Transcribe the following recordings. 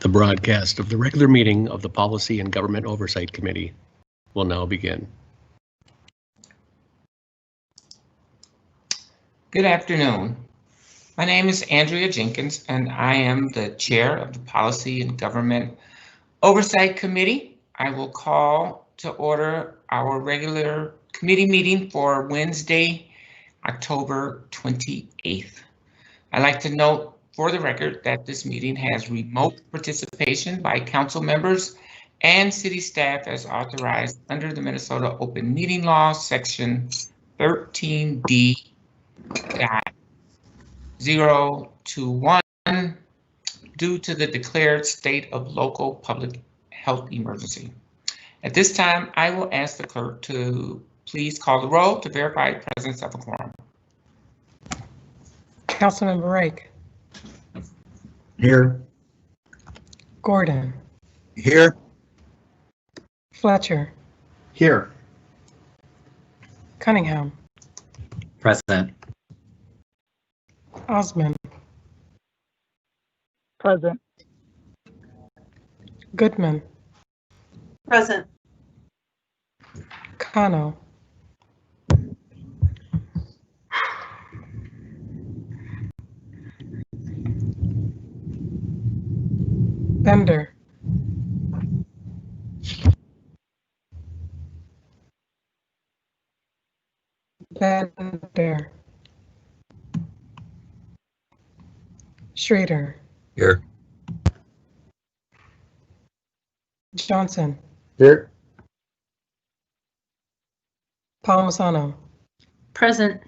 The broadcast of the regular meeting of the Policy and Government Oversight Committee will now begin. Good afternoon. My name is Andrea Jenkins, and I am the chair of the Policy and Government Oversight Committee. I will call to order our regular committee meeting for Wednesday, October 28th. I'd like to note for the record that this meeting has remote participation by council members and city staff as authorized under the Minnesota Open Meeting Law, Section 13D.021, due to the declared state of local public health emergency. At this time, I will ask the clerk to please call the roll to verify the presence of a quorum. Councilmember Reich. Here. Gordon. Here. Fletcher. Here. Cunningham. Present. Osmond. Present. Goodman. Present. Cano. Bender. Bender. Schrader. Here. Johnson. Here. Palmisano. Present.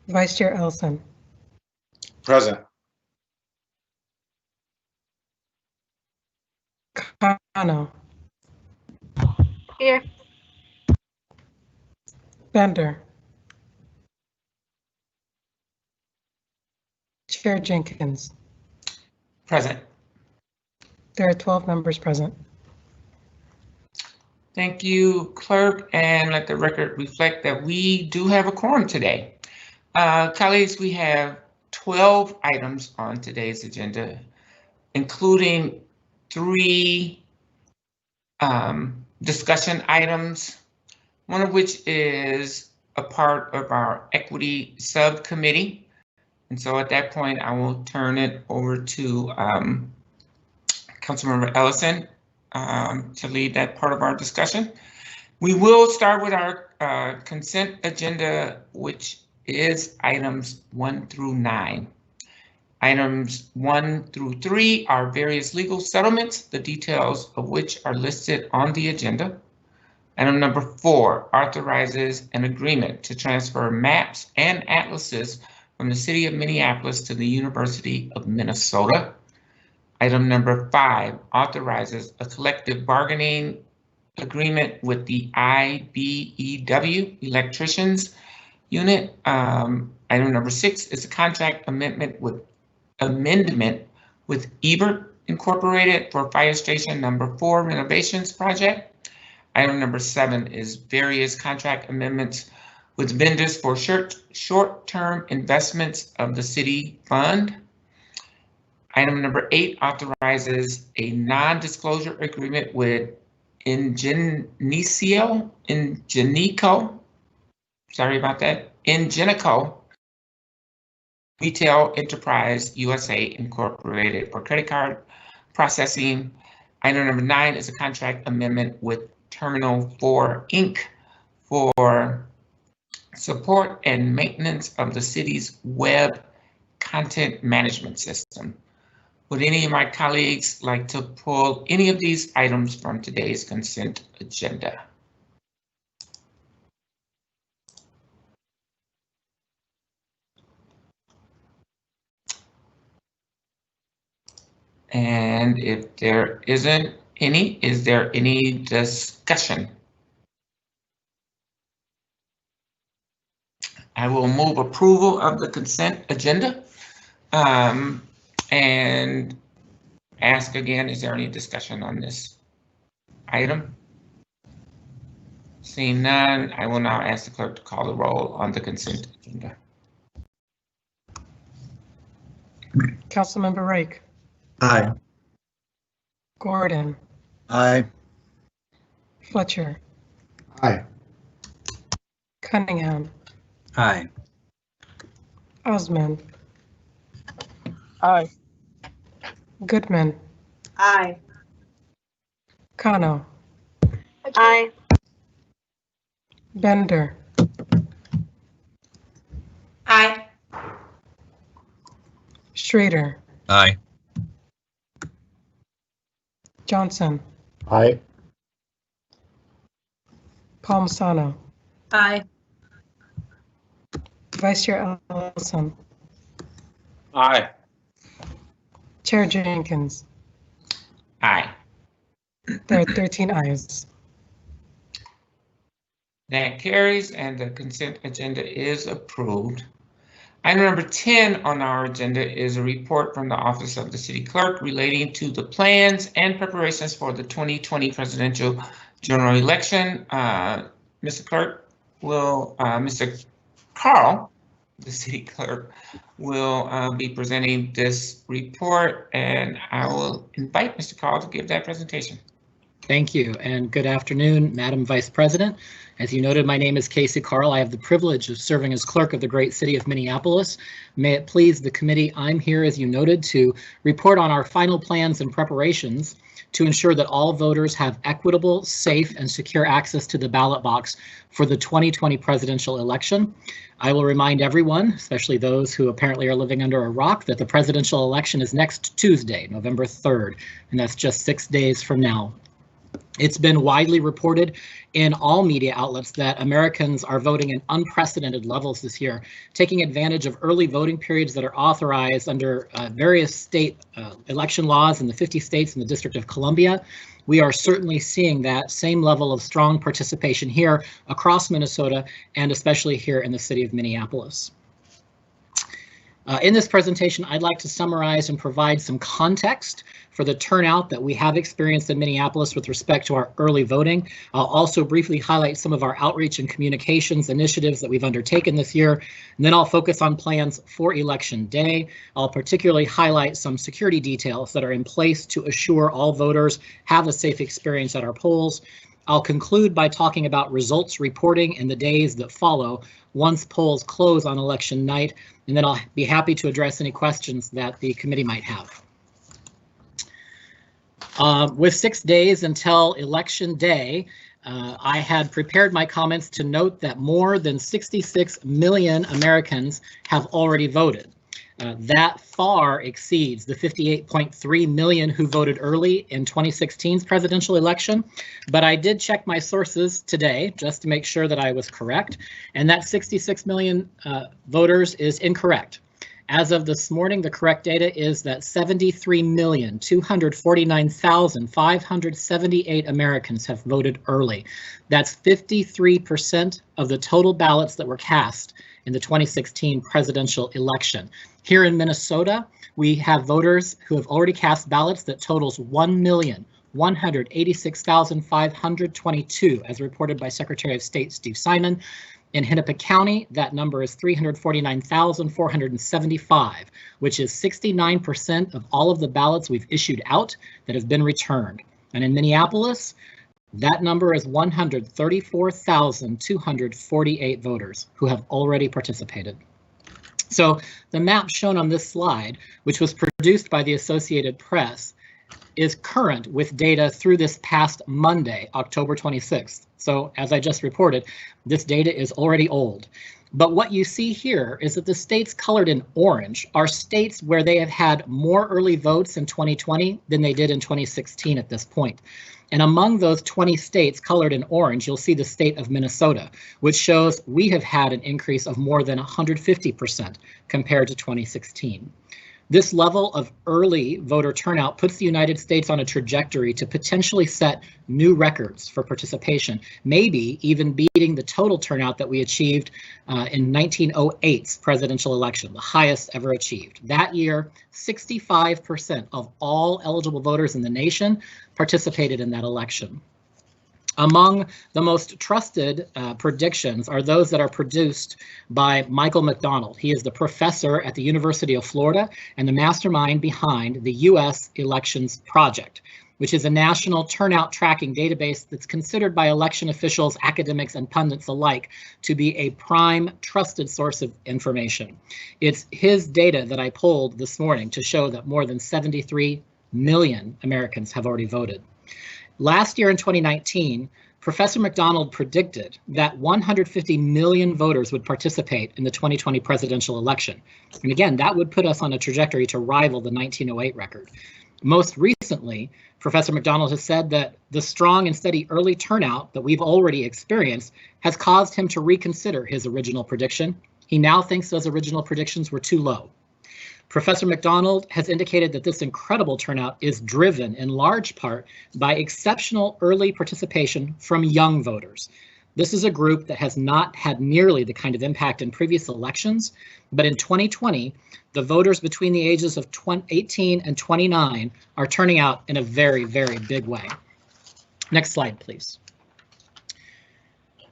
Vice Chair Ellison. Present. Cano. Here. Bender. Chair Jenkins. Present. There are 12 members present. Thank you, clerk, and let the record reflect that we do have a quorum today. Colleagues, we have 12 items on today's agenda, including 3 discussion items, one of which is a part of our equity subcommittee. And so at that point, I will turn it over to Councilmember Ellison to lead that part of our discussion. We will start with our consent agenda, which is items 1 through 9. Items 1 through 3 are various legal settlements, the details of which are listed on the agenda. Item number 4 authorizes an agreement to transfer maps and atlases from the City of Minneapolis to the University of Minnesota. Item number 5 authorizes a collective bargaining agreement with the IBEW Electricians Unit. Item number 6 is a contract amendment with Ebert Incorporated for Fire Station number 4 renovations project. Item number 7 is various contract amendments with vendors for short-term investments of the city fund. Item number 8 authorizes a non-disclosure agreement with Ingenico, sorry about that, Ingenico Retail Enterprise USA Incorporated for credit card processing. Item number 9 is a contract amendment with Terminal 4 Inc. for support and maintenance of the city's web content management system. Would any of my colleagues like to pull any of these items from today's consent agenda? And if there isn't any, is there any discussion? I will move approval of the consent agenda and ask again, is there any discussion on this item? Seeing none, I will now ask the clerk to call the roll on the consent agenda. Councilmember Reich, Aye. Gordon, Aye. Fletcher, Aye. Cunningham, Aye. Osmond, Aye. Goodman, Aye. Kano, Aye. Bender, Aye. Schrader, Aye. Johnson, Aye. Palmisano, Aye. Vice Chair Ellison, Aye. Chair Jenkins. Aye. There are 13 ayes. That carries and the consent agenda is approved. Item number 10 on our agenda is a report from the Office of the City Clerk relating to the plans and preparations for the 2020 presidential general election. Mr. Clerk will, Mr. Carl, the City Clerk, will be presenting this report, and I will invite Mr. Carl to give that presentation. Thank you, and good afternoon, Madam Vice President. As you noted, my name is Casey Carl. I have the privilege of serving as clerk of the great city of Minneapolis. May it please the committee, I'm here, as you noted, to report on our final plans and preparations to ensure that all voters have equitable, safe, and secure access to the ballot box for the 2020 presidential election. I will remind everyone, especially those who apparently are living under a rock, that the presidential election is next Tuesday, November 3rd, and that's just 6 days from now. It's been widely reported in all media outlets that Americans are voting in unprecedented levels this year, taking advantage of early voting periods that are authorized under various state election laws in the 50 states and the District of Columbia. We are certainly seeing that same level of strong participation here across Minnesota, and especially here in the city of Minneapolis. In this presentation, I'd like to summarize and provide some context for the turnout that we have experienced in Minneapolis with respect to our early voting. I'll also briefly highlight some of our outreach and communications initiatives that we've undertaken this year, and then I'll focus on plans for Election Day. I'll particularly highlight some security details that are in place to assure all voters have a safe experience at our polls. I'll conclude by talking about results reporting in the days that follow once polls close on election night, and then I'll be happy to address any questions that the committee might have. With 6 days until Election Day, I had prepared my comments to note that more than 66 million Americans have already voted. That far exceeds the 58.3 million who voted early in 2016's presidential election, but I did check my sources today just to make sure that I was correct, and that 66 million voters is incorrect. As of this morning, the correct data is that 73,249,578 Americans have voted early. That's 53% of the total ballots that were cast in the 2016 presidential election. Here in Minnesota, we have voters who have already cast ballots that totals 1,186,522, as reported by Secretary of State Steve Simon. In Hennepin County, that number is 349,475, which is 69% of all of the ballots we've issued out that have been returned. And in Minneapolis, that number is 134,248 voters who have already participated. So the map shown on this slide, which was produced by the Associated Press, is current with data through this past Monday, October 26th. So as I just reported, this data is already old. But what you see here is that the states colored in orange are states where they have had more early votes in 2020 than they did in 2016 at this point. And among those 20 states colored in orange, you'll see the state of Minnesota, which shows we have had an increase of more than 150% compared to 2016. This level of early voter turnout puts the United States on a trajectory to potentially set new records for participation, maybe even beating the total turnout that we achieved in 1908's presidential election, the highest ever achieved. That year, 65% of all eligible voters in the nation participated in that election. Among the most trusted predictions are those that are produced by Michael McDonald. He is the professor at the University of Florida and the mastermind behind the U.S. Elections Project, which is a national turnout tracking database that's considered by election officials, academics, and pundits alike to be a prime trusted source of information. It's his data that I pulled this morning to show that more than 73 million Americans have already voted. Last year in 2019, Professor McDonald predicted that 150 million voters would participate in the 2020 presidential election. And again, that would put us on a trajectory to rival the 1908 record. Most recently, Professor McDonald has said that the strong and steady early turnout that we've already experienced has caused him to reconsider his original prediction. He now thinks those original predictions were too low. Professor McDonald has indicated that this incredible turnout is driven in large part by exceptional early participation from young voters. This is a group that has not had nearly the kind of impact in previous elections, but in 2020, the voters between the ages of 18 and 29 are turning out in a very, very big way. Next slide, please.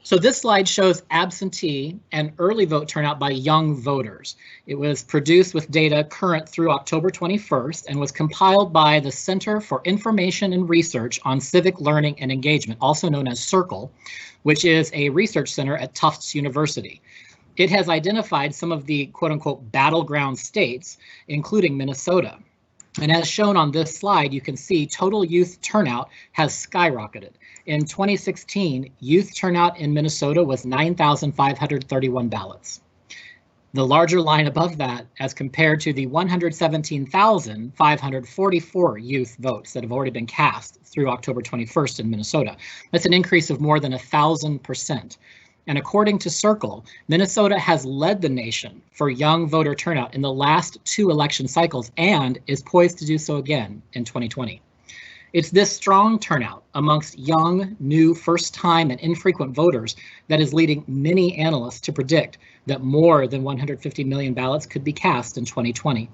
So this slide shows absentee and early vote turnout by young voters. It was produced with data current through October 21st and was compiled by the Center for Information and Research on Civic Learning and Engagement, also known as CIRCLE, which is a research center at Tufts University. It has identified some of the quote-unquote battleground states, including Minnesota. And as shown on this slide, you can see total youth turnout has skyrocketed. In 2016, youth turnout in Minnesota was 9,531 ballots. The larger line above that, as compared to the 117,544 youth votes that have already been cast through October 21st in Minnesota. That's an increase of more than 1,000%. And according to Circle, Minnesota has led the nation for young voter turnout in the last 2 election cycles and is poised to do so again in 2020. It's this strong turnout amongst young, new, first-time, and infrequent voters that is leading many analysts to predict that more than 150 million ballots could be cast in 2020.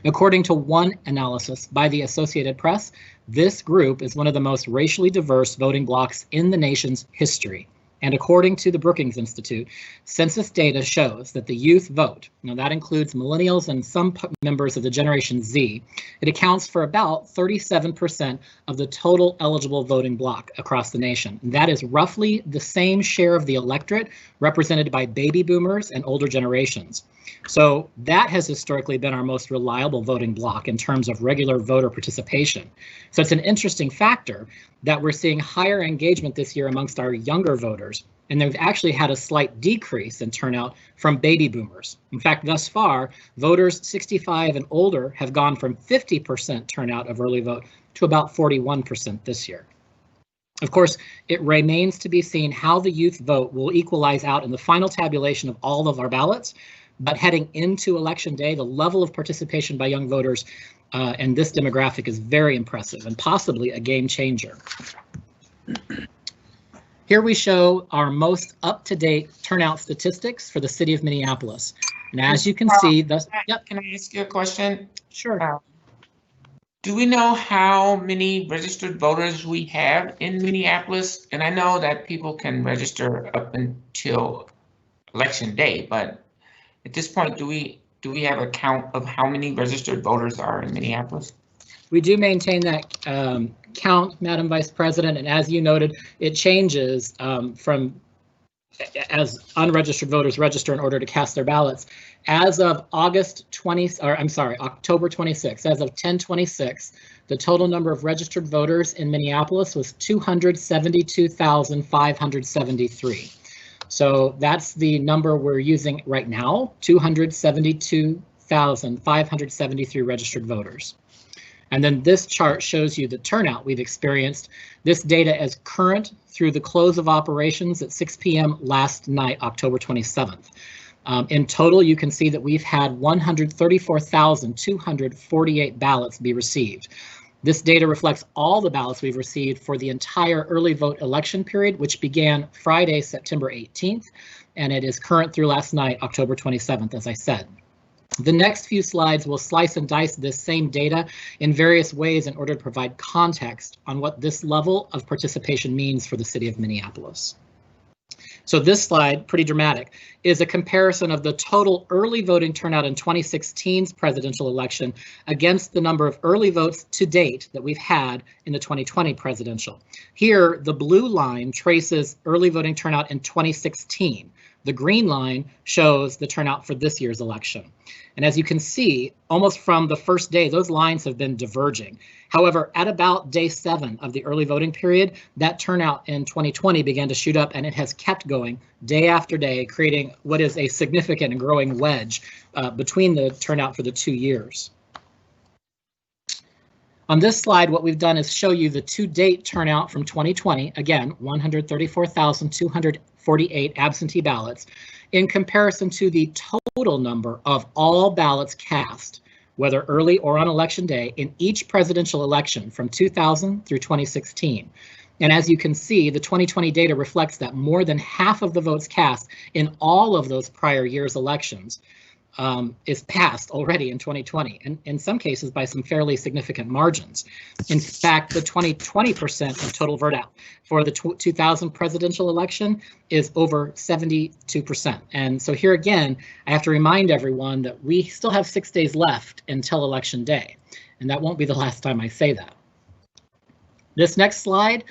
According to one analysis by the Associated Press, this group is one of the most racially diverse voting blocs in the nation's history. And according to the Brookings Institute, census data shows that the youth vote, now that includes millennials and some members of the Generation Z, it accounts for about 37% of the total eligible voting bloc across the nation. That is roughly the same share of the electorate represented by baby boomers and older generations. So that has historically been our most reliable voting bloc in terms of regular voter participation. So it's an interesting factor that we're seeing higher engagement this year amongst our younger voters, and they've actually had a slight decrease in turnout from baby boomers. In fact, thus far, voters 65 and older have gone from 50% turnout of early vote to about 41% this year. Of course, it remains to be seen how the youth vote will equalize out in the final tabulation of all of our ballots, but heading into Election Day, the level of participation by young voters and this demographic is very impressive and possibly a game changer. Here we show our most up-to-date turnout statistics for the city of Minneapolis. And as you can see, yep. Can I ask you a question? Sure. Do we know how many registered voters we have in Minneapolis? And I know that people can register up until Election Day, but at this point, do we have a count of how many registered voters are in Minneapolis? We do maintain that count, Madam Vice President, and as you noted, it changes from as unregistered voters register in order to cast their ballots. As of October 26th, as of 10/26, the total number of registered voters in Minneapolis was 272,573. So that's the number we're using right now, 272,573 registered voters. And then this chart shows you the turnout we've experienced. This data is current through the close of operations at 6 p.m. last night, October 27th. In total, you can see that we've had 134,248 ballots be received. This data reflects all the ballots we've received for the entire early vote election period, which began Friday, September 18th, and it is current through last night, October 27th, as I said. The next few slides will slice and dice this same data in various ways in order to provide context on what this level of participation means for the city of Minneapolis. So this slide, pretty dramatic, is a comparison of the total early voting turnout in 2016's presidential election against the number of early votes to date that we've had in the 2020 presidential. Here, the blue line traces early voting turnout in 2016. The green line shows the turnout for this year's election. And as you can see, almost from the first day, those lines have been diverging. However, at about day 7 of the early voting period, that turnout in 2020 began to shoot up, and it has kept going day after day, creating what is a significant and growing wedge between the turnout for the 2 years. On this slide, what we've done is show you the to-date turnout from 2020, again, 134,248 absentee ballots, in comparison to the total number of all ballots cast, whether early or on election day, in each presidential election from 2000 through 2016. And as you can see, the 2020 data reflects that more than half of the votes cast in all of those prior years' elections is passed already in 2020, and in some cases by some fairly significant margins. In fact, the 20% of total vote out for the 2000 presidential election is over 72%. And so here again, I have to remind everyone that we still have 6 days left until election day, and that won't be the last time I say that. This next slide,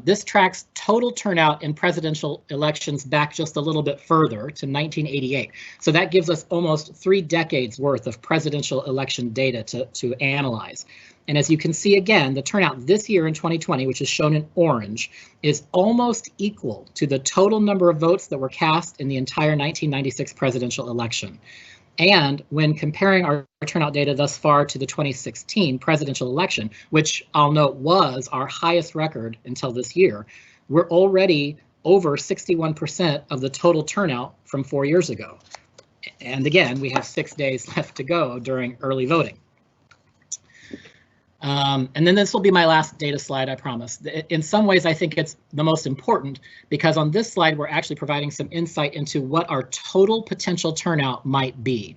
this tracks total turnout in presidential elections back just a little bit further to 1988. So that gives us almost 3 decades worth of presidential election data to analyze. And as you can see again, the turnout this year in 2020, which is shown in orange, is almost equal to the total number of votes that were cast in the entire 1996 presidential election. And when comparing our turnout data thus far to the 2016 presidential election, which I'll note was our highest record until this year, we're already over 61% of the total turnout from 4 years ago. And again, we have 6 days left to go during early voting. And then this will be my last data slide, I promise. In some ways, I think it's the most important because on this slide, we're actually providing some insight into what our total potential turnout might be.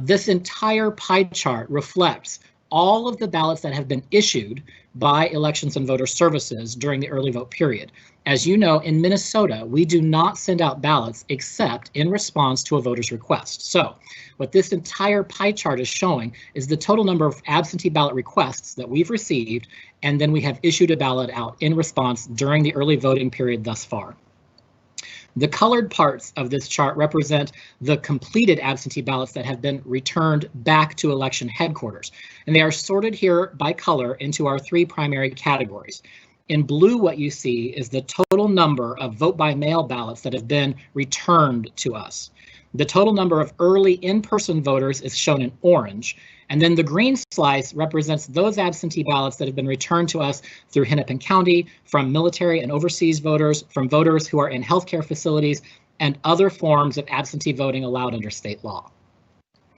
This entire pie chart reflects all of the ballots that have been issued by Elections and Voter Services during the early vote period. As you know, in Minnesota, we do not send out ballots except in response to a voter's request. So what this entire pie chart is showing is the total number of absentee ballot requests that we've received, and then we have issued a ballot out in response during the early voting period thus far. The colored parts of this chart represent the completed absentee ballots that have been returned back to election headquarters, and they are sorted here by color into our 3 primary categories. In blue, what you see is the total number of vote-by-mail ballots that have been returned to us. The total number of early in-person voters is shown in orange, and then the green slice represents those absentee ballots that have been returned to us through Hennepin County, from military and overseas voters, from voters who are in healthcare facilities, and other forms of absentee voting allowed under state law.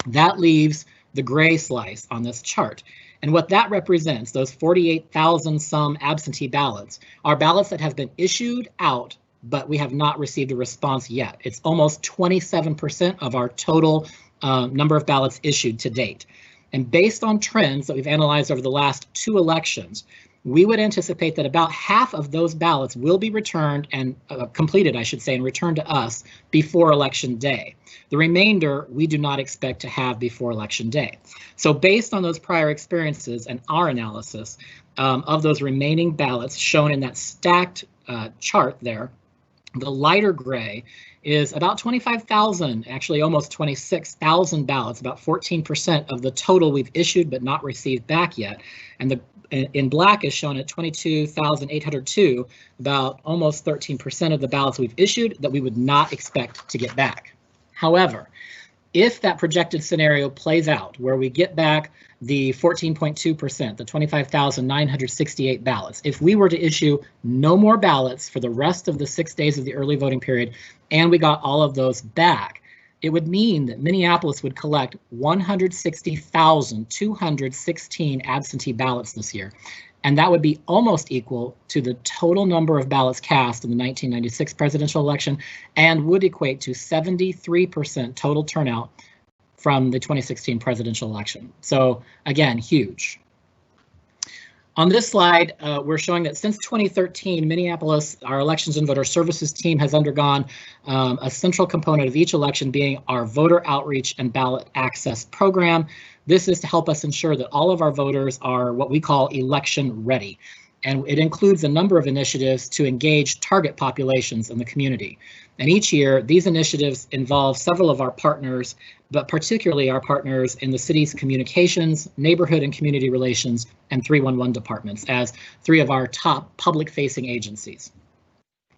That leaves the gray slice on this chart. And what that represents, those 48,000 some absentee ballots, are ballots that have been issued out, but we have not received a response yet. It's almost 27% of our total number of ballots issued to date. And based on trends that we've analyzed over the last 2 elections, we would anticipate that about half of those ballots will be returned and completed, I should say, and returned to us before Election Day. The remainder we do not expect to have before Election Day. So based on those prior experiences and our analysis of those remaining ballots shown in that stacked chart there, the lighter gray is about 25,000, actually almost 26,000 ballots, about 14% of the total we've issued but not received back yet. And the in black is shown at 22,802, about almost 13% of the ballots we've issued that we would not expect to get back. However, if that projected scenario plays out where we get back the 14.2%, the 25,968 ballots, if we were to issue no more ballots for the rest of the 6 days of the early voting period and we got all of those back, it would mean that Minneapolis would collect 160,216 absentee ballots this year. And that would be almost equal to the total number of ballots cast in the 1996 presidential election and would equate to 73% total turnout from the 2016 presidential election. So again, huge. On this slide, we're showing that since 2013, Minneapolis, our Elections and Voter Services team has undergone a central component of each election being our voter outreach and ballot access program. This is to help us ensure that all of our voters are what we call election ready. And it includes a number of initiatives to engage target populations in the community. And each year, these initiatives involve several of our partners, but particularly our partners in the city's communications, neighborhood and community relations, and 311 departments as three of our top public-facing agencies.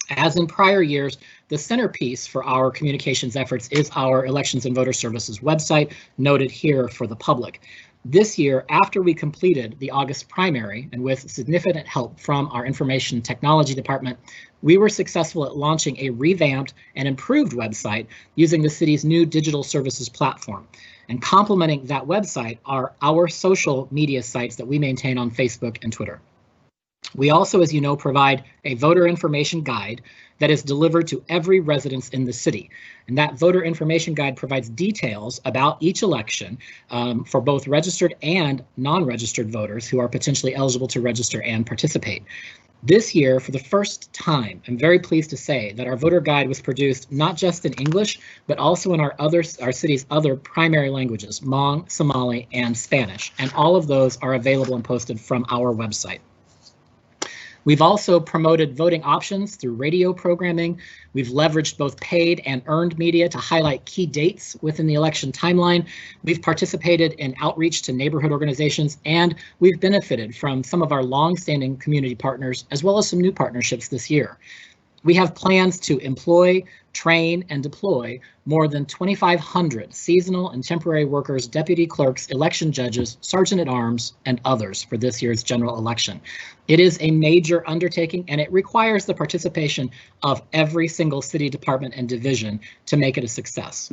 As in prior years, the centerpiece for our communications efforts is our Elections and Voter Services website, noted here for the public. This year, after we completed the August primary and with significant help from our information technology department, we were successful at launching a revamped and improved website using the city's new digital services platform. And complementing that website are our social media sites that we maintain on Facebook and Twitter. We also, as you know, provide a voter information guide that is delivered to every residence in the city. And that voter information guide provides details about each election for both registered and non-registered voters who are potentially eligible to register and participate. This year, for the first time, I'm very pleased to say that our voter guide was produced not just in English, but also in our city's other primary languages, Hmong, Somali, and Spanish. And all of those are available and posted from our website. We've also promoted voting options through radio programming. We've leveraged both paid and earned media to highlight key dates within the election timeline. We've participated in outreach to neighborhood organizations, and we've benefited from some of our long-standing community partners, as well as some new partnerships this year. We have plans to employ, train, and deploy more than 2,500 seasonal and temporary workers, deputy clerks, election judges, sergeant-at-arms, and others for this year's general election. It is a major undertaking, and it requires the participation of every single city department and division to make it a success.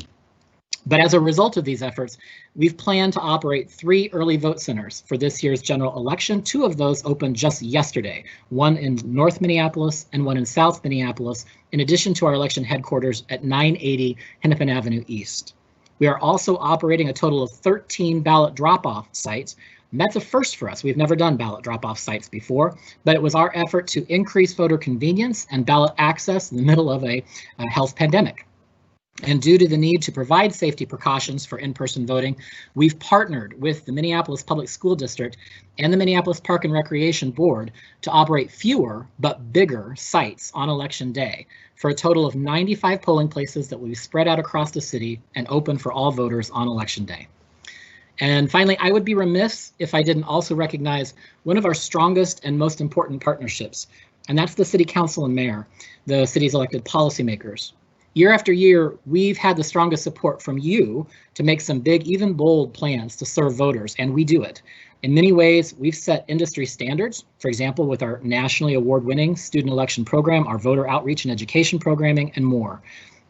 But as a result of these efforts, we've planned to operate 3 early vote centers for this year's general election. 2 of those opened just yesterday, one in North Minneapolis and one in South Minneapolis, in addition to our election headquarters at 980 Hennepin Avenue East. We are also operating a total of 13 ballot drop-off sites. And that's a first for us. We've never done ballot drop-off sites before, but it was our effort to increase voter convenience and ballot access in the middle of a health pandemic. And due to the need to provide safety precautions for in-person voting, we've partnered with the Minneapolis Public School District and the Minneapolis Park and Recreation Board to operate fewer but bigger sites on Election Day for a total of 95 polling places that will be spread out across the city and open for all voters on Election Day. And finally, I would be remiss if I didn't also recognize one of our strongest and most important partnerships, and that's the City Council and Mayor, the city's elected policymakers. Year after year, we've had the strongest support from you to make some big, even bold plans to serve voters, and we do it. In many ways, we've set industry standards, for example, with our nationally award-winning student election program, our voter outreach and education programming, and more.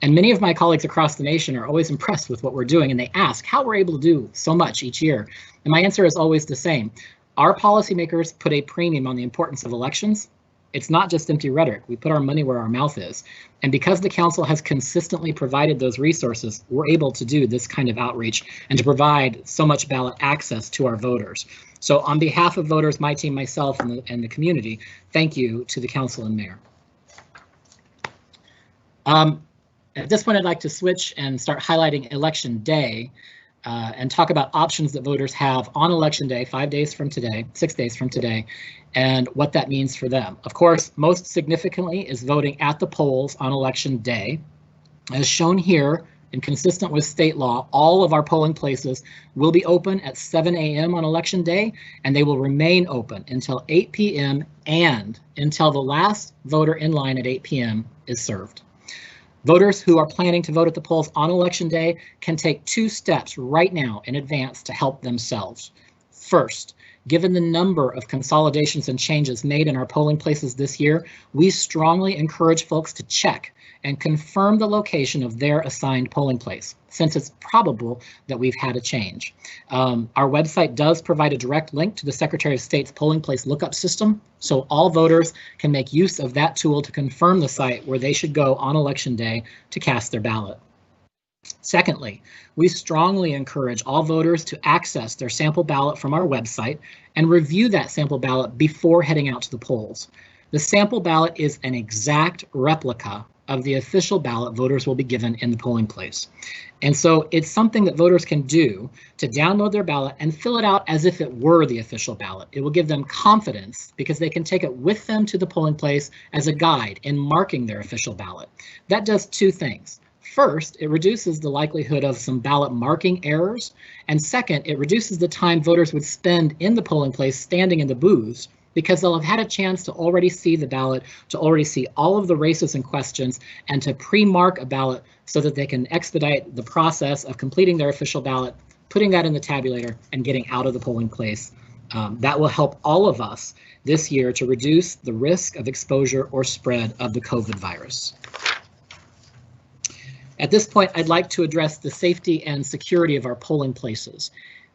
And many of my colleagues across the nation are always impressed with what we're doing, and they ask how we're able to do so much each year. And my answer is always the same. Our policymakers put a premium on the importance of elections. It's not just empty rhetoric. We put our money where our mouth is. And because the council has consistently provided those resources, we're able to do this kind of outreach and to provide so much ballot access to our voters. So on behalf of voters, my team, myself, and the community, thank you to the council and mayor. At this point, I'd like to switch and start highlighting Election Day and talk about options that voters have on Election Day, 6 days from today, and what that means for them. Of course, most significantly is voting at the polls on Election Day. As shown here, and consistent with state law, all of our polling places will be open at 7 a.m. on Election Day, and they will remain open until 8 p.m. and until the last voter in line at 8 p.m. is served. Voters who are planning to vote at the polls on Election Day can take 2 steps right now in advance to help themselves. First, given the number of consolidations and changes made in our polling places this year, we strongly encourage folks to check and confirm the location of their assigned polling place, since it's probable that we've had a change. Our website does provide a direct link to the Secretary of State's polling place lookup system, so all voters can make use of that tool to confirm the site where they should go on Election Day to cast their ballot. Secondly, we strongly encourage all voters to access their sample ballot from our website and review that sample ballot before heading out to the polls. The sample ballot is an exact replica of the official ballot voters will be given in the polling place. And so it's something that voters can do to download their ballot and fill it out as if it were the official ballot. It will give them confidence because they can take it with them to the polling place as a guide in marking their official ballot. That does two things. First, it reduces the likelihood of some ballot marking errors. And second, it reduces the time voters would spend in the polling place standing in the booths because they'll have had a chance to already see the ballot, to already see all of the races and questions, and to pre-mark a ballot so that they can expedite the process of completing their official ballot, putting that in the tabulator, and getting out of the polling place. That will help all of us this year to reduce the risk of exposure or spread of the COVID virus. At this point, I'd like to address the safety and security of our polling places.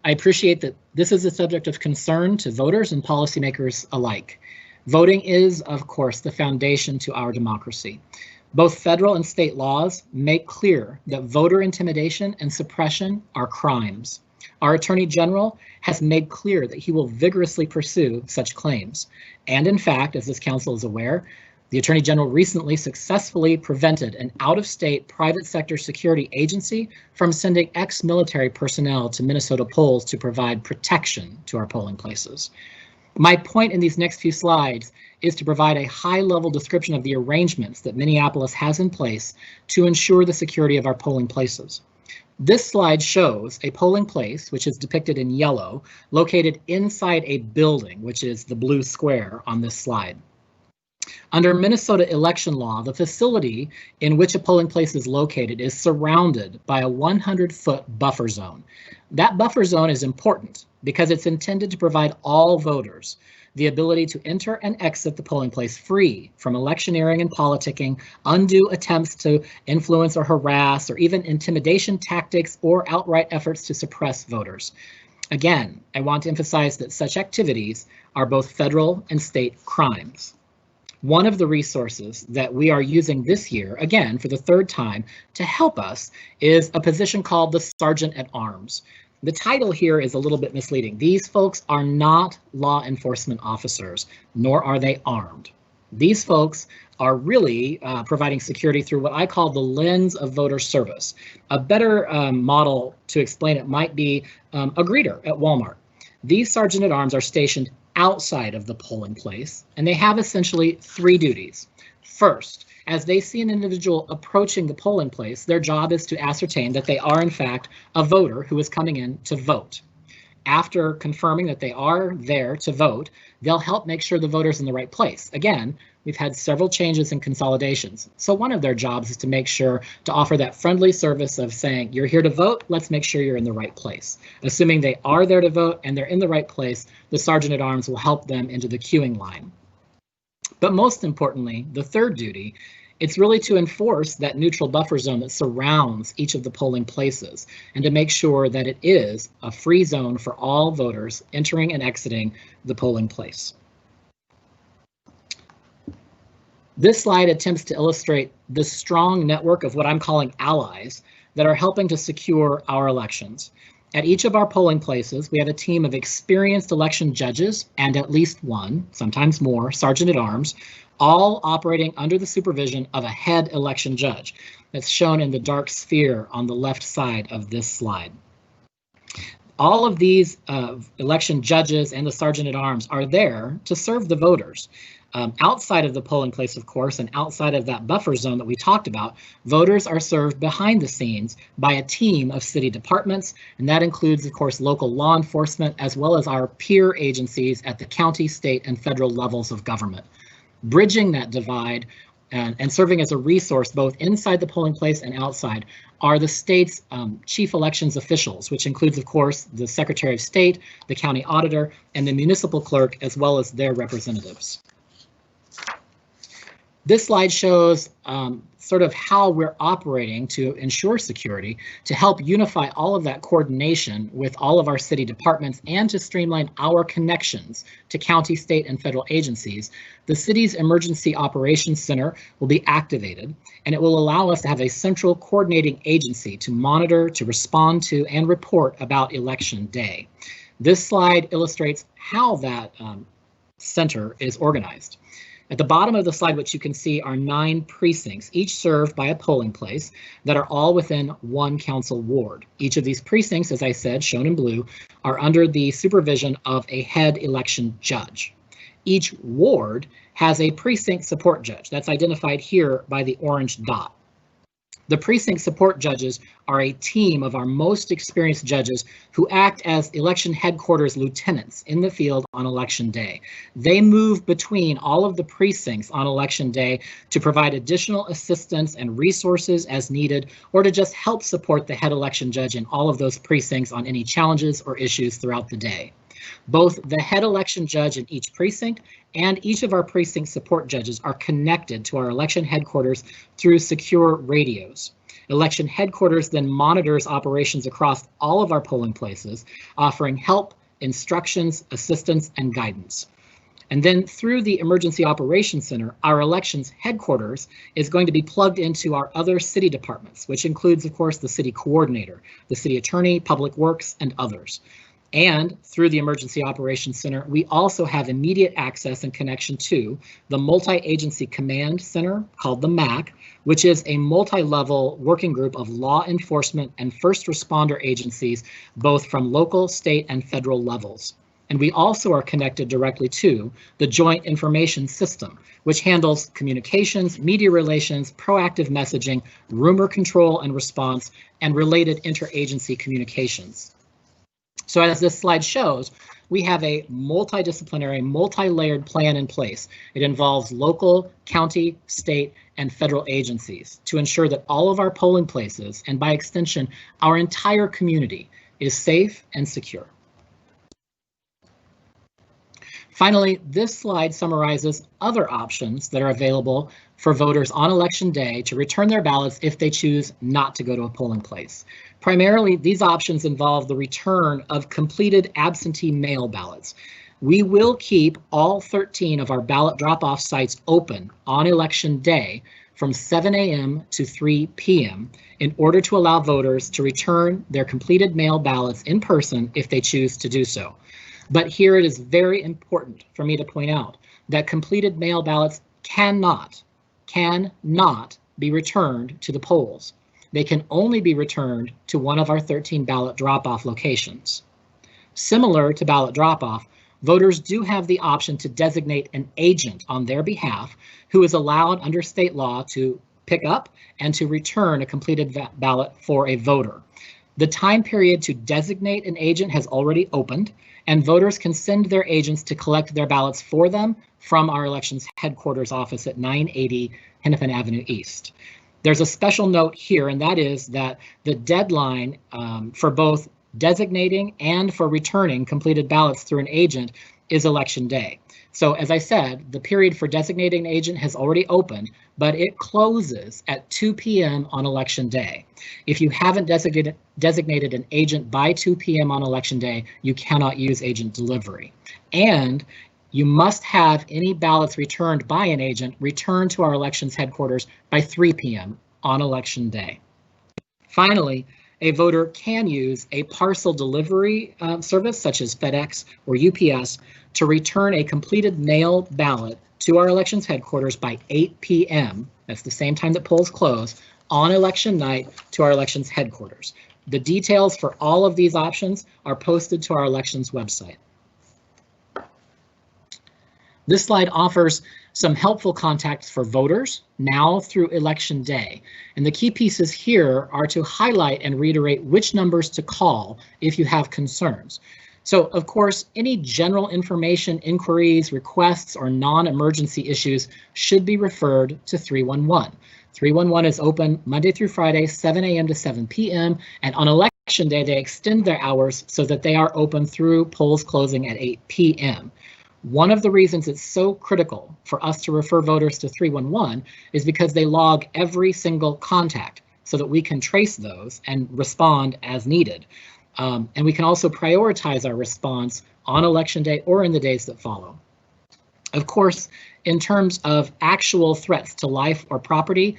I appreciate that this is a subject of concern to voters and policymakers alike. Voting is, of course, the foundation to our democracy. Both federal and state laws make clear that voter intimidation and suppression are crimes. Our Attorney General has made clear that he will vigorously pursue such claims. And in fact, as this council is aware, the Attorney General recently successfully prevented an out-of-state private sector security agency from sending ex-military personnel to Minnesota polls to provide protection to our polling places. My point in these next few slides is to provide a high-level description of the arrangements that Minneapolis has in place to ensure the security of our polling places. This slide shows a polling place, which is depicted in yellow, located inside a building, which is the blue square on this slide. Under Minnesota election law, the facility in which a polling place is located is surrounded by a 100-foot buffer zone. That buffer zone is important because it's intended to provide all voters the ability to enter and exit the polling place free from electioneering and politicking, undue attempts to influence or harass, or even intimidation tactics or outright efforts to suppress voters. Again, I want to emphasize that such activities are both federal and state crimes. One of the resources that we are using this year, again, for the third time, to help us is a position called the Sergeant at Arms. The title here is a little bit misleading. These folks are not law enforcement officers, nor are they armed. These folks are really providing security through what I call the lens of voter service. A better model to explain it might be a greeter at Walmart. These Sergeant at Arms are stationed outside of the polling place, and they have essentially three duties. First, as they see an individual approaching the polling place, their job is to ascertain that they are in fact a voter who is coming in to vote. After confirming that they are there to vote, they'll help make sure the voter's in the right place. Again, we've had several changes and consolidations. So one of their jobs is to make sure to offer that friendly service of saying, you're here to vote, let's make sure you're in the right place. Assuming they are there to vote and they're in the right place, the Sergeant at Arms will help them into the queuing line. But most importantly, the third duty, it's really to enforce that neutral buffer zone that surrounds each of the polling places and to make sure that it is a free zone for all voters entering and exiting the polling place. This slide attempts to illustrate the strong network of what I'm calling allies that are helping to secure our elections. At each of our polling places, we have a team of experienced election judges and at least one, sometimes more, Sergeant at Arms, all operating under the supervision of a head election judge. That's shown in the dark sphere on the left side of this slide. All of these election judges and the Sergeant at Arms are there to serve the voters. Outside of the polling place, of course, and outside of that buffer zone that we talked about, voters are served behind the scenes by a team of city departments, and that includes, of course, local law enforcement, as well as our peer agencies at the county, state, and federal levels of government. Bridging that divide and serving as a resource both inside the polling place and outside are the state's chief elections officials, which includes, of course, the Secretary of State, the county auditor, and the municipal clerk, as well as their representatives. This slide shows sort of how we're operating to ensure security, to help unify all of that coordination with all of our city departments and to streamline our connections to county, state, and federal agencies. The city's Emergency Operations Center will be activated, and it will allow us to have a central coordinating agency to monitor, to respond to, and report about Election Day. This slide illustrates how that center is organized. At the bottom of the slide, what you can see are 9 precincts, each served by a polling place, that are all within one council ward. Each of these precincts, as I said, shown in blue, are under the supervision of a head election judge. Each ward has a precinct support judge that's identified here by the orange dot. The precinct support judges are a team of our most experienced judges who act as election headquarters lieutenants in the field on Election Day. They move between all of the precincts on Election Day to provide additional assistance and resources as needed, or to just help support the head election judge in all of those precincts on any challenges or issues throughout the day. Both the head election judge in each precinct and each of our precinct support judges are connected to our election headquarters through secure radios. Election headquarters then monitors operations across all of our polling places, offering help, instructions, assistance, and guidance. And then through the Emergency Operations Center, our elections headquarters is going to be plugged into our other city departments, which includes, of course, the city coordinator, the city attorney, public works, and others. And through the Emergency Operations Center, we also have immediate access and connection to the Multi-Agency Command Center, called the MAC, which is a multi-level working group of law enforcement and first responder agencies, both from local, state, and federal levels. And we also are connected directly to the Joint Information System, which handles communications, media relations, proactive messaging, rumor control and response, and related interagency communications. So as this slide shows, we have a multidisciplinary, multi-layered plan in place. It involves local, county, state, and federal agencies to ensure that all of our polling places, and by extension, our entire community, is safe and secure. Finally, this slide summarizes other options that are available for voters on Election Day to return their ballots if they choose not to go to a polling place. Primarily, these options involve the return of completed absentee mail ballots. We will keep all 13 of our ballot drop-off sites open on Election Day from 7 a.m. to 3 p.m. in order to allow voters to return their completed mail ballots in person if they choose to do so. But here it is very important for me to point out that completed mail ballots cannot be returned to the polls. They can only be returned to one of our 13 ballot drop-off locations. Similar to ballot drop-off, voters do have the option to designate an agent on their behalf who is allowed under state law to pick up and to return a completed ballot for a voter. The time period to designate an agent has already opened, and voters can send their agents to collect their ballots for them from our elections headquarters office at 980 Hennepin Avenue East. There's a special note here, and that is that the deadline for both designating and for returning completed ballots through an agent is Election Day. So as I said, the period for designating an agent has already opened, but it closes at 2 p.m. on Election Day. If you haven't designated an agent by 2 p.m. on Election Day, you cannot use agent delivery. And you must have any ballots returned by an agent returned to our elections headquarters by 3 p.m. on Election Day. Finally, a voter can use a parcel delivery service such as FedEx or UPS to return a completed mail ballot to our elections headquarters by 8 p.m. That's the same time that polls close on election night to our elections headquarters. The details for all of these options are posted to our elections website. This slide offers some helpful contacts for voters now through Election Day. And the key pieces here are to highlight and reiterate which numbers to call if you have concerns. So, of course, any general information, inquiries, requests, or non-emergency issues should be referred to 311. 311 is open Monday through Friday, 7 a.m. to 7 p.m. And on Election Day, they extend their hours so that they are open through polls closing at 8 p.m. One of the reasons it's so critical for us to refer voters to 311 is because they log every single contact so that we can trace those and respond as needed. And we can also prioritize our response on election day or in the days that follow. Of course, in terms of actual threats to life or property,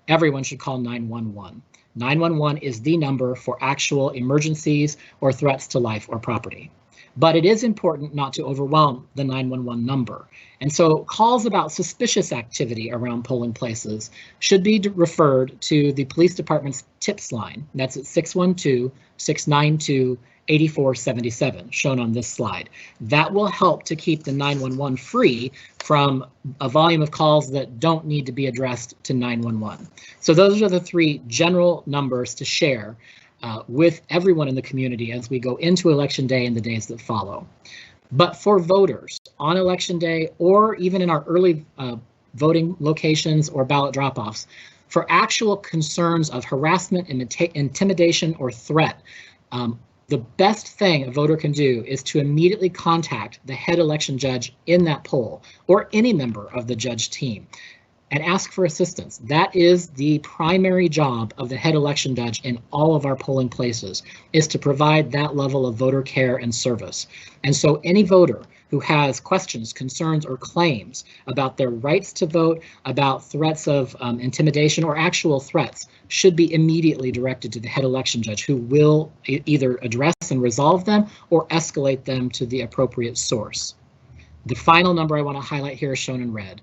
everyone should call 911. 911 is the number for actual emergencies or threats to life or property. But it is important not to overwhelm the 911 number. And so calls about suspicious activity around polling places should be referred to the police department's tips line. That's at 612-692-8477, shown on this slide. That will help to keep the 911 free from a volume of calls that don't need to be addressed to 911. So those are the three general numbers to share with everyone in the community as we go into election day and the days that follow. But for voters on election day, or even in our early voting locations or ballot drop-offs, for actual concerns of harassment, intimidation, or threat, the best thing a voter can do is to immediately contact the head election judge in that poll or any member of the judge team and ask for assistance. That is the primary job of the head election judge in all of our polling places, is to provide that level of voter care and service. And so any voter who has questions, concerns, or claims about their rights to vote, about threats of intimidation or actual threats, should be immediately directed to the head election judge, who will either address and resolve them or escalate them to the appropriate source. The final number I want to highlight here is shown in red.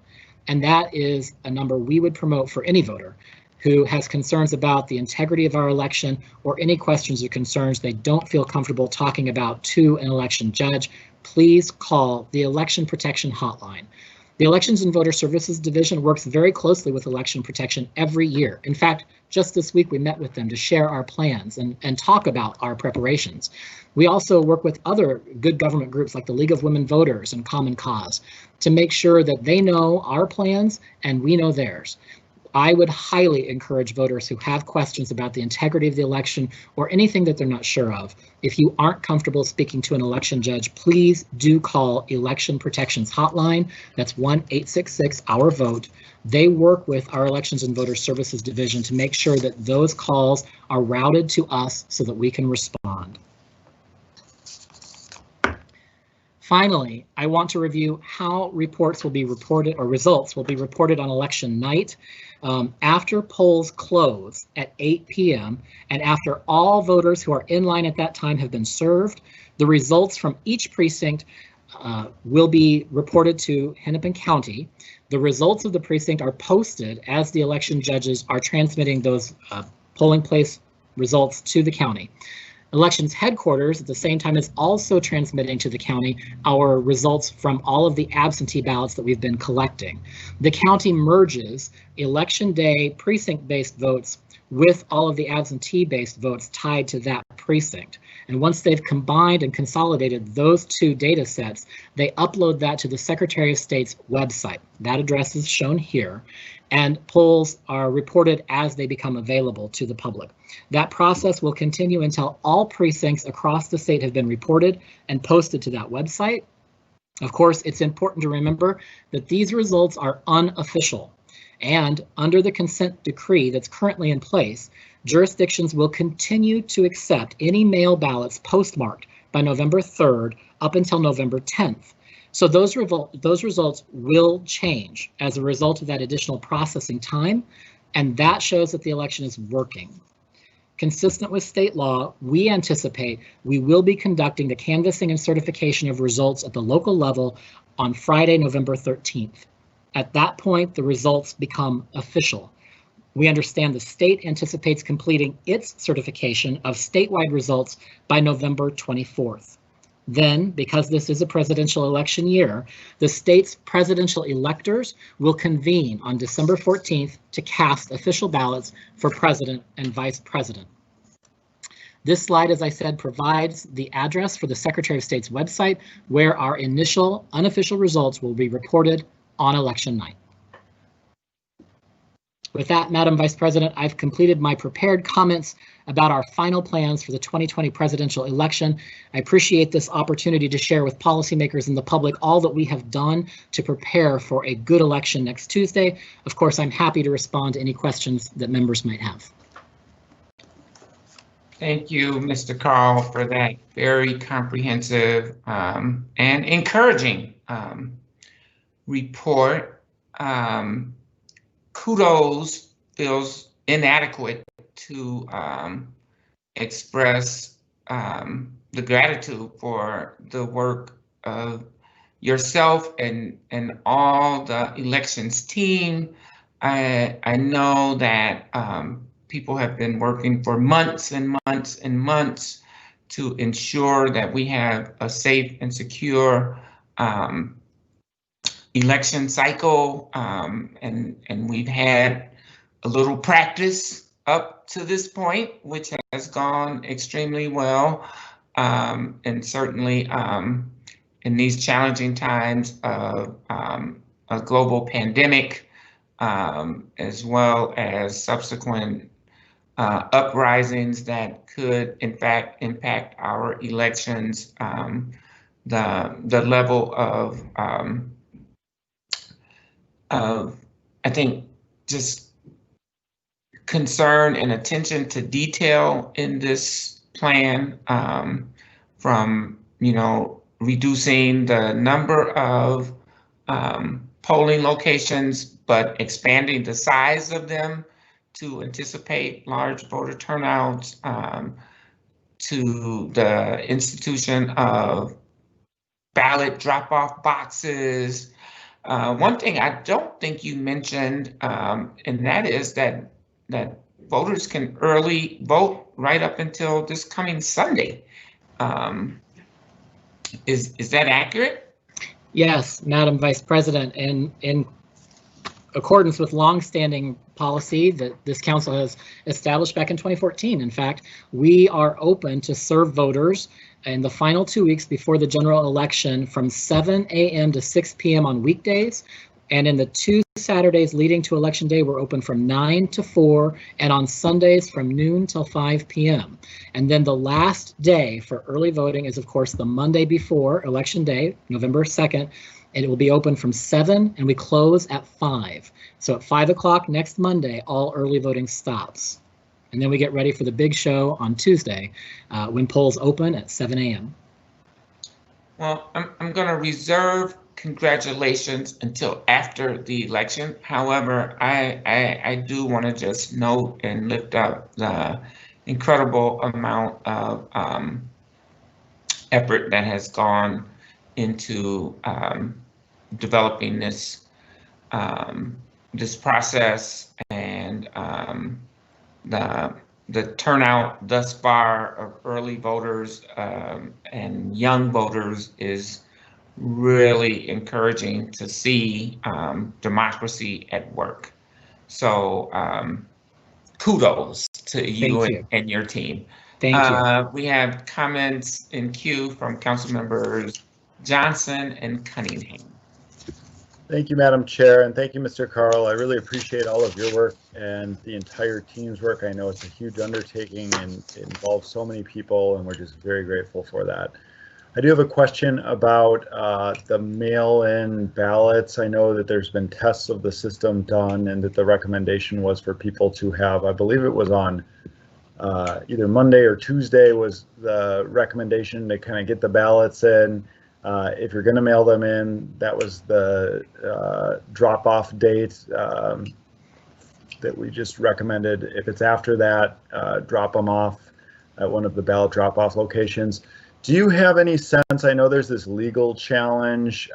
And that is a number we would promote for any voter who has concerns about the integrity of our election or any questions or concerns they don't feel comfortable talking about to an election judge. Please call the Election Protection Hotline. The Elections and Voter Services Division works very closely with Election Protection every year. In fact, just this week we met with them to share our plans and talk about our preparations. We also work with other good government groups like the League of Women Voters and Common Cause to make sure that they know our plans and we know theirs. I would highly encourage voters who have questions about the integrity of the election or anything that they're not sure of. If you aren't comfortable speaking to an election judge, please do call Election Protection's hotline. That's 1-866-OUR-VOTE. They work with our Elections and Voter Services Division to make sure that those calls are routed to us so that we can respond. Finally, I want to review how reports will be reported, or results will be reported on election night. After polls close at 8 p.m. and after all voters who are in line at that time have been served, the results from each precinct will be reported to Hennepin County. The results of the precinct are posted as the election judges are transmitting those polling place results to the county. Elections headquarters at the same time is also transmitting to the county our results from all of the absentee ballots that we've been collecting. The county merges election day precinct-based votes with all of the absentee-based votes tied to that precinct. And once they've combined and consolidated those two data sets, they upload that to the Secretary of State's website. That address is shown here, and polls are reported as they become available to the public. That process will continue until all precincts across the state have been reported and posted to that website. Of course, it's important to remember that these results are unofficial, and under the consent decree that's currently in place, jurisdictions will continue to accept any mail ballots postmarked by November 3rd up until November 10th. So those results will change as a result of that additional processing time, and that shows that the election is working. Consistent with state law, we anticipate we will be conducting the canvassing and certification of results at the local level on Friday, November 13th. At that point, the results become official. We understand the state anticipates completing its certification of statewide results by November 24th. Then, because this is a presidential election year, the state's presidential electors will convene on December 14th to cast official ballots for president and vice president. This slide, as I said, provides the address for the Secretary of State's website where our initial unofficial results will be reported on election night. With that, Madam Vice President, I've completed my prepared comments about our final plans for the 2020 presidential election. I appreciate this opportunity to share with policymakers and the public all that we have done to prepare for a good election next Tuesday. Of course, I'm happy to respond to any questions that members might have. Thank you, Mr. Carl, for that very comprehensive and encouraging report. Kudos feels inadequate to express the gratitude for the work of yourself and all the elections team. I know that people have been working for months and months and months to ensure that we have a safe and secure election cycle, and we've had a little practice up to this point, which has gone extremely well, and certainly in these challenging times of a global pandemic, as well as subsequent uprisings that could, in fact, impact our elections. The level of I think just concern and attention to detail in this plan, from reducing the number of polling locations, but expanding the size of them to anticipate large voter turnouts, to the institution of ballot drop-off boxes. One thing I don't think you mentioned, and that is that voters can early vote right up until this coming Sunday. Is that accurate? Yes, Madam Vice President, and in accordance with longstanding policy that this council has established back in 2014. In fact, we are open to serve voters in the final 2 weeks before the general election from 7 a.m. to 6 p.m. on weekdays. And in the 2 Saturdays leading to Election Day, we're open from 9 to 4, and on Sundays from noon till 5 p.m. And then the last day for early voting is, of course, the Monday before Election Day, November 2nd, and it will be open from 7 and we close at 5. So at 5 o'clock next Monday, all early voting stops. And then we get ready for the big show on Tuesday when polls open at 7 a.m. Well, I'm going to reserve congratulations until after the election. However, I do want to just note and lift up the incredible amount of effort that has gone into developing this this process, and the turnout thus far of early voters and young voters is really encouraging to see democracy at work. So kudos to you and your team. Thank you. We have comments in queue from council members Johnson and Cunningham. Thank you, Madam Chair, and thank you, Mr. Carl. I really appreciate all of your work and the entire team's work. I know it's a huge undertaking and it involves so many people, and we're just very grateful for that. I do have a question about the mail-in ballots. I know that there's been tests of the system done and that the recommendation was for people to have, I believe it was on either Monday or Tuesday was the recommendation to kind of get the ballots in. If you're going to mail them in, that was the drop-off date that we just recommended. If it's after that, drop them off at one of the ballot drop-off locations. Do you have any sense? I know there's this legal challenge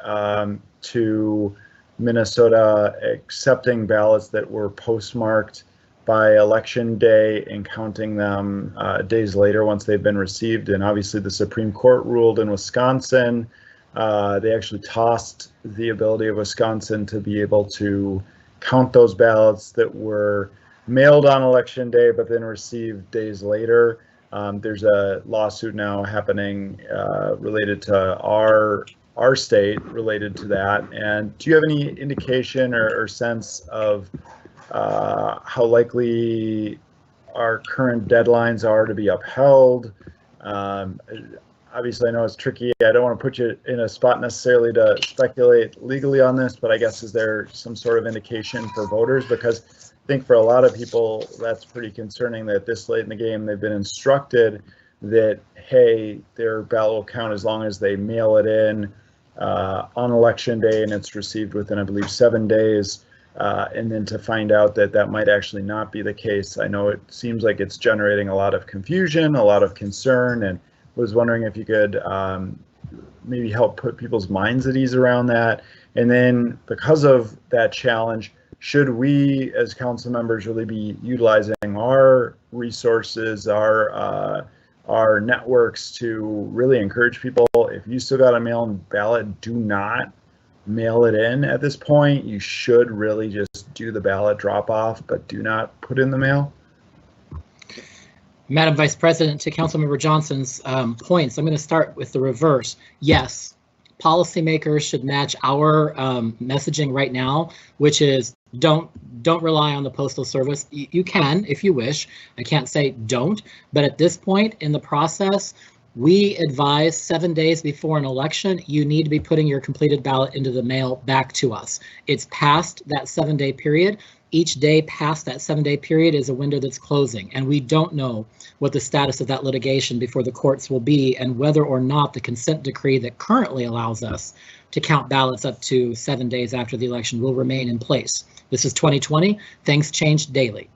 to Minnesota accepting ballots that were postmarked by Election Day and counting them days later once they've been received. And obviously the Supreme Court ruled in Wisconsin. They actually tossed the ability of Wisconsin to be able to count those ballots that were mailed on Election Day but then received days later. There's a lawsuit now happening related to our state related to that. And do you have any indication or sense of how likely our current deadlines are to be upheld. Obviously, I know it's tricky. I don't want to put you in a spot necessarily to speculate legally on this, but I guess is there some sort of indication for voters? Because I think for a lot of people, that's pretty concerning that this late in the game, they've been instructed that, hey, their ballot will count as long as they mail it in on election day and it's received within, I believe, 7 days. And then to find out that that might actually not be the case. I know it seems like it's generating a lot of confusion, a lot of concern, and was wondering if you could maybe help put people's minds at ease around that. And then because of that challenge, should we as council members really be utilizing our resources, our networks to really encourage people, if you still got a mail-in ballot, do not mail it in at this point. You should really just do the ballot drop off, but do not put in the mail. Madam Vice President, to Councilmember Johnson's points, I'm going to start with the reverse. Yes, policymakers should match our messaging right now, which is don't rely on the Postal Service. You can if you wish. I can't say don't, but at this point in the process, we advise 7 days before an election, you need to be putting your completed ballot into the mail back to us. It's past that 7-day period. Each day past that 7-day period is a window that's closing, and we don't know what the status of that litigation before the courts will be and whether or not the consent decree that currently allows us to count ballots up to 7 days after the election will remain in place. This is 2020. Things change daily.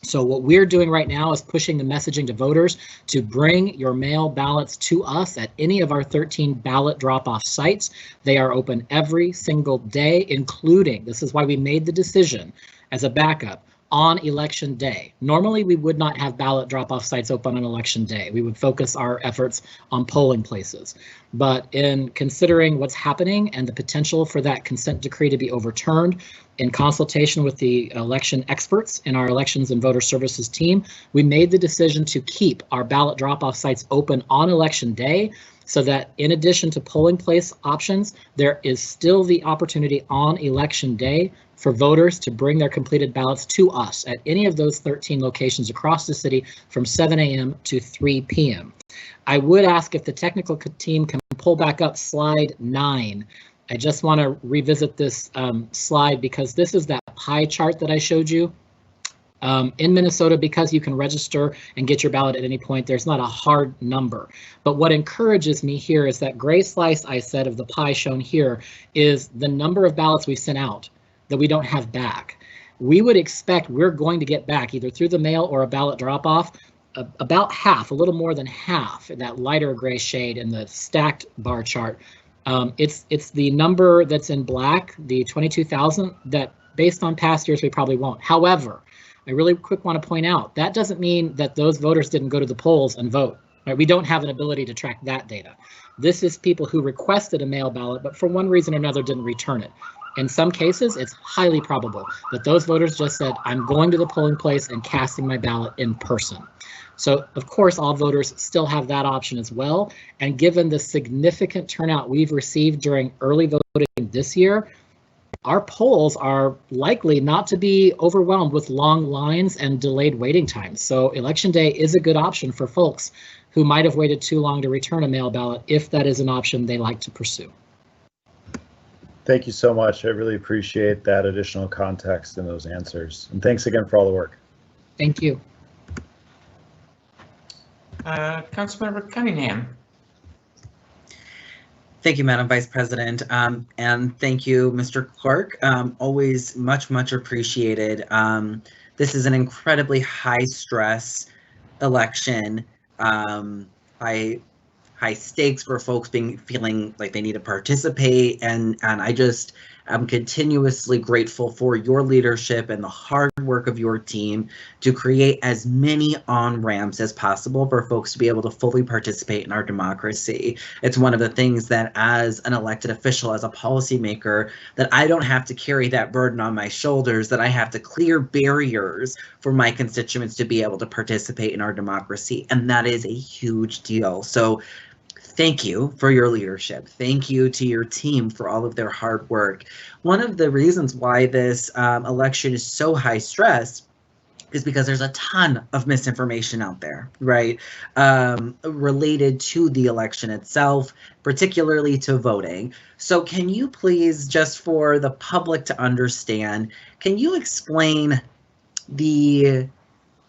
So what we're doing right now is pushing the messaging to voters to bring your mail ballots to us at any of our 13 ballot drop-off sites. They are open every single day, including, this is why we made the decision as a backup, on election day. Normally, we would not have ballot drop-off sites open on election day. We would focus our efforts on polling places. But in considering what's happening and the potential for that consent decree to be overturned, in consultation with the election experts in our elections and voter services team, we made the decision to keep our ballot drop-off sites open on election day, so that in addition to polling place options, there is still the opportunity on election day for voters to bring their completed ballots to us at any of those 13 locations across the city from 7 a.m. to 3 p.m. I would ask if the technical team can pull back up slide 9. I just want to revisit this slide because this is that pie chart that I showed you. In Minnesota, because you can register and get your ballot at any point, there's not a hard number. But what encourages me here is that gray slice I said of the pie shown here is the number of ballots we sent out that we don't have back. We would expect we're going to get back either through the mail or a ballot drop-off about half, a little more than half, that lighter gray shade in the stacked bar chart. It's the number that's in black, the 22,000, that based on past years we probably won't. However, I really quick want to point out that doesn't mean that those voters didn't go to the polls and vote. Right? We don't have an ability to track that data. This is people who requested a mail ballot, but for one reason or another didn't return it. In some cases, it's highly probable that those voters just said, I'm going to the polling place and casting my ballot in person. So, of course, all voters still have that option as well. And given the significant turnout we've received during early voting this year, our polls are likely not to be overwhelmed with long lines and delayed waiting times. So Election Day is a good option for folks who might have waited too long to return a mail ballot, if that is an option they like to pursue. Thank you so much. I really appreciate that additional context and those answers. And thanks again for all the work. Thank you. Councilmember Cunningham. Thank you, Madam Vice President, and thank you, Mr. Clark. Always much appreciated. This is an incredibly high stress election, high stakes for folks feeling like they need to participate, and I just am continuously grateful for your leadership and the hard work of your team to create as many on-ramps as possible for folks to be able to fully participate in our democracy. It's one of the things that as an elected official, as a policymaker, that I don't have to carry that burden on my shoulders, that I have to clear barriers for my constituents to be able to participate in our democracy. And that is a huge deal. So thank you for your leadership. Thank you to your team for all of their hard work. One of the reasons why this election is so high stress is because there's a ton of misinformation out there, right, related to the election itself, particularly to voting. So can you please, just for the public to understand, can you explain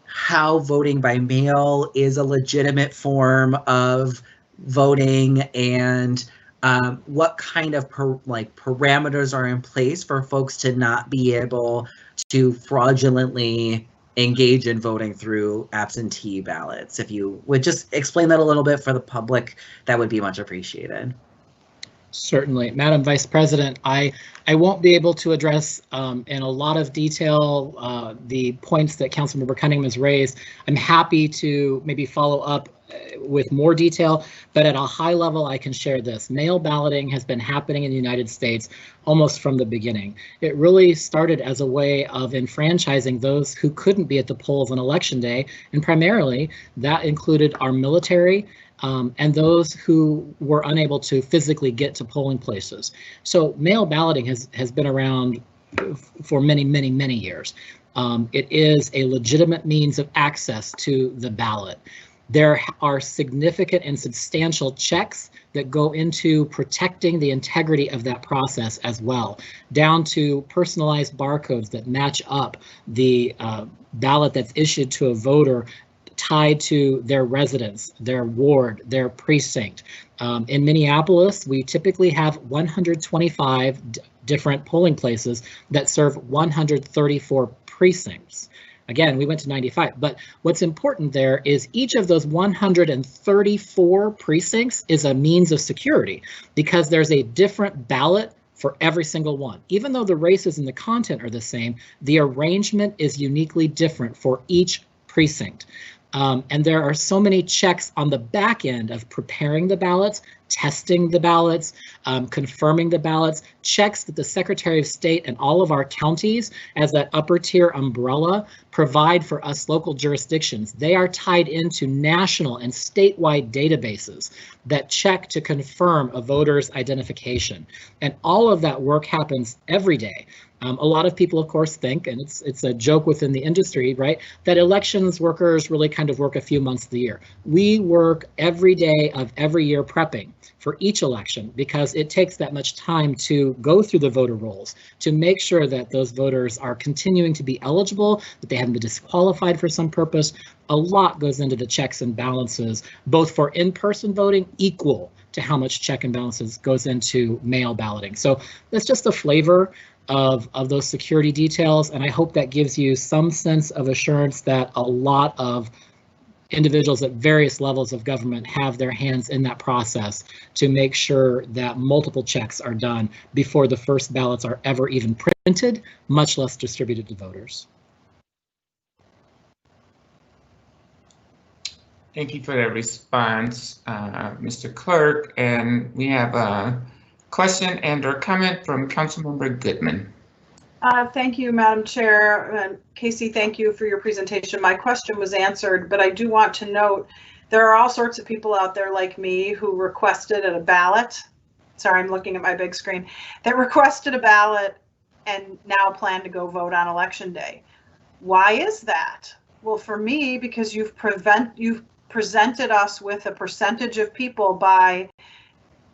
how voting by mail is a legitimate form of voting, and what kind of parameters are in place for folks to not be able to fraudulently engage in voting through absentee ballots? If you would just explain that a little bit for the public, that would be much appreciated. Certainly. Madam Vice President, I won't be able to address in a lot of detail the points that Councilmember Cunningham has raised. I'm happy to maybe follow up with more detail, but at a high level, I can share this. Mail balloting has been happening in the United States almost from the beginning. It really started as a way of enfranchising those who couldn't be at the polls on Election Day, and primarily that included our military, and those who were unable to physically get to polling places. So mail balloting has been around for many, many, many years. It is a legitimate means of access to the ballot. There are significant and substantial checks that go into protecting the integrity of that process as well, down to personalized barcodes that match up the ballot that's issued to a voter tied to their residence, their ward, their precinct. In Minneapolis, we typically have 125 different polling places that serve 134 precincts. Again, we went to 95, but what's important there is each of those 134 precincts is a means of security, because there's a different ballot for every single one. Even though the races and the content are the same, the arrangement is uniquely different for each precinct. And there are so many checks on the back end of preparing the ballots, testing the ballots, confirming the ballots, checks that the Secretary of State and all of our counties, as that upper tier umbrella, provide for us local jurisdictions. They are tied into national and statewide databases that check to confirm a voter's identification. And all of that work happens every day. A lot of people, of course, think, and it's a joke within the industry, right, that elections workers really kind of work a few months of the year. We work every day of every year prepping for each election, because it takes that much time to go through the voter rolls, to make sure that those voters are continuing to be eligible, that they haven't been disqualified for some purpose. A lot goes into the checks and balances, both for in-person voting, equal to how much check and balances goes into mail balloting. So that's just a flavor of those security details, and I hope that gives you some sense of assurance that a lot of individuals at various levels of government have their hands in that process to make sure that multiple checks are done before the first ballots are ever even printed, much less distributed to voters. Thank you for that response, Mr. Clerk. And we have a question and or comment from Councilmember Goodman. Thank you, Madam Chair. Casey, thank you for your presentation. My question was answered, but I do want to note there are all sorts of people out there like me who requested a ballot. Sorry, I'm looking at my big screen. That requested a ballot and now plan to go vote on Election Day. Why is that? Well, for me, because you've presented us with a percentage of people by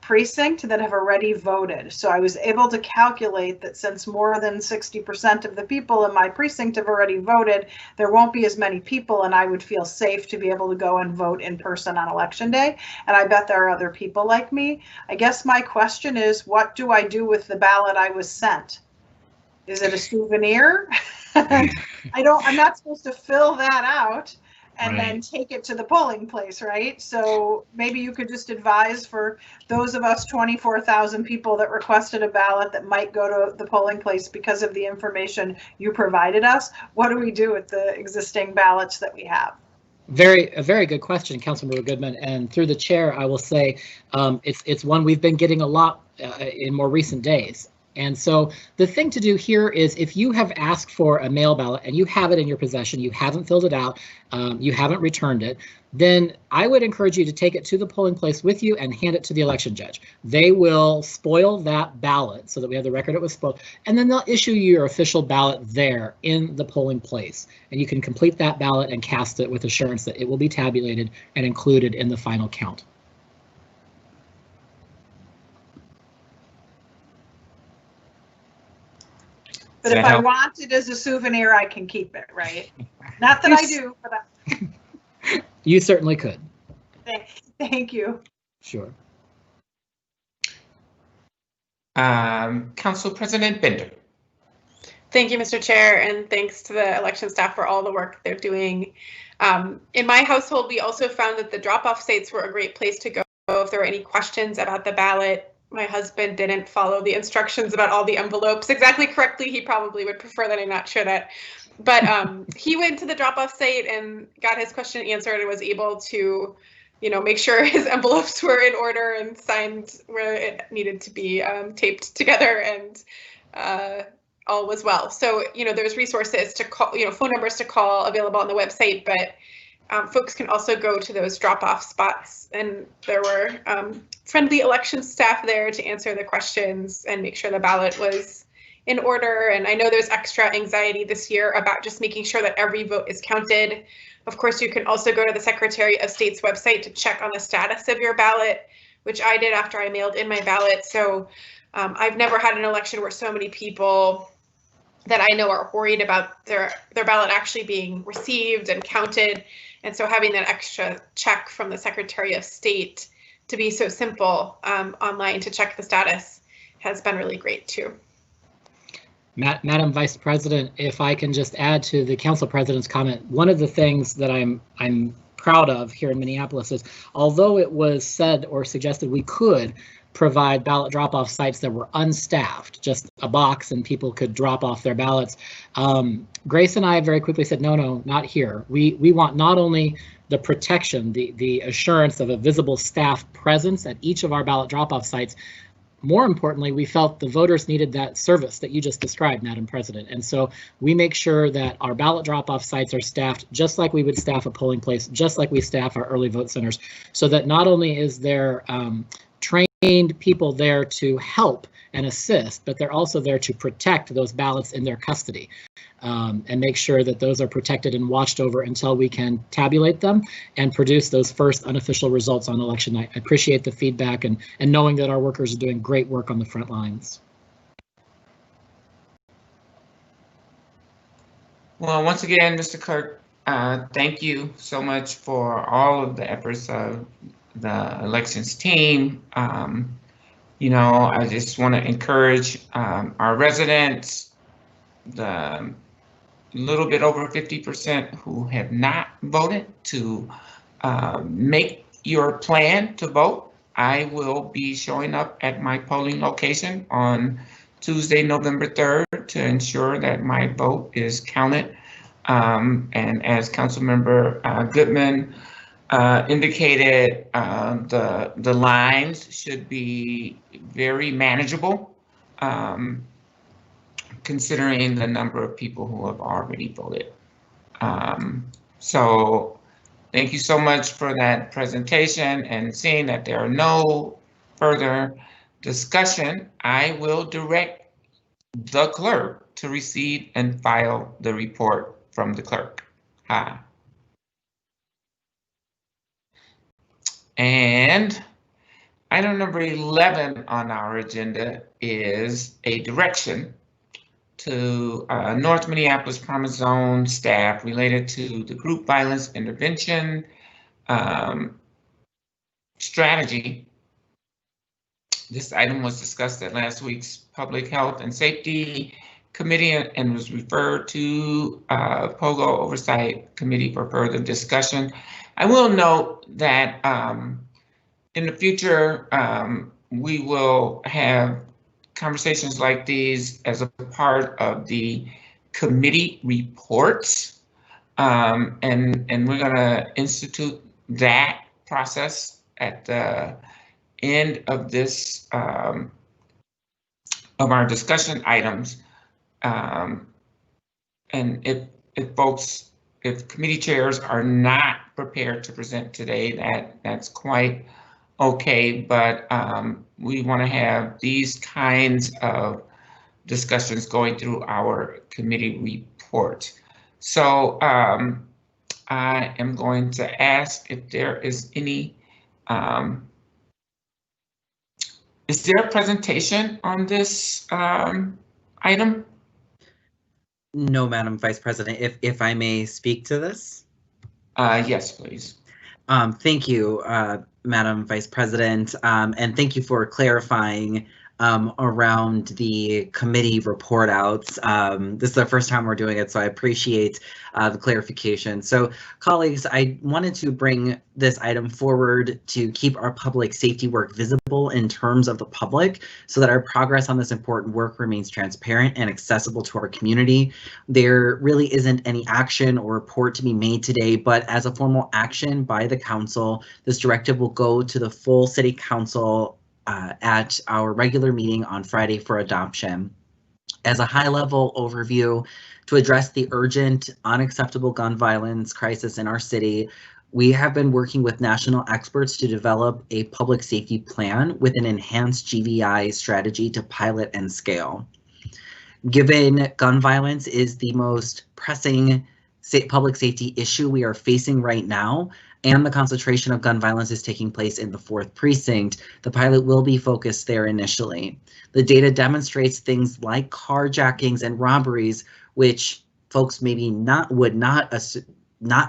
precinct that have already voted. So I was able to calculate that since more than 60% of the people in my precinct have already voted, there won't be as many people, and I would feel safe to be able to go and vote in person on Election Day. And I bet there are other people like me. I guess my question is, what do I do with the ballot I was sent? Is it a souvenir? I'm not supposed to fill that out and then take it to the polling place, right? So maybe you could just advise for those of us 24,000 people that requested a ballot that might go to the polling place because of the information you provided us. What do we do with the existing ballots that we have? A very good question, Councilmember Goodman. And through the chair, I will say it's one we've been getting a lot in more recent days. And so the thing to do here is if you have asked for a mail ballot and you have it in your possession, you haven't filled it out, you haven't returned it, then I would encourage you to take it to the polling place with you and hand it to the election judge. They will spoil that ballot so that we have the record it was spoiled, and then they'll issue you your official ballot there in the polling place. And you can complete that ballot and cast it with assurance that it will be tabulated and included in the final count. But if I want it as a souvenir, I can keep it, right? Not that I do, but You certainly could. Thank you. Sure. Council President Bender. Thank you, Mr. Chair, and thanks to the election staff for all the work they're doing. In my household, we also found that the drop-off sites were a great place to go if there were any questions about the ballot. My husband didn't follow the instructions about all the envelopes exactly correctly. He probably would prefer that I not share that. But he went to the drop-off site and got his question answered and was able to, make sure his envelopes were in order and signed where it needed to be taped together, and all was well. So, there's resources to call, phone numbers to call available on the website, but folks can also go to those drop-off spots, and there were friendly election staff there to answer the questions and make sure the ballot was in order. And I know there's extra anxiety this year about just making sure that every vote is counted. Of course, you can also go to the Secretary of State's website to check on the status of your ballot, which I did after I mailed in my ballot. So I've never had an election where so many people that I know are worried about their ballot actually being received and counted. And so having that extra check from the Secretary of State to be so simple online to check the status has been really great too. Madam Vice President, if I can just add to the Council President's comment, one of the things that I'm proud of here in Minneapolis is, although it was said or suggested we could provide ballot drop-off sites that were unstaffed, just a box and people could drop off their ballots, Grace and I very quickly said, no, not here. We want not only the protection, the assurance of a visible staff presence at each of our ballot drop-off sites. More importantly, we felt the voters needed that service that you just described, Madam President. And so we make sure that our ballot drop-off sites are staffed just like we would staff a polling place, just like we staff our early vote centers, so that not only is there trained people there to help and assist, but they're also there to protect those ballots in their custody. And make sure that those are protected and watched over until we can tabulate them and produce those first unofficial results on election night. I appreciate the feedback and knowing that our workers are doing great work on the front lines. Well, once again, Mr. Clerk, thank you so much for all of the efforts of the elections team. I just want to encourage our residents, the little bit over 50% who have not voted, to make your plan to vote. I will be showing up at my polling location on Tuesday, November 3rd to ensure that my vote is counted. And as Councilmember Goodman indicated, the lines should be very manageable, considering the number of people who have already voted. So thank you so much for that presentation, and seeing that there are no further discussion, I will direct the clerk to receive and file the report from the clerk. And item number 11 on our agenda is a direction to North Minneapolis Promise Zone staff related to the group violence intervention strategy. This item was discussed at last week's Public Health and Safety Committee and was referred to POGO Oversight Committee for further discussion. I will note that in the future, we will have conversations like these as a part of the committee reports, and we're going to institute that process at the end of this of our discussion items. And if committee chairs are not prepared to present today, that's quite okay, but we want to have these kinds of discussions going through our committee report. So I am going to ask if there is any, is there a presentation on this item? No, Madam Vice President, if I may speak to this. Yes, please. Thank you, Madam Vice President, and thank you for clarifying around the committee report outs. This is the first time we're doing it, so I appreciate the clarification. So, colleagues, I wanted to bring this item forward to keep our public safety work visible in terms of the public, so that our progress on this important work remains transparent and accessible to our community. There really isn't any action or report to be made today, but as a formal action by the council, this directive will go to the full City Council at our regular meeting on Friday for adoption. As a high-level overview, to address the urgent, unacceptable gun violence crisis in our city, we have been working with national experts to develop a public safety plan with an enhanced GVI strategy to pilot and scale. Given gun violence is the most pressing public safety issue we are facing right now, and the concentration of gun violence is taking place in the 4th precinct, the pilot will be focused there initially. The data demonstrates things like carjackings and robberies, which folks maybe would not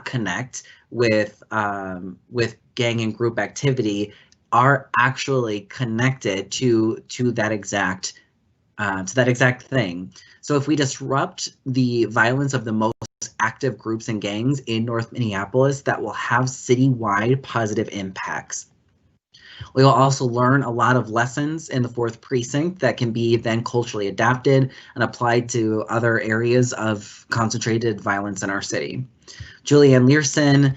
connect with gang and group activity, are actually connected to that exact thing. So if we disrupt the violence of the most active groups and gangs in North Minneapolis, that will have citywide positive impacts. We will also learn a lot of lessons in the 4th precinct that can be then culturally adapted and applied to other areas of concentrated violence in our city. Julianne Learson,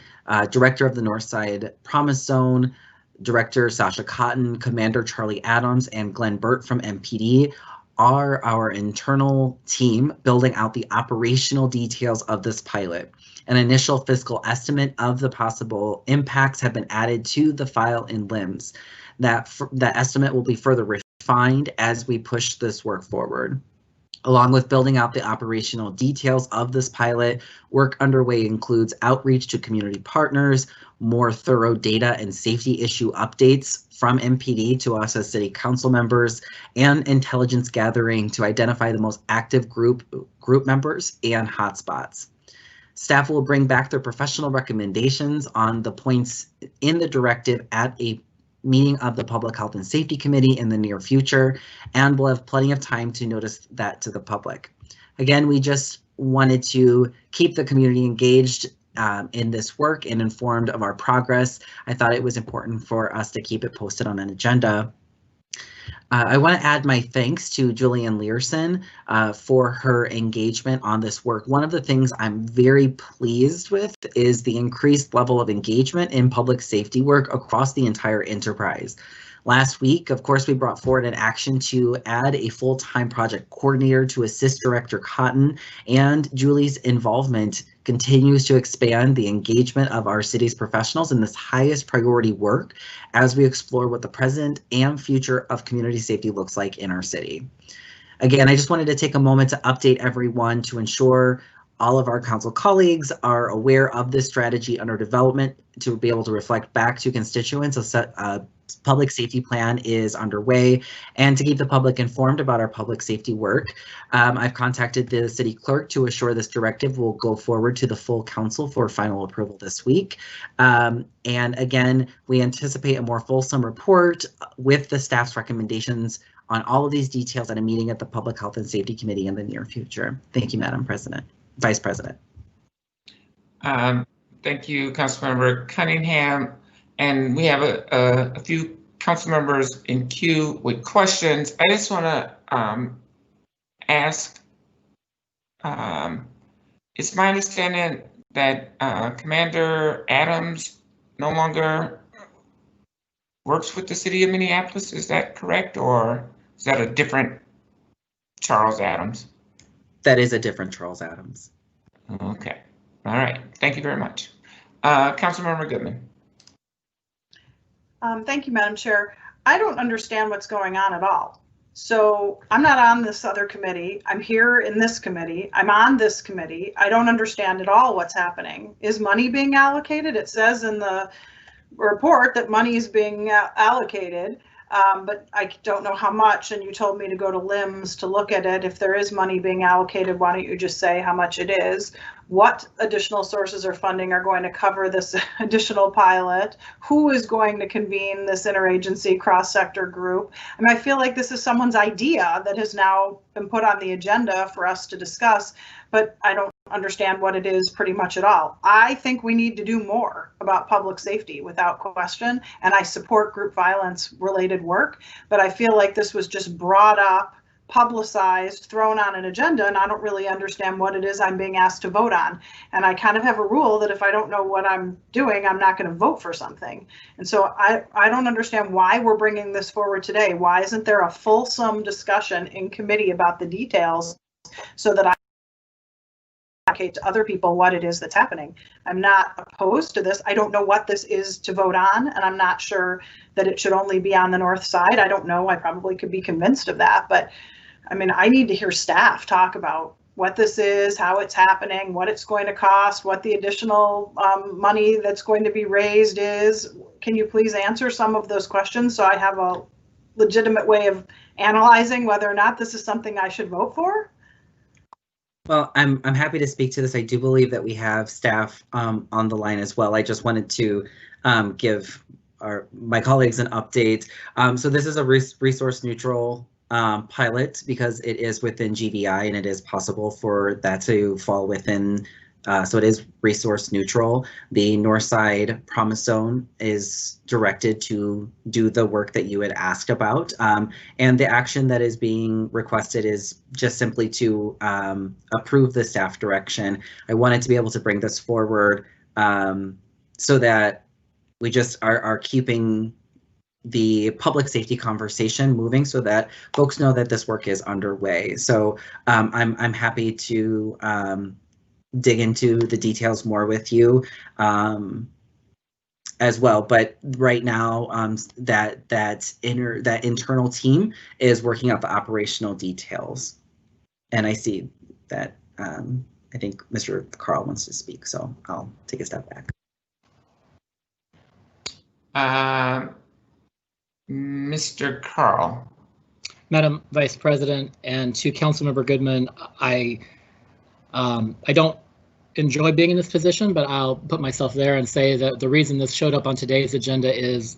Director of the Northside Promise Zone, Director Sasha Cotton, Commander Charlie Adams, and Glenn Burt from MPD are our internal team building out the operational details of this pilot. An initial fiscal estimate of the possible impacts have been added to the file in LIMS. That estimate will be further refined as we push this work forward. Along with building out the operational details of this pilot, work underway includes outreach to community partners, more thorough data and safety issue updates from MPD to us as City Council members, and intelligence gathering to identify the most active group members and hotspots. Staff will bring back their professional recommendations on the points in the directive at a meeting of the Public Health and Safety Committee in the near future, and we'll have plenty of time to notice that to the public. Again, we just wanted to keep the community engaged in this work and informed of our progress. I thought it was important for us to keep it posted on an agenda. I want to add my thanks to Julianne Learson for her engagement on this work. One of the things I'm very pleased with is the increased level of engagement in public safety work across the entire enterprise. Last week, of course, we brought forward an action to add a full-time project coordinator to assist Director Cotton, and Julie's involvement continues to expand the engagement of our city's professionals in this highest priority work as we explore what the present and future of community safety looks like in our city. Again, I just wanted to take a moment to update everyone to ensure all of our council colleagues are aware of this strategy under development to be able to reflect back to constituents. A public safety plan is underway, and to keep the public informed about our public safety work, I've contacted the city clerk to assure this directive will go forward to the full council for final approval this week. And again, we anticipate a more fulsome report with the staff's recommendations on all of these details at a meeting at the Public Health and Safety Committee in the near future. Thank you, Madam President. Vice President. Thank you, Councilmember Cunningham. And we have a few council members in queue with questions. I just want to ask, it's my understanding that Commander Adams no longer works with the city of Minneapolis. Is that correct, or is that a different Charles Adams. That is a different Charles Adams. Okay. All right. Thank you very much. Councilmember Goodman. Thank you, Madam Chair. I don't understand what's going on at all. So I'm not on this other committee. I'm here in this committee. I'm on this committee. I don't understand at all what's happening. Is money being allocated? It says in the report that money is being allocated, but I don't know how much. And you told me to go to LIMS to look at it. If there is money being allocated, why don't you just say how much it is? What additional sources or funding are going to cover this additional pilot? Who is going to convene this interagency cross-sector group? I mean, I feel like this is someone's idea that has now been put on the agenda for us to discuss, but I don't understand what it is pretty much at all. I think we need to do more about public safety without question, and I support group violence related work, but I feel like this was just brought up, publicized, thrown on an agenda, and I don't really understand what it is I'm being asked to vote on. And I kind of have a rule that if I don't know what I'm doing, I'm not going to vote for something. And so I don't understand why we're bringing this forward today. Why isn't there a fulsome discussion in committee about the details so that I communicate to other people what it is that's happening? I'm not opposed to this. I don't know what this is to vote on, and I'm not sure that it should only be on the north side. I don't know. I probably could be convinced of that, but I mean, I need to hear staff talk about what this is, how it's happening, what it's going to cost, what the additional money that's going to be raised is. Can you please answer some of those questions so I have a legitimate way of analyzing whether or not this is something I should vote for? Well, I'm happy to speak to this. I do believe that we have staff on the line as well. I just wanted to give my colleagues an update. So this is a resource neutral pilot because it is within GVI and it is possible for that to fall within, so it is resource neutral. The north side promise zone is directed to do the work that you had asked about, and the action that is being requested is just simply to approve the staff direction. I wanted to be able to bring this forward so that we just are keeping the public safety conversation moving so that folks know that this work is underway. So I'm happy to dig into the details more with you as well. But right now, that internal team is working out the operational details. And I see that I think Mr. Carl wants to speak, so I'll take a step back. Mr. Carl. Madam Vice President, and to Councilmember Goodman, I don't enjoy being in this position, but I'll put myself there and say that the reason this showed up on today's agenda is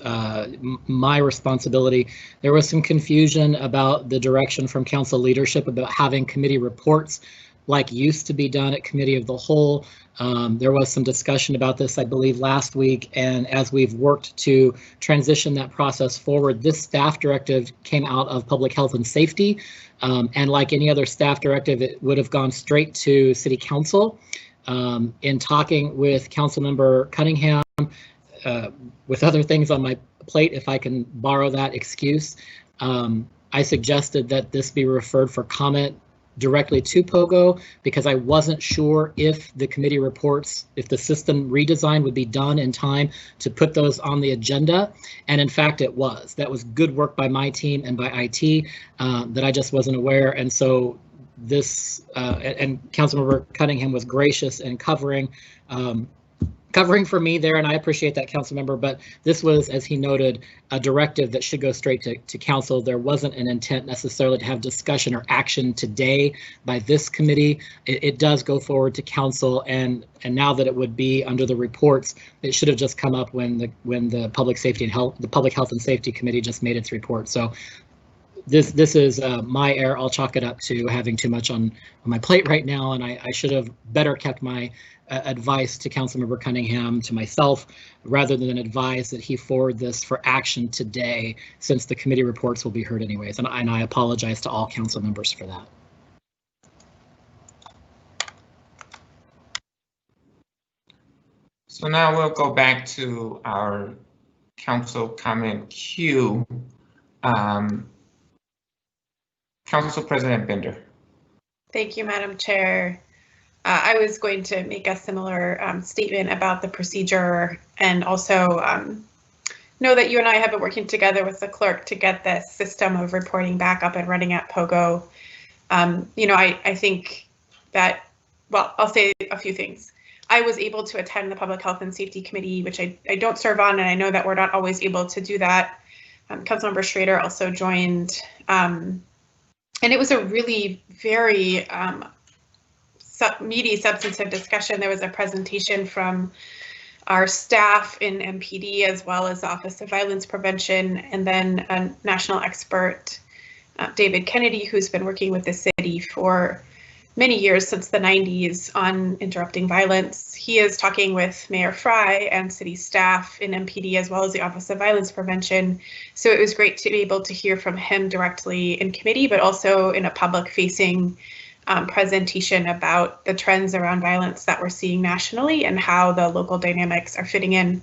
my responsibility. There was some confusion about the direction from council leadership about having committee reports like used to be done at Committee of the Whole. There was some discussion about this, I believe, last week, and as we've worked to transition that process forward, this staff directive came out of Public Health and Safety, and like any other staff directive, it would have gone straight to City Council. In talking with Councilmember Cunningham, with other things on my plate, if I can borrow that excuse, I suggested that this be referred for comment directly to POGO because I wasn't sure if the committee reports, if the system redesign would be done in time to put those on the agenda. And in fact, it was. That was good work by my team and by IT that I just wasn't aware. And so this, and Councilmember Cunningham was gracious in covering for me there, and I appreciate that, Councilmember, but this was, as he noted, a directive that should go straight to Council. There wasn't an intent necessarily to have discussion or action today by this committee. It does go forward to Council, and now that it would be under the reports, it should have just come up when the Public Safety and Health, the Public Health and Safety Committee just made its report. So this is my error. I'll chalk it up to having too much on my plate right now, and I should have better kept my advice to Councilmember Cunningham, to myself, rather than advise that he forward this for action today, since the committee reports will be heard anyways. And I apologize to all council members for that. So now we'll go back to our council comment queue. Council President Bender. Thank you, Madam Chair. I was going to make a similar statement about the procedure, and also know that you and I have been working together with the clerk to get this system of reporting back up and running at POGO. I think that, well, I'll say a few things. I was able to attend the Public Health and Safety Committee, which I don't serve on, and I know that we're not always able to do that. Councilmember Schrader also joined, and it was a really very meaty, substantive discussion. There was a presentation from our staff in MPD, as well as the Office of Violence Prevention, and then a national expert, David Kennedy, who's been working with the city for many years, since the 90s, on interrupting violence. He is talking with Mayor Fry and city staff in MPD, as well as the Office of Violence Prevention. So it was great to be able to hear from him directly in committee, but also in a public-facing presentation about the trends around violence that we're seeing nationally and how the local dynamics are fitting in.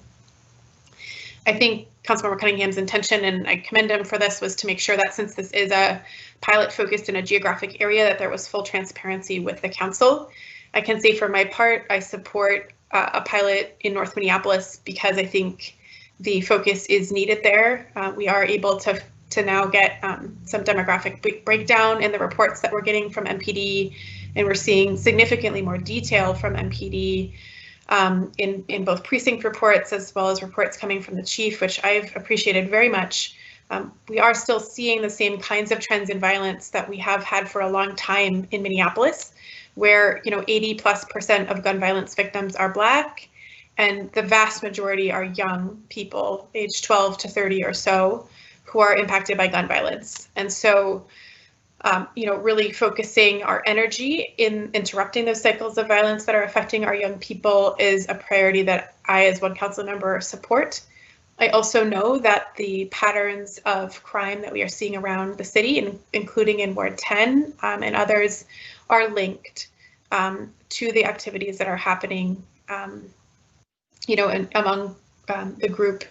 I think Councilmember Cunningham's intention, and I commend him for this, was to make sure that since this is a pilot focused in a geographic area, that there was full transparency with the council. I can say for my part, I support a pilot in North Minneapolis because I think the focus is needed there. We are able to now get some demographic breakdown in the reports that we're getting from MPD, and we're seeing significantly more detail from MPD in both precinct reports as well as reports coming from the chief, which I've appreciated very much. We are still seeing the same kinds of trends in violence that we have had for a long time in Minneapolis, where 80+% of gun violence victims are Black, and the vast majority are young people, age 12 to 30 or so, who are impacted by gun violence. And so, really focusing our energy in interrupting those cycles of violence that are affecting our young people is a priority that I, as one council member, support. I also know that the patterns of crime that we are seeing around the city, including in Ward 10 and others, are linked to the activities that are happening, among the group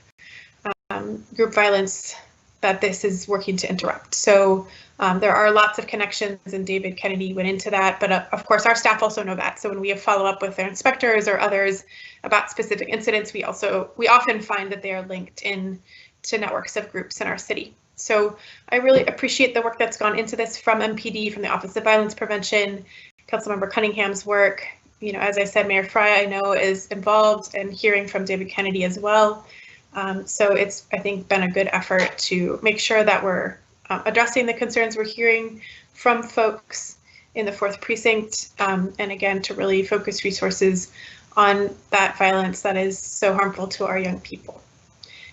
violence that this is working to interrupt. So there are lots of connections, and David Kennedy went into that, but of course our staff also know that. So when we have follow up with their inspectors or others about specific incidents, we often find that they are linked in to networks of groups in our city. So I really appreciate the work that's gone into this from MPD, from the Office of Violence Prevention, Councilmember Cunningham's work. As I said, Mayor Fry, I know, is involved, and hearing from David Kennedy as well. So it's, I think, been a good effort to make sure that we're addressing the concerns we're hearing from folks in the 4th precinct, and again, to really focus resources on that violence that is so harmful to our young people.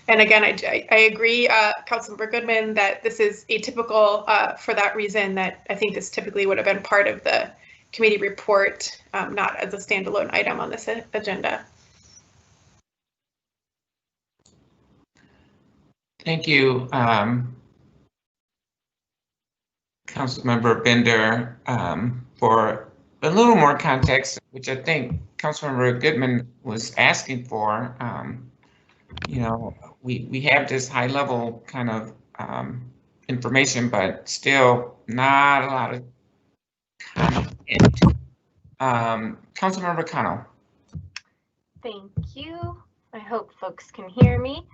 And again, I agree, Councilmember Goodman, that this is atypical for that reason, that I think this typically would have been part of the committee report, not as a standalone item on this agenda. Thank you, Councilmember Bender, for a little more context, which I think Councilmember Goodman was asking for. We have this high level kind of information, but still not a lot of content. Councilmember Connell. Thank you. I hope folks can hear me.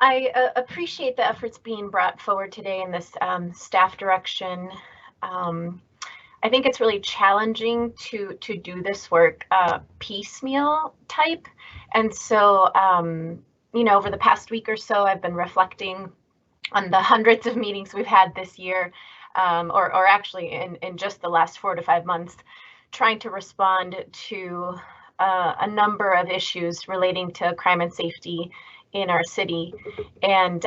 I appreciate the efforts being brought forward today in this staff direction. I think it's really challenging to do this work piecemeal type. And so, over the past week or so, I've been reflecting on the hundreds of meetings we've had this year, or actually in just the last 4 to 5 months, trying to respond to a number of issues relating to crime and safety in our city. And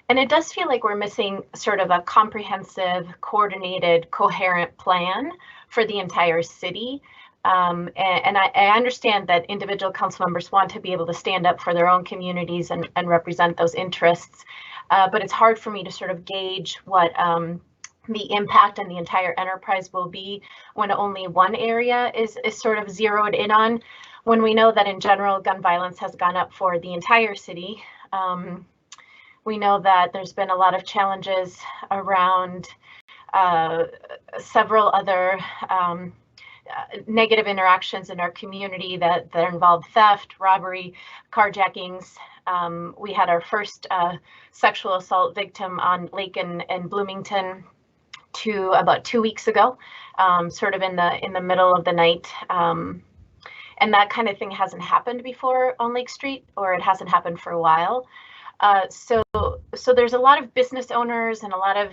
it does feel like we're missing sort of a comprehensive, coordinated, coherent plan for the entire city. And I understand that individual council members want to be able to stand up for their own communities and represent those interests. But it's hard for me to sort of gauge what the impact on the entire enterprise will be when only one area is sort of zeroed in on, when we know that in general gun violence has gone up for the entire city. We know that there's been a lot of challenges around several other negative interactions in our community that involve theft, robbery, carjackings. We had our first sexual assault victim on Lake in Bloomington about 2 weeks ago, sort of in the middle of the night. And that kind of thing hasn't happened before on Lake Street, or it hasn't happened for a while. So there's a lot of business owners and a lot of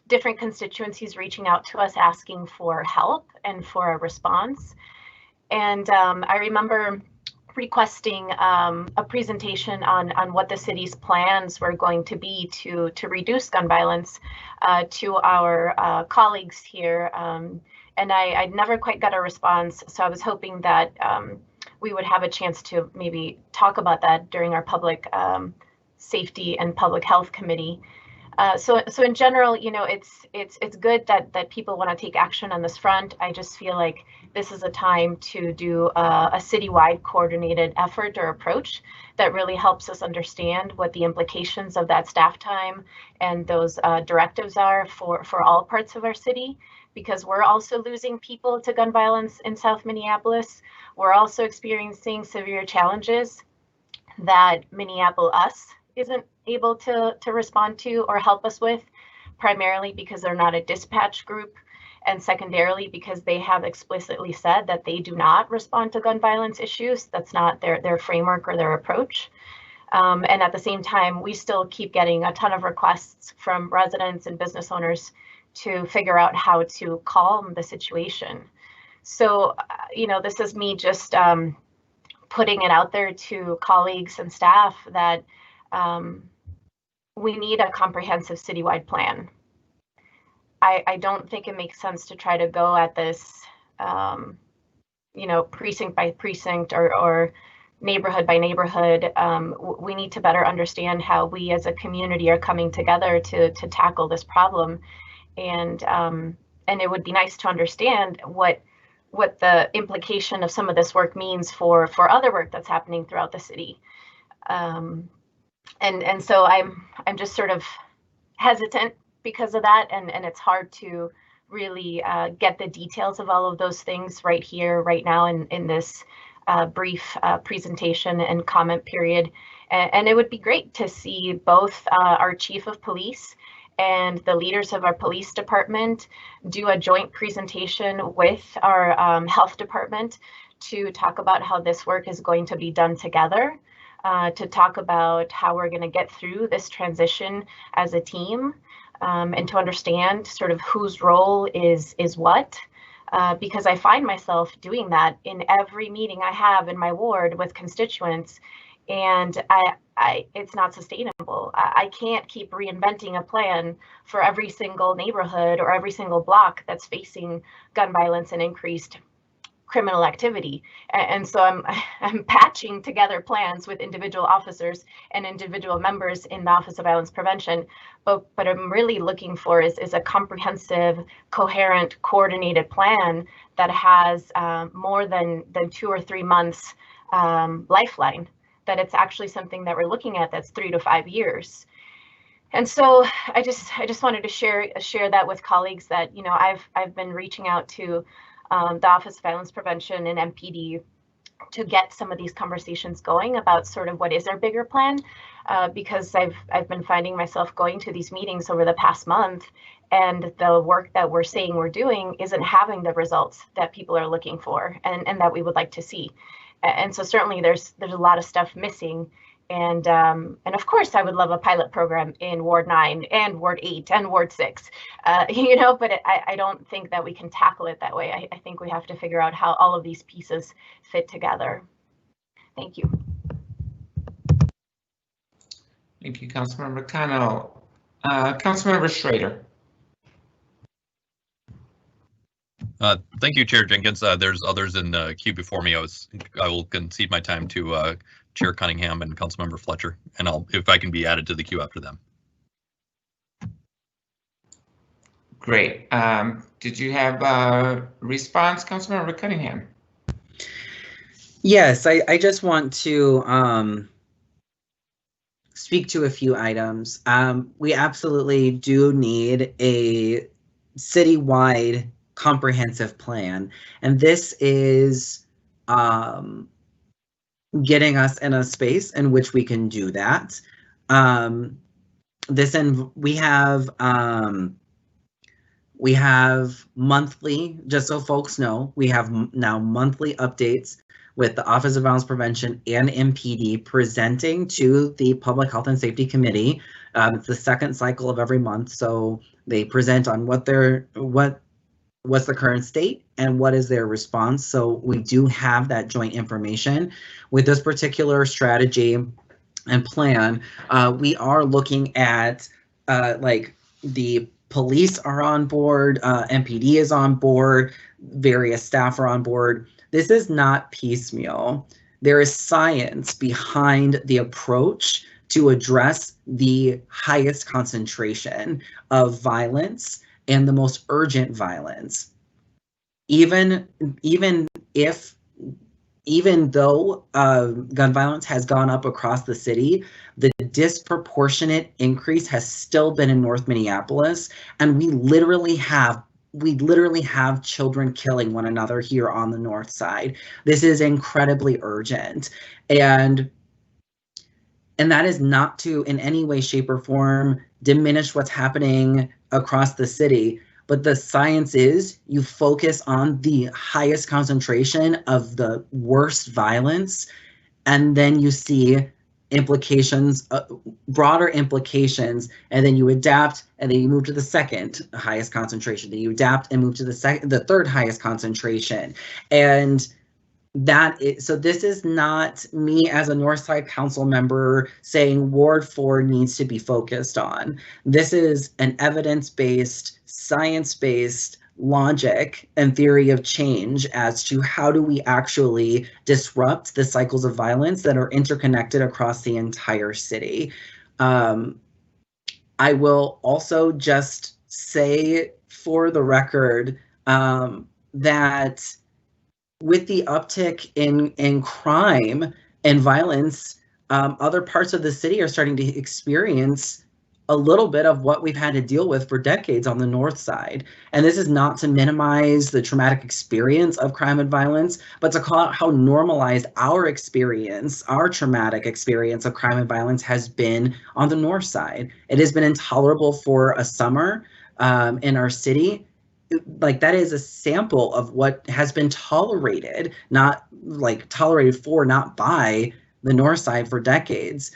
different constituencies reaching out to us asking for help and for a response. And I remember requesting a presentation on what the city's plans were going to be to reduce gun violence to our colleagues here. And I never quite got a response, so I was hoping that we would have a chance to maybe talk about that during our public safety and public health committee. So in general, you know, it's good that people want to take action on this front. I just feel like this is a time to do a citywide coordinated effort or approach that really helps us understand what the implications of that staff time and those directives are for all parts of our city, because we're also losing people to gun violence in South Minneapolis. We're also experiencing severe challenges that Minneapolis isn't able to respond to or help us with, primarily because they're not a dispatch group, and secondarily because they have explicitly said that they do not respond to gun violence issues. That's not their framework or their approach. And at the same time, we still keep getting a ton of requests from residents and business owners to figure out how to calm the situation. So, you know, this is me just putting it out there to colleagues and staff that we need a comprehensive citywide plan. I don't think it makes sense to try to go at this, you know, precinct by precinct or neighborhood by neighborhood. We need to better understand how we as a community are coming together to tackle this problem. And it would be nice to understand what the implication of some of this work means for other work that's happening throughout the city. And so I'm just sort of hesitant because of that, and it's hard to really get the details of all of those things right here, right now in this brief presentation and comment period. And it would be great to see both our chief of police and the leaders of our police department do a joint presentation with our health department to talk about how this work is going to be done together, to talk about how we're going to get through this transition as a team, and to understand sort of whose role is what. Because I find myself doing that in every meeting I have in my ward with constituents, and it's not sustainable. I can't keep reinventing a plan for every single neighborhood or every single block that's facing gun violence and increased criminal activity. And so I'm patching together plans with individual officers and individual members in the Office of Violence Prevention. But I'm really looking for is a comprehensive, coherent, coordinated plan that has more than 2 or 3 months lifeline, that it's actually something that we're looking at that's 3 to 5 years. And so I just wanted to share that with colleagues that, you know, I've been reaching out to the Office of Violence Prevention and MPD to get some of these conversations going about sort of what is our bigger plan, because I've been finding myself going to these meetings over the past month, and the work that we're saying we're doing isn't having the results that people are looking for and that we would like to see. And so certainly there's a lot of stuff missing. And of course, I would love a pilot program in Ward 9 and Ward 8 and Ward 6, you know, but I don't think that we can tackle it that way. I think we have to figure out how all of these pieces fit together. Thank you. Thank you, Councilmember Cano. Councilmember Schrader. Thank you, Chair Jenkins. There's others in the queue before me. I will concede my time to Chair Cunningham and Councilmember Fletcher, and if I can be added to the queue after them. Great. Did you have a response, Councilmember Cunningham? Yes, I just want to speak to a few items. We absolutely do need a citywide comprehensive plan, and this is getting us in a space in which we can do that. We have monthly, just so folks know, we have now monthly updates with the Office of Violence Prevention and MPD presenting to the Public Health and Safety Committee. It's the second cycle of every month, so they present on what's the current state and what is their response. So we do have that joint information. With this particular strategy and plan, we are looking at like the police are on board, MPD is on board, various staff are on board. This is not piecemeal. There is science behind the approach to address the highest concentration of violence and the most urgent violence. Even though gun violence has gone up across the city, the disproportionate increase has still been in North Minneapolis, and we literally have children killing one another here on the north side. This is incredibly urgent, and that is not to in any way, shape, or form diminish what's happening across the city. But the science is you focus on the highest concentration of the worst violence, and then you see implications, broader implications, and then you adapt, and then you move to the second highest concentration. Then you adapt and move to the third highest concentration. And so this is not me as a Northside Council member saying Ward 4 needs to be focused on. This is an evidence-based, science-based logic and theory of change as to how do we actually disrupt the cycles of violence that are interconnected across the entire city. I will also just say for the record that with the uptick in crime and violence, other parts of the city are starting to experience a little bit of what we've had to deal with for decades on the north side. And this is not to minimize the traumatic experience of crime and violence, but to call out how normalized our experience, our traumatic experience of crime and violence has been on the north side. It has been intolerable for a summer in our city. Like, that is a sample of what has been tolerated, not like tolerated for, not by the north side for decades.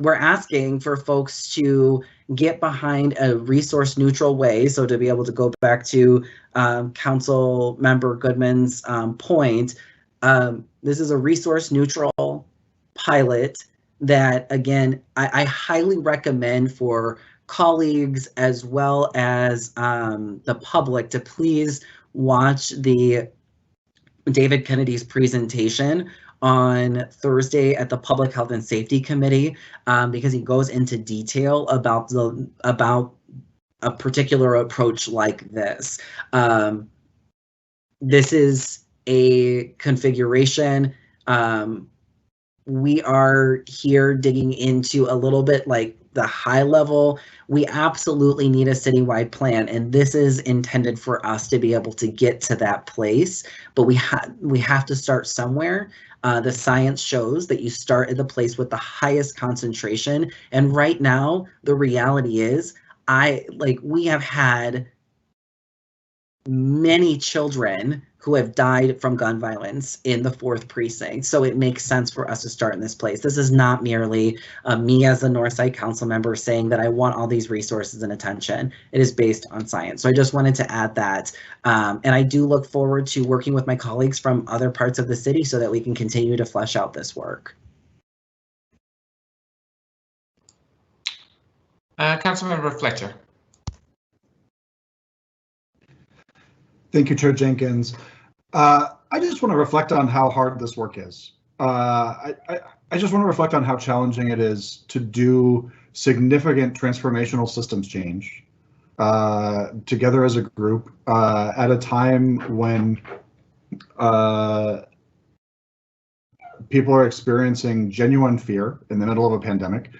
We're asking for folks to get behind a resource neutral way. So to be able to go back to Council Member Goodman's point, this is a resource neutral pilot that, again, I highly recommend for colleagues as well as the public to please watch the David Kennedy's presentation on Thursday at the Public Health and Safety Committee, because he goes into detail about a particular approach like this. This is a configuration. We are here digging into a little bit like the high level. We absolutely need a citywide plan, and this is intended for us to be able to get to that place. But we have to start somewhere. The science shows that you start at the place with the highest concentration. And right now, the reality is, we have had many children who have died from gun violence in the 4th precinct. So it makes sense for us to start in this place. This is not merely me as a Northside Council member saying that I want all these resources and attention. It is based on science. So I just wanted to add that. And I do look forward to working with my colleagues from other parts of the city so that we can continue to flesh out this work. Councilmember Fletcher. Thank you, Chair Jenkins. I just want to reflect on how hard this work is. I just want to reflect on how challenging it is to do significant transformational systems change together as a group at a time when people are experiencing genuine fear in the middle of a pandemic,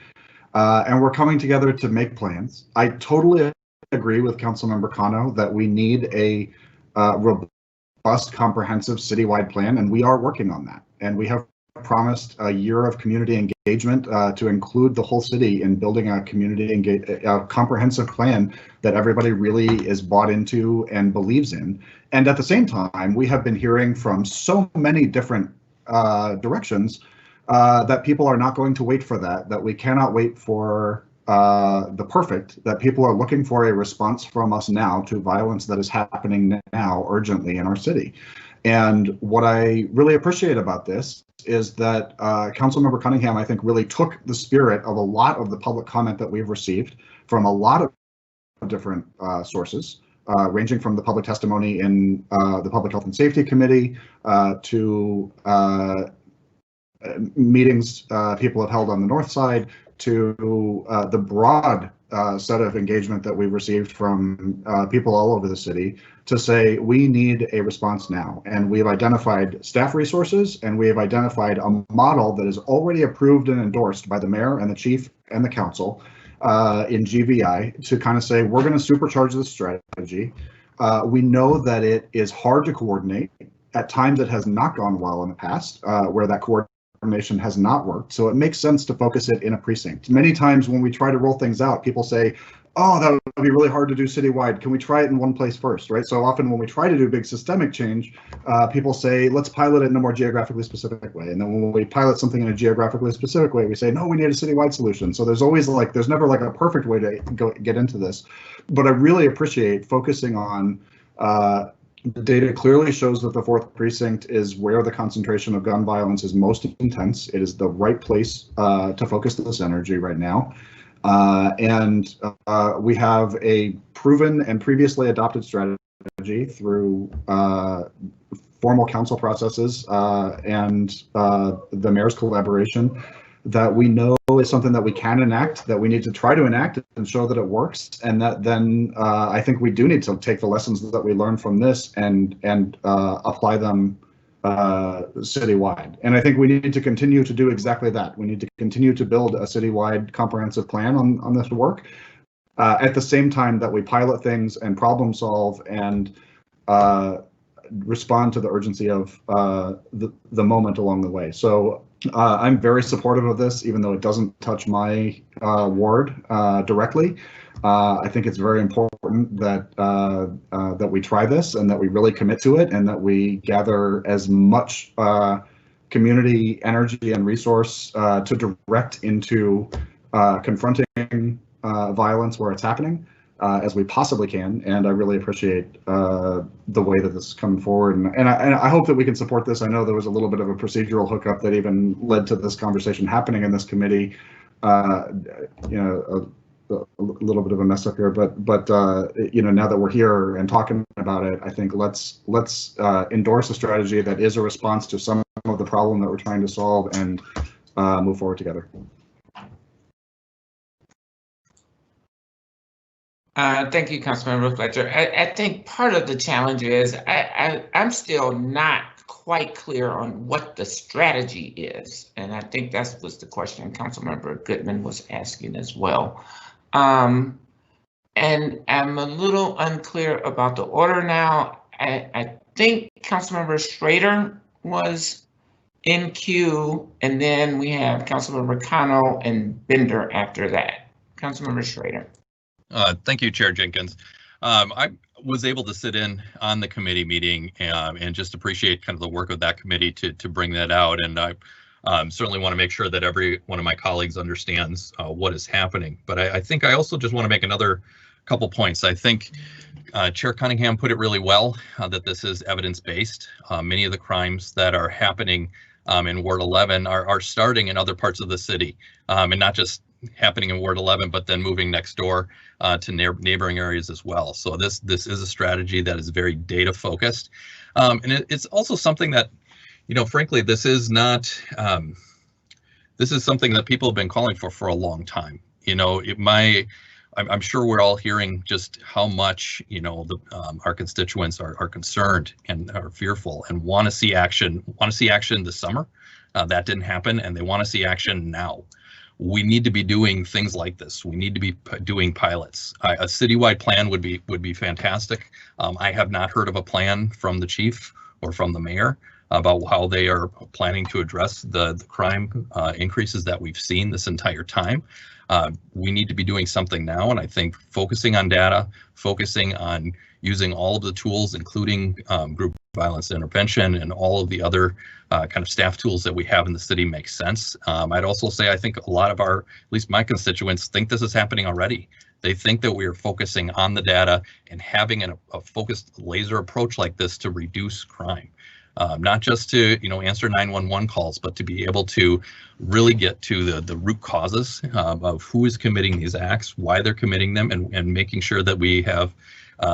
and we're coming together to make plans. I totally agree with Councilmember Cano that we need a robust, comprehensive citywide plan, and we are working on that. And we have promised a year of community engagement to include the whole city in building a comprehensive plan that everybody really is bought into and believes in. And at the same time, we have been hearing from so many different directions that people are not going to wait for that we cannot wait for the perfect, that people are looking for a response from us now to violence that is happening now urgently in our city. And what I really appreciate about this is that Councilmember Cunningham, I think, really took the spirit of a lot of the public comment that we've received from a lot of different sources, ranging from the public testimony in the Public Health and Safety Committee to meetings people have held on the north side, to the broad set of engagement that we've received from people all over the city to say we need a response now. And we've identified staff resources, and we have identified a model that is already approved and endorsed by the mayor and the chief and the council in GVI to kind of say we're going to supercharge this strategy. We know that it is hard to coordinate. At times it has not gone well in the past where that coordination has not worked. So it makes sense to focus it in a precinct. Many times when we try to roll things out, people say, oh, that would be really hard to do citywide. Can we try it in one place first, right? So often when we try to do big systemic change, people say, let's pilot it in a more geographically specific way. And then when we pilot something in a geographically specific way, we say, no, we need a citywide solution. So there's always there's never a perfect way to get into this. But I really appreciate focusing on the data clearly shows that the 4th precinct is where the concentration of gun violence is most intense. It is the right place to focus this energy right now. And we have a proven and previously adopted strategy through formal council processes and the mayor's collaboration that we know is something that we can enact, that we need to try to enact and show that it works. And that then I think we do need to take the lessons that we learned from this and apply them citywide. And I think we need to continue to do exactly that. We need to continue to build a citywide comprehensive plan on this work at the same time that we pilot things and problem solve and respond to the urgency of the moment along the way. So I'm very supportive of this, even though it doesn't touch my ward directly. I think it's very important that that we try this and that we really commit to it and that we gather as much community energy and resource to direct into confronting violence where it's happening as we possibly can. And I really appreciate the way that this is coming forward. And I hope that we can support this. I know there was a little bit of a procedural hookup that even led to this conversation happening in this committee. A little bit of a mess up here, but now that we're here and talking about it, I think let's endorse a strategy that is a response to some of the problem that we're trying to solve and move forward together. Thank you, Councilmember Fletcher. I think part of the challenge is I'm still not quite clear on what the strategy is, and I think that was the question Councilmember Goodman was asking as well. And I'm a little unclear about the order now. I think Councilmember Schrader was in queue, and then we have Councilmember Cano and Bender after that. Councilmember Schrader. Thank you, Chair Jenkins. I was able to sit in on the committee meeting and just appreciate kind of the work of that committee to bring that out. And I certainly want to make sure that every one of my colleagues understands what is happening. But I think I also just want to make another couple points. I think Chair Cunningham put it really well that this is evidence-based. Many of the crimes that are happening in Ward 11 are starting in other parts of the city and not just happening in Ward 11, but then moving next door to neighboring areas as well. So this is a strategy that is very data focused. And it's also something that, frankly, this is not, this is something that people have been calling for a long time. I'm sure we're all hearing just how much, our constituents are concerned and are fearful and want to see action this summer. That didn't happen, and they want to see action now. We need to be doing things like this. We need to be doing pilots. A citywide plan would be fantastic. I have not heard of a plan from the chief or from the mayor about how they are planning to address the crime increases that we've seen this entire time. We need to be doing something now, and I think focusing on data, focusing on using all of the tools, including group violence intervention and all of the other kind of staff tools that we have in the city makes sense. I'd also say I think a lot of our, at least my constituents, think this is happening already. They think that we are focusing on the data and having a focused laser approach like this to reduce crime. Not just to answer 911 calls, but to be able to really get to the root causes of who is committing these acts, why they're committing them, and making sure that we have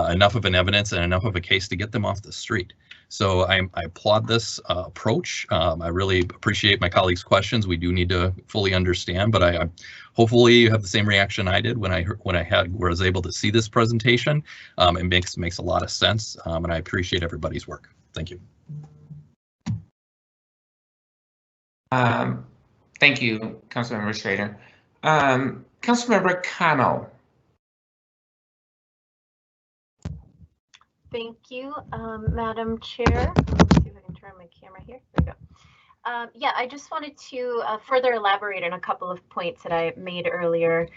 enough of an evidence and enough of a case to get them off the street. So I applaud this approach. I really appreciate my colleagues' questions. We do need to fully understand, but I hopefully you have the same reaction I did when I was able to see this presentation. It makes a lot of sense, and I appreciate everybody's work. Thank you. Thank you, Councilmember Schrader. Councilmember Cano. Thank you, Madam Chair. Let's see if I can turn my camera here. There we go. Yeah, I just wanted to further elaborate on a couple of points that I made earlier.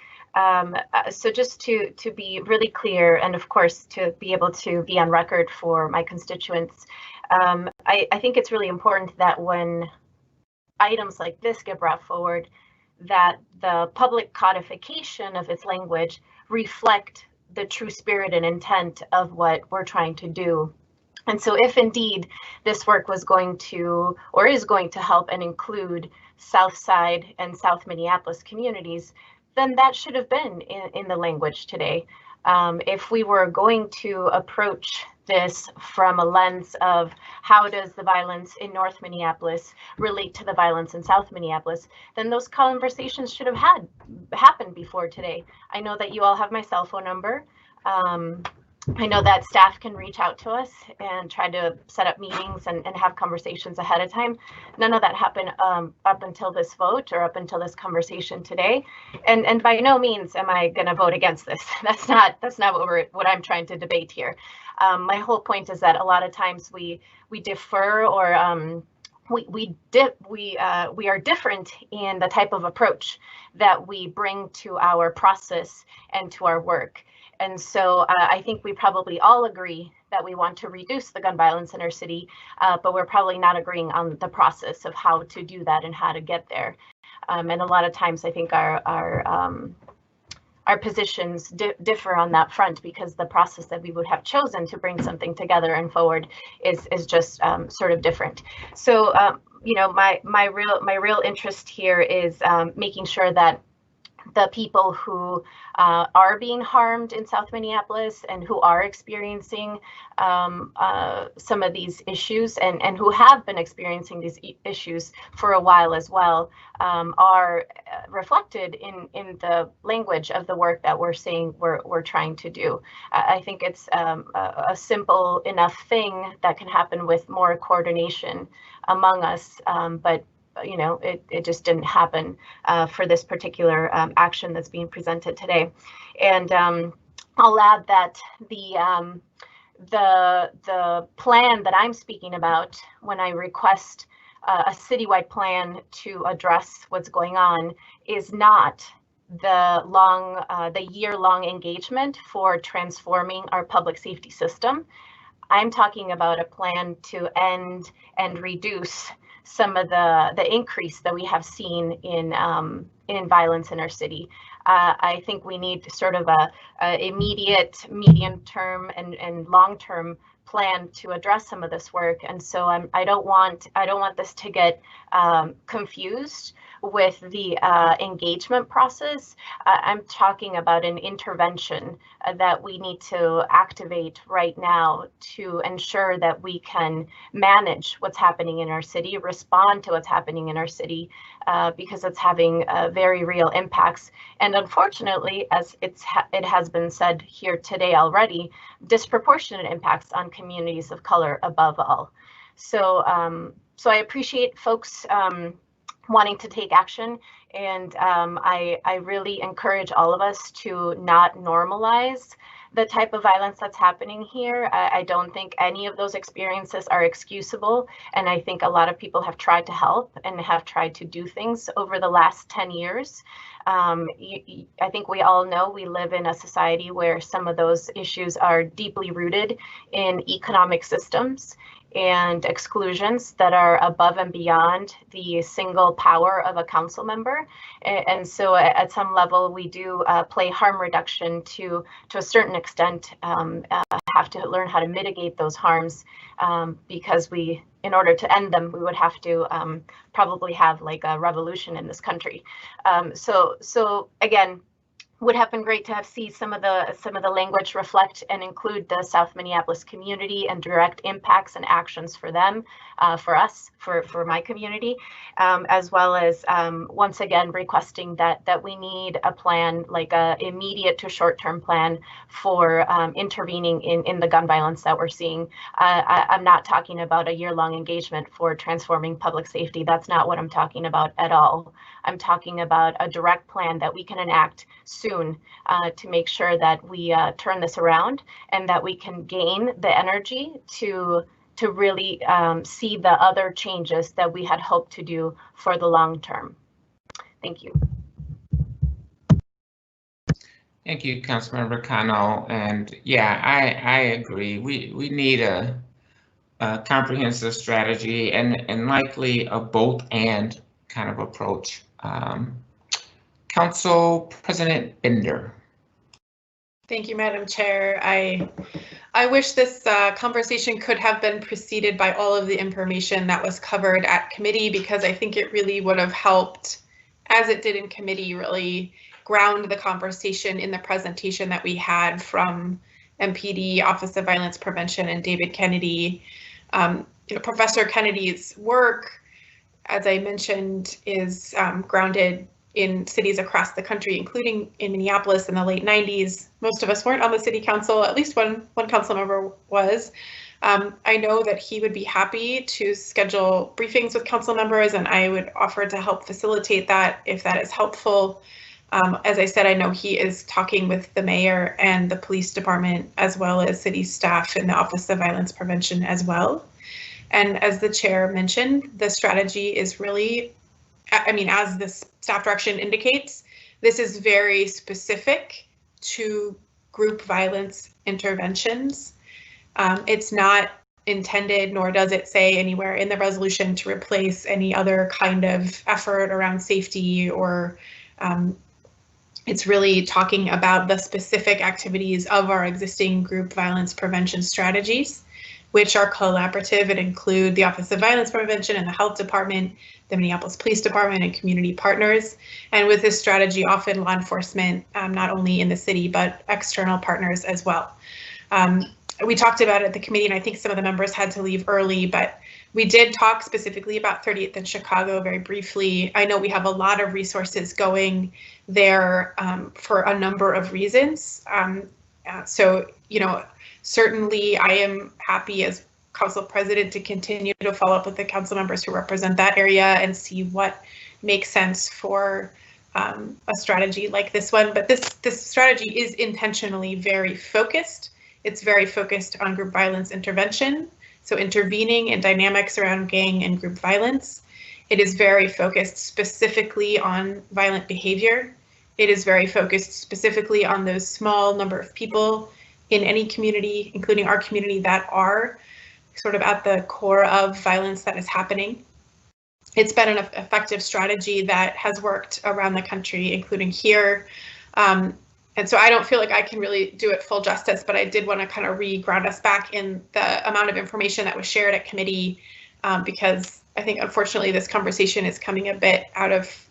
So just to be really clear, and of course to be able to be on record for my constituents, I think it's really important that when items like this get brought forward, that the public codification of its language reflect the true spirit and intent of what we're trying to do. And so if indeed this work was going to, or is going to help and include South Side and South Minneapolis communities, then that should have been in the language today. If we were going to approach this from a lens of how does the violence in North Minneapolis relate to the violence in South Minneapolis, then those conversations should have happened before today. I know that you all have my cell phone number. I know that staff can reach out to us and try to set up meetings and have conversations ahead of time. None of that happened up until this vote or up until this conversation today. And by no means am I going to vote against this. That's not what I'm trying to debate here. My whole point is that a lot of times we defer or we are different in the type of approach that we bring to our process and to our work. And so I think we probably all agree that we want to reduce the gun violence in our city, but we're probably not agreeing on the process of how to do that and how to get there. And a lot of times I think our positions differ on that front because the process that we would have chosen to bring something together and forward is just sort of different. So my real interest here is making sure that the people who are being harmed in South Minneapolis and who are experiencing some of these issues and who have been experiencing these issues for a while as well are reflected in the language of the work that we're saying we're trying to do. I think it's a simple enough thing that can happen with more coordination among us, but it just didn't happen for this particular action that's being presented today. And I'll add that the plan that I'm speaking about when I request a citywide plan to address what's going on is not the year-long engagement for transforming our public safety system. I'm talking about a plan to end and reduce some of the increase that we have seen in violence in our city. I think we need sort of a immediate, medium-term, and long-term plan to address some of this work. And so I don't want this to get confused with the engagement process. I'm talking about an intervention that we need to activate right now to ensure that we can manage what's happening in our city, respond to what's happening in our city, because it's having very real impacts. And unfortunately, as it has been said here today already, disproportionate impacts on communities of color above all. So so I appreciate folks wanting to take action, and I really encourage all of us to not normalize the type of violence that's happening here. I don't think any of those experiences are excusable, and I think a lot of people have tried to help and have tried to do things over the last 10 years. I think we all know we live in a society where some of those issues are deeply rooted in economic systems and exclusions that are above and beyond the single power of a council member. And so at some level, we do play harm reduction to a certain extent, have to learn how to mitigate those harms, because in order to end them, we would have to probably have like a revolution in this country. So again, would have been great to have seen some of the language reflect and include the South Minneapolis community and direct impacts and actions for them, for us, for my community, as well as once again requesting that we need a plan, like a immediate to short-term plan for intervening in the gun violence that we're seeing. I'm not talking about a year-long engagement for transforming public safety. That's not what I'm talking about at all. I'm talking about a direct plan that we can enact soon to make sure that we turn this around and that we can gain the energy to really see the other changes that we had hoped to do for the long term. Thank you. Thank you, Councilmember Cano. And yeah, I agree. We need a comprehensive strategy and likely a both and kind of approach. Council President Bender. Thank you, Madam Chair. I wish this conversation could have been preceded by all of the information that was covered at committee, because I think it really would have helped, as it did in committee, really ground the conversation in the presentation that we had from MPD, Office of Violence Prevention, and David Kennedy. Professor Kennedy's work, as I mentioned, is grounded in cities across the country, including in Minneapolis in the late 90s. Most of us weren't on the city council, at least one council member was. I know that he would be happy to schedule briefings with council members, and I would offer to help facilitate that if that is helpful. As I said, I know he is talking with the mayor and the police department, as well as city staff in the Office of Violence Prevention as well. And as the chair mentioned, the strategy is really, as this staff direction indicates, this is very specific to group violence interventions. It's not intended, nor does it say anywhere in the resolution, to replace any other kind of effort around safety, or it's really talking about the specific activities of our existing group violence prevention strategies, which are collaborative and include the Office of Violence Prevention and the Health Department, the Minneapolis Police Department, and community partners. And with this strategy, often law enforcement, not only in the city, but external partners as well. We talked about it at the committee, and I think some of the members had to leave early, but we did talk specifically about 30th and Chicago very briefly. I know we have a lot of resources going there for a number of reasons. Certainly I am happy as council president to continue to follow up with the council members who represent that area and see what makes sense for a strategy like this one. But this strategy is intentionally very focused. It's very focused on group violence intervention, so intervening in dynamics around gang and group violence. It is very focused specifically on violent behavior. It is very focused specifically on those small number of people in any community, including our community, that are sort of at the core of violence that is happening. It's been an effective strategy that has worked around the country, including here. And so I don't feel like I can really do it full justice, but I did want to kind of re-ground us back in the amount of information that was shared at committee, because I think unfortunately this conversation is coming a bit out of,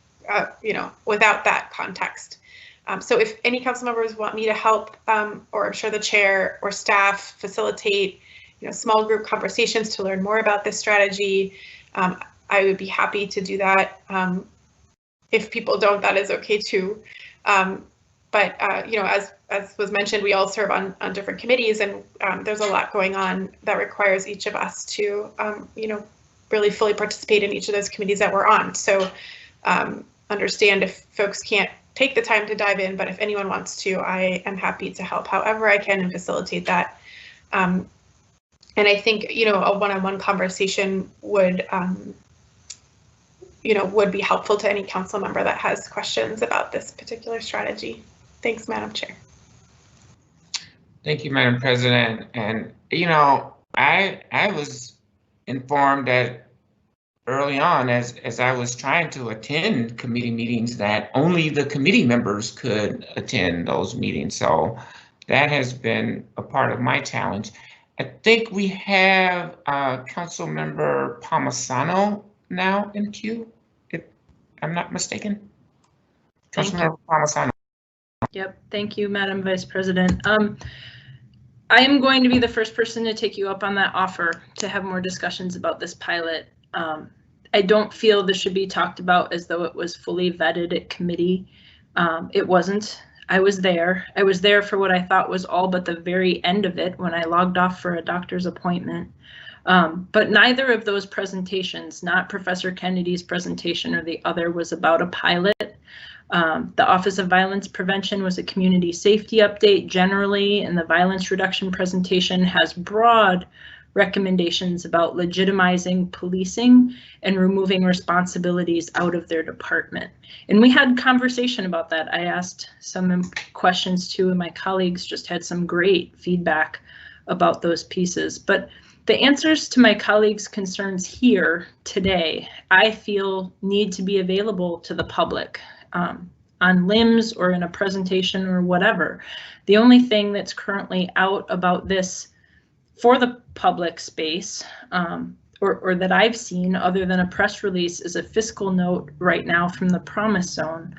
without that context. So if any council members want me to help, or I'm sure the chair or staff facilitate, small group conversations to learn more about this strategy, I would be happy to do that. If people don't, that is okay too. But as was mentioned, we all serve on different committees, and there's a lot going on that requires each of us to, really fully participate in each of those committees that we're on. So understand if folks can't take the time to dive in, but if anyone wants to, I am happy to help however I can and facilitate that. And I think, you know, a one-on-one conversation would, you know, would be helpful to any council member that has questions about this particular strategy. Thanks, Madam Chair. Thank you, Madam President. And, you know, I was informed that early on, as I was trying to attend committee meetings, that only the committee members could attend those meetings. So that has been a part of my challenge. I think we have Council Member Palmisano now in queue, if I'm not mistaken. Councilmember Palmisano. Yep, thank you, Madam Vice President. I am going to be the first person to take you up on that offer to have more discussions about this pilot. I don't feel this should be talked about as though it was fully vetted at committee. It wasn't. I was there. I was there for what I thought was all but the very end of it when I logged off for a doctor's appointment. But neither of those presentations, not Professor Kennedy's presentation or the other, was about a pilot. The Office of Violence Prevention was a community safety update generally, and the violence reduction presentation has broad recommendations about legitimizing policing and removing responsibilities out of their department. And we had conversation about that. I asked some questions too, and my colleagues just had some great feedback about those pieces. But the answers to my colleagues' concerns here today, I feel need to be available to the public on LIMS or in a presentation or whatever. The only thing that's currently out about this for the public space or that I've seen other than a press release is a fiscal note right now from the Promise Zone.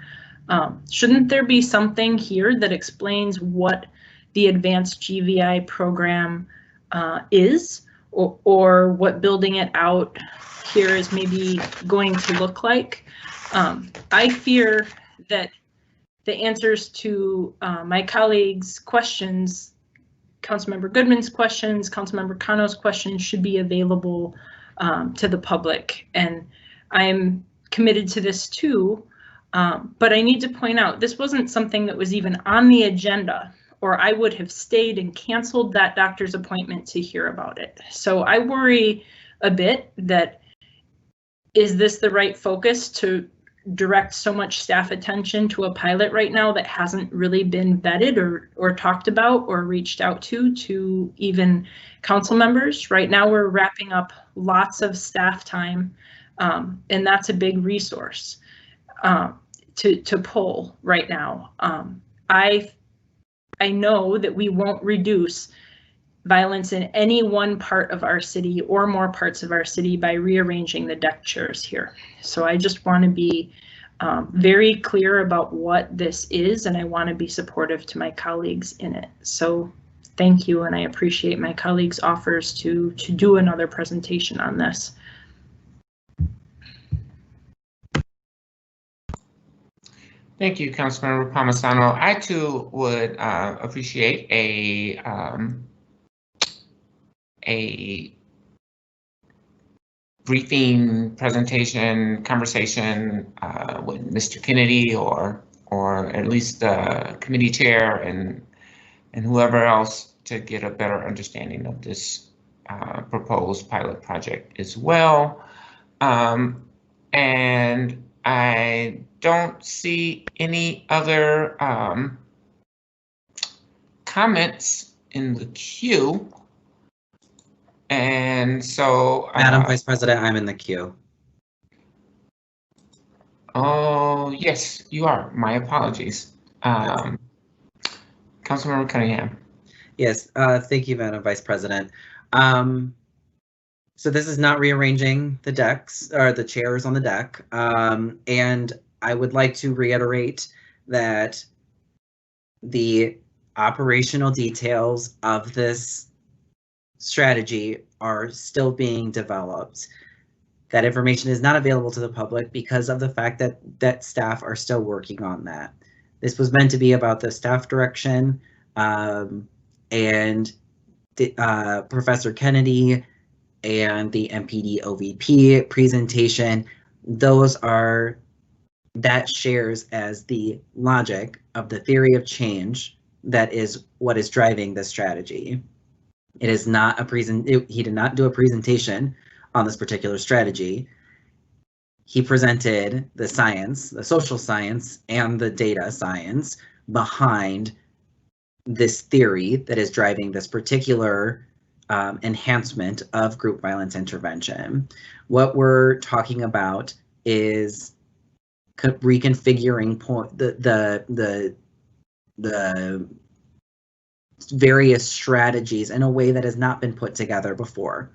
Shouldn't there be something here that explains what the advanced GVI program is or what building it out here is maybe going to look like? I fear that the answers to my colleagues' questions, Councilmember Goodman's questions, Councilmember Cano's questions, should be available to the public. And I'm committed to this too, but I need to point out this wasn't something that was even on the agenda, or I would have stayed and canceled that doctor's appointment to hear about it. So I worry a bit that, is this the right focus to direct so much staff attention to a pilot right now that hasn't really been vetted or talked about or reached out to even council members? Right now we're wrapping up lots of staff time, and that's a big resource to pull right now. I know that we won't reduce violence in any one part of our city or more parts of our city by rearranging the deck chairs here. So I just want to be very clear about what this is, and I want to be supportive to my colleagues in it. So thank you, and I appreciate my colleagues' offers to do another presentation on this. Thank you, Councilmember Palmisano. I too would appreciate a briefing, presentation, conversation with Mr. Kennedy or at least the committee chair and whoever else to get a better understanding of this proposed pilot project as well. And I don't see any other comments in the queue. And so, Madam Vice President, I'm in the queue. Oh, yes, you are. My apologies. Councilmember Cunningham. Yes, thank you, Madam Vice President. So this is not rearranging the decks or the chairs on the deck. And I would like to reiterate that the operational details of this strategy are still being developed. That information is not available to the public because of the fact that staff are still working on that. This was meant to be about the staff direction, and Professor Kennedy and the MPD OVP presentation, that shares as the logic of the theory of change that is what is driving the strategy. It is not he did not do a presentation on this particular strategy. He presented the science, the social science, and the data science behind this theory that is driving this particular enhancement of group violence intervention. What we're talking about is reconfiguring the various strategies in a way that has not been put together before.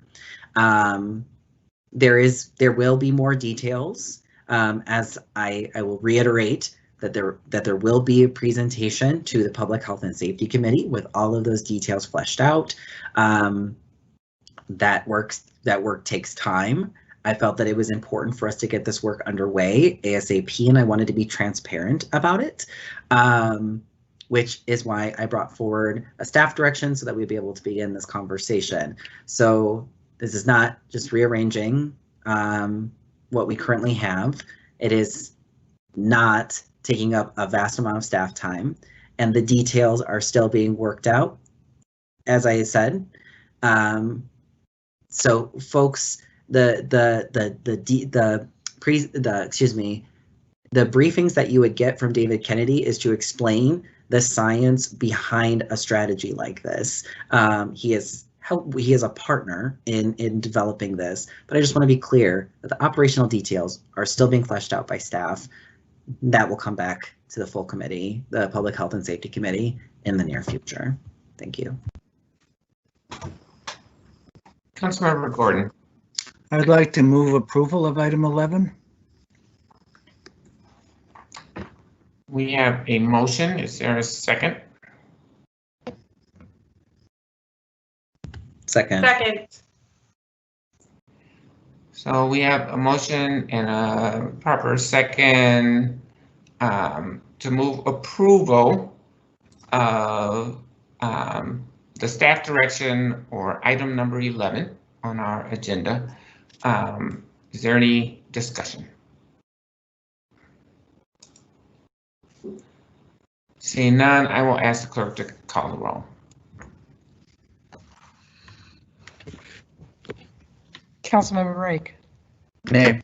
There will be more details, as I will reiterate that there will be a presentation to the Public Health and Safety Committee with all of those details fleshed out. That work takes time. I felt that it was important for us to get this work underway ASAP, and I wanted to be transparent about it, which is why I brought forward a staff direction so that we'd be able to begin this conversation. So this is not just rearranging what we currently have. It is not taking up a vast amount of staff time, and the details are still being worked out, as I said. So folks, the briefings that you would get from David Kennedy is to explain the science behind a strategy like this. He is a partner in developing this, but I just want to be clear that the operational details are still being fleshed out by staff. That will come back to the full committee, the Public Health and Safety Committee, in the near future. Thank you. Councilmember Gordon. I'd like to move approval of item 11. We have a motion. Is there a second? Second. So we have a motion and a proper second to move approval of the staff direction or item number 11 on our agenda. Is there any discussion? Seeing none, I will ask the clerk to call the roll. Councilmember Rake. Nay.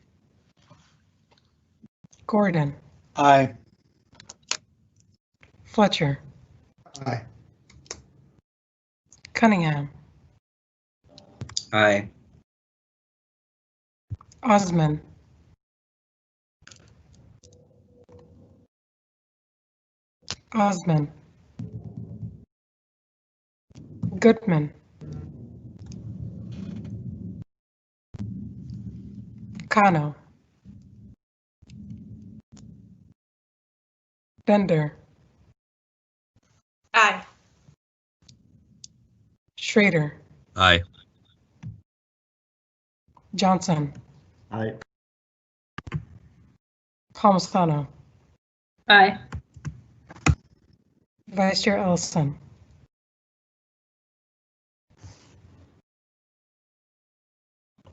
Gordon. Aye. Fletcher. Aye. Cunningham. Aye. Osman. Osman. Goodman. Kano. Bender. Aye. Schrader. Aye. Johnson. Aye. Palmisano. Aye. Vice Chair Ellison.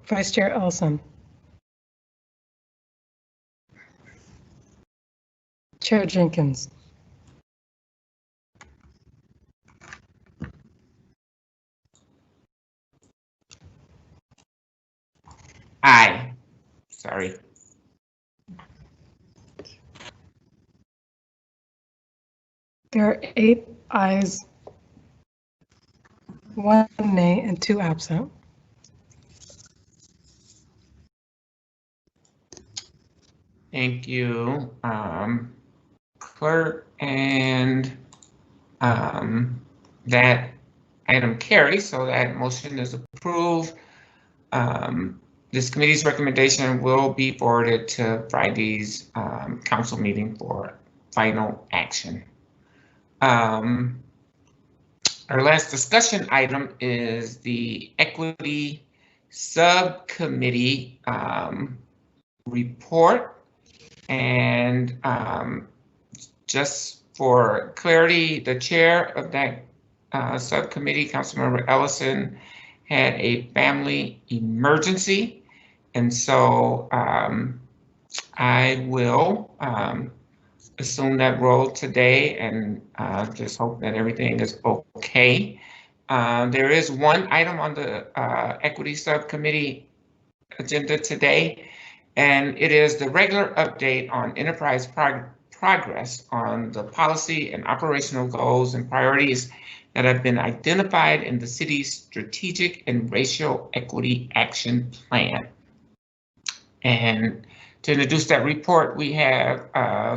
Vice Chair Ellison. Chair Jenkins. Aye. Sorry. There are 8 ayes, 1 nay, and 2 absent. Thank you, clerk, and that item carries, so that motion is approved. This committee's recommendation will be forwarded to Friday's council meeting for final action. Our last discussion item is the Equity Subcommittee report. And just for clarity, the chair of that subcommittee, Councilmember Ellison, had a family emergency. And so I will assume that role today and just hope that everything is okay. There is one item on the Equity Subcommittee agenda today, and it is the regular update on enterprise progress on the policy and operational goals and priorities that have been identified in the city's Strategic and Racial Equity Action Plan. And to introduce that report, we have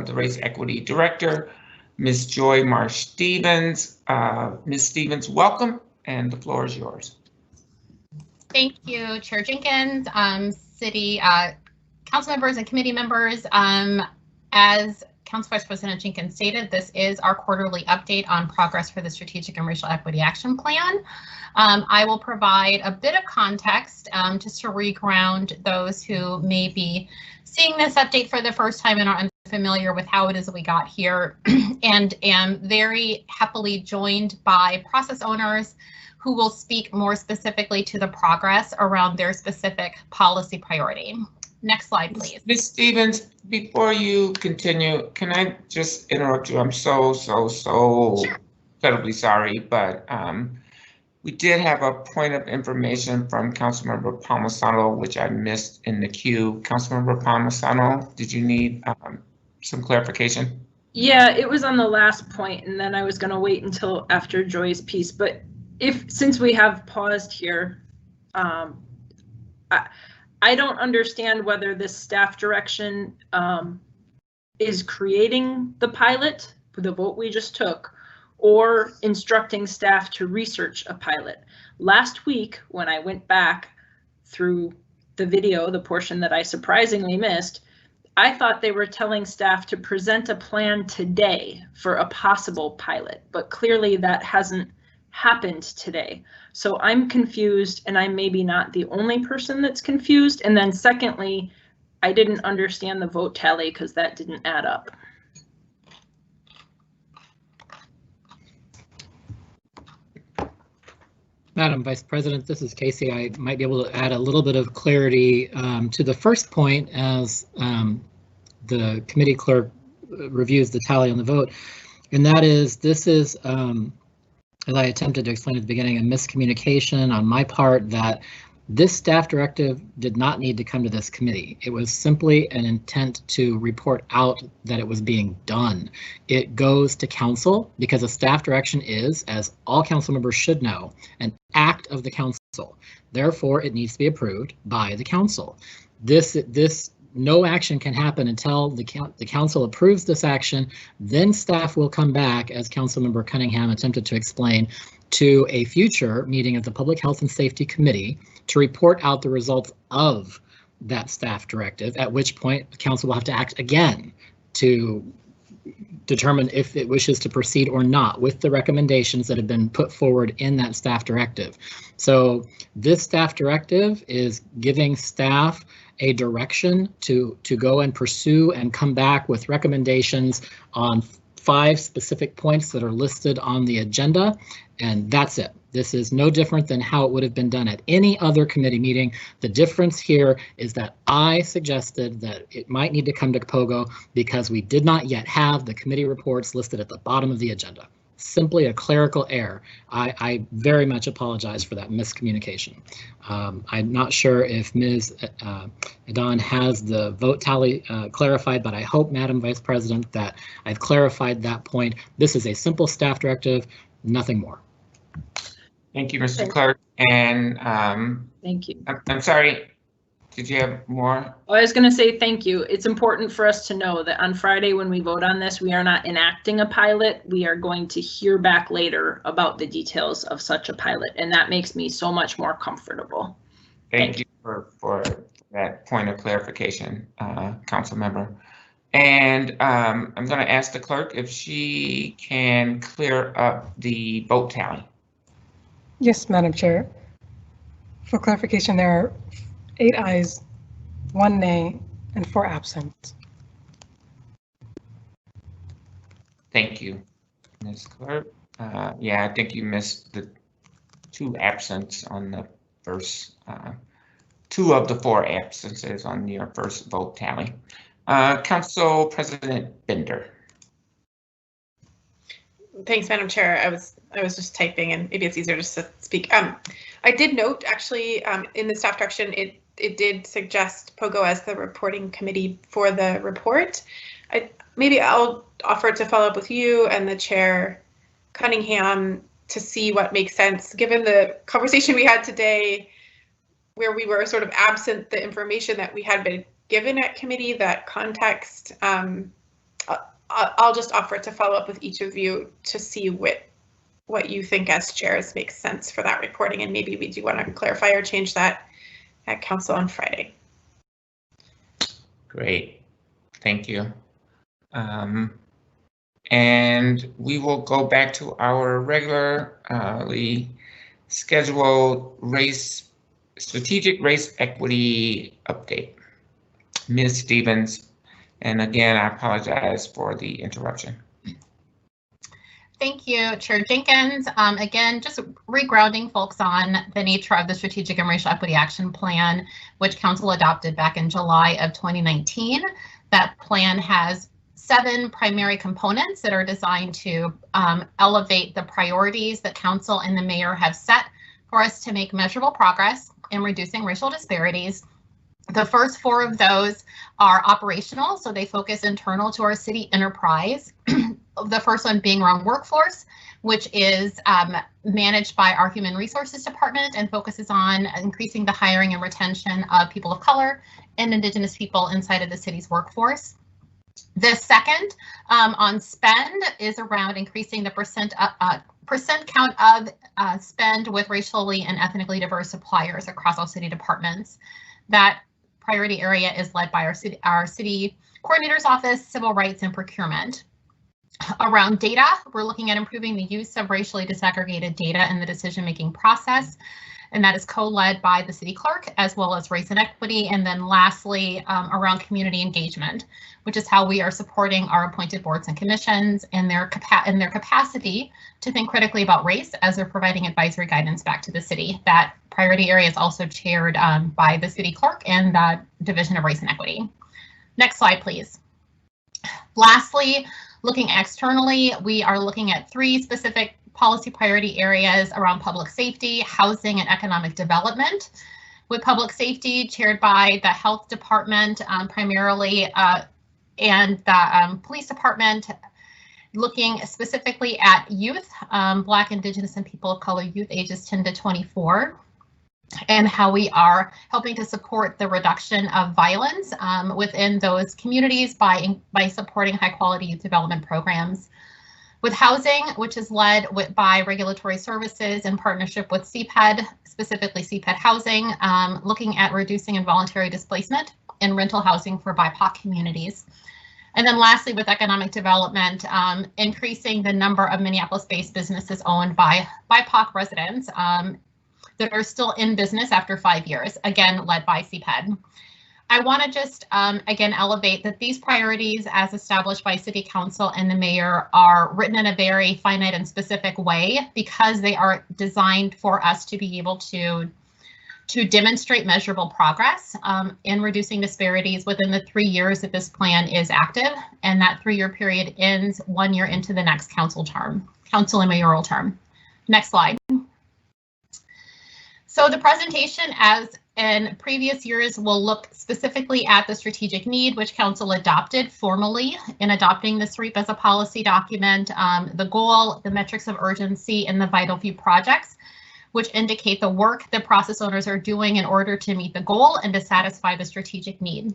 the Race Equity Director, Ms. Joy Marsh-Stevens. Ms. Stevens, welcome, and the floor is yours. Thank you, Chair Jenkins, City Council members and committee members. As Council Vice President Jenkins stated, this is our quarterly update on progress for the Strategic and Racial Equity Action Plan. I will provide a bit of context just to reground those who may be seeing this update for the first time and are unfamiliar with how it is that we got here, and am very happily joined by process owners who will speak more specifically to the progress around their specific policy priority. Next slide, please. Ms. Stevens, before you continue, can I just interrupt you? I'm so Sure. incredibly sorry, but we did have a point of information from Councilmember Palmisano, which I missed in the queue. Councilmember Palmisano, did you need some clarification? Yeah, it was on the last point, and then I was going to wait until after Joy's piece. But since we have paused here, I don't understand whether this staff direction is creating the pilot, the vote we just took, or instructing staff to research a pilot. Last week, when I went back through the video, the portion that I surprisingly missed, I thought they were telling staff to present a plan today for a possible pilot, but clearly that hasn't happened today. So I'm confused, and I'm maybe not the only person that's confused. And then secondly, I didn't understand the vote tally because that didn't add up. Madam Vice President, this is Casey. I might be able to add a little bit of clarity to the first point as the committee clerk reviews the tally on the vote. And that is, this is, as I attempted to explain at the beginning, a miscommunication on my part that this staff directive did not need to come to this committee. It was simply an intent to report out that it was being done. It goes to council because a staff direction is, as all council members should know, an act of the council. Therefore, it needs to be approved by the council. No action can happen until the council approves this action. Then staff will come back, as Councilmember Cunningham attempted to explain, to a future meeting of the Public Health and Safety Committee to report out the results of that staff directive, at which point the council will have to act again to determine if it wishes to proceed or not with the recommendations that have been put forward in that staff directive. So this staff directive is giving staff a direction to go and pursue and come back with recommendations on 5 specific points that are listed on the agenda, and that's it. This is no different than how it would have been done at any other committee meeting. The difference here is that I suggested that it might need to come to POGO because we did not yet have the committee reports listed at the bottom of the agenda. Simply a clerical error. I very much apologize for that miscommunication. I'm not sure if Ms. Adon has the vote tally clarified, but I hope, Madam Vice President, that I've clarified that point. This is a simple staff directive, nothing more. Thank you, Mr. Clerk. And Thank you. I'm sorry, did you have more? I was going to say thank you. It's important for us to know that on Friday when we vote on this, we are not enacting a pilot. We are going to hear back later about the details of such a pilot, and that makes me so much more comfortable. Thank you for that point of clarification, Council Member. And I'm going to ask the clerk if she can clear up the vote tally. Yes, Madam Chair. For clarification, there are 8 ayes, 1 nay, and 4 absent. Thank you, Ms. Clerk. Yeah, I think you missed the 2 absents on the first 2 of the 4 absences on your first vote tally. Council President Bender. Thanks, Madam Chair. I was just typing, and maybe it's easier just to speak. I did note actually in the staff direction it did suggest POGO as the reporting committee for the report. Maybe I'll offer to follow up with you and the chair Cunningham to see what makes sense given the conversation we had today, where we were sort of absent the information that we had been given at committee, that context. I'll just offer to follow up with each of you to see what you think as chairs makes sense for that reporting, and maybe we do want to clarify or change that at council on Friday. Great, thank you. And we will go back to our regularly scheduled strategic race equity update. Ms. Stevens, and again, I apologize for the interruption. Thank you, Chair Jenkins. Again, just regrounding folks on the nature of the Strategic and Racial Equity Action Plan, which Council adopted back in July of 2019. That plan has 7 primary components that are designed to elevate the priorities that Council and the Mayor have set for us to make measurable progress in reducing racial disparities. The first 4 of those are operational, so they focus internal to our city enterprise. The first one being around workforce, which is managed by our Human Resources Department and focuses on increasing the hiring and retention of people of color and Indigenous people inside of the city's workforce. The second on spend is around increasing the percent count of spend with racially and ethnically diverse suppliers across all city departments. That priority area is led by our city coordinator's office, civil rights and procurement. Around data, we're looking at improving the use of racially disaggregated data in the decision-making process, and that is co-led by the city clerk as well as race and equity. And then lastly, around community engagement, which is how we are supporting our appointed boards and commissions and their capacity to think critically about race as they're providing advisory guidance back to the city. That priority area is also chaired by the city clerk and the Division of Race and Equity. Next slide, please. Lastly, looking externally, we are looking at 3 specific policy priority areas around public safety, housing, and economic development. With public safety chaired by the health department primarily and the police department, looking specifically at youth, Black, Indigenous, and people of color youth ages 10 to 24. And how we are helping to support the reduction of violence within those communities by supporting high quality youth development programs. With housing, which is led by regulatory services in partnership with CPED, specifically CPED housing, looking at reducing involuntary displacement and rental housing for BIPOC communities. And then lastly, with economic development, increasing the number of Minneapolis-based businesses owned by BIPOC residents that are still in business after 5 years, again, led by CPED. I want to just, again, elevate that these priorities as established by City Council and the Mayor are written in a very finite and specific way because they are designed for us to be able to demonstrate measurable progress in reducing disparities within the 3 years that this plan is active, and that 3-year period ends 1 year into the next council and mayoral term. Next slide. So the presentation, as in previous years, will look specifically at the strategic need, which Council adopted formally in adopting the SREEP as a policy document, the goal, the metrics of urgency, and the vital few projects, which indicate the work that process owners are doing in order to meet the goal and to satisfy the strategic need.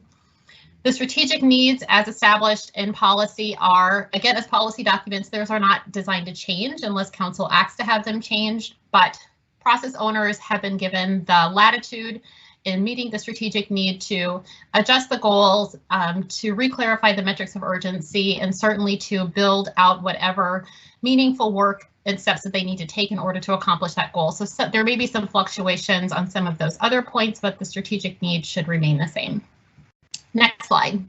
The strategic needs as established in policy are, again, as policy documents, theirs are not designed to change unless Council acts to have them changed, but process owners have been given the latitude in meeting the strategic need to adjust the goals, to re-clarify the metrics of urgency, and certainly to build out whatever meaningful work and steps that they need to take in order to accomplish that goal. So there may be some fluctuations on some of those other points, but the strategic needs should remain the same. Next slide.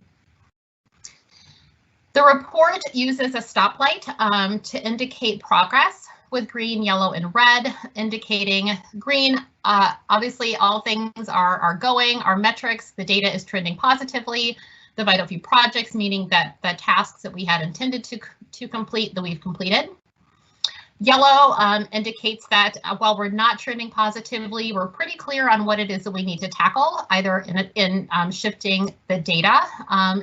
The report uses a stoplight to indicate progress with green, yellow, and red, indicating green. Obviously, all things are going, our metrics, the data is trending positively. The vital few projects, meaning that the tasks that we had intended to complete, that we've completed. Yellow indicates that while we're not trending positively, we're pretty clear on what it is that we need to tackle, either in shifting the data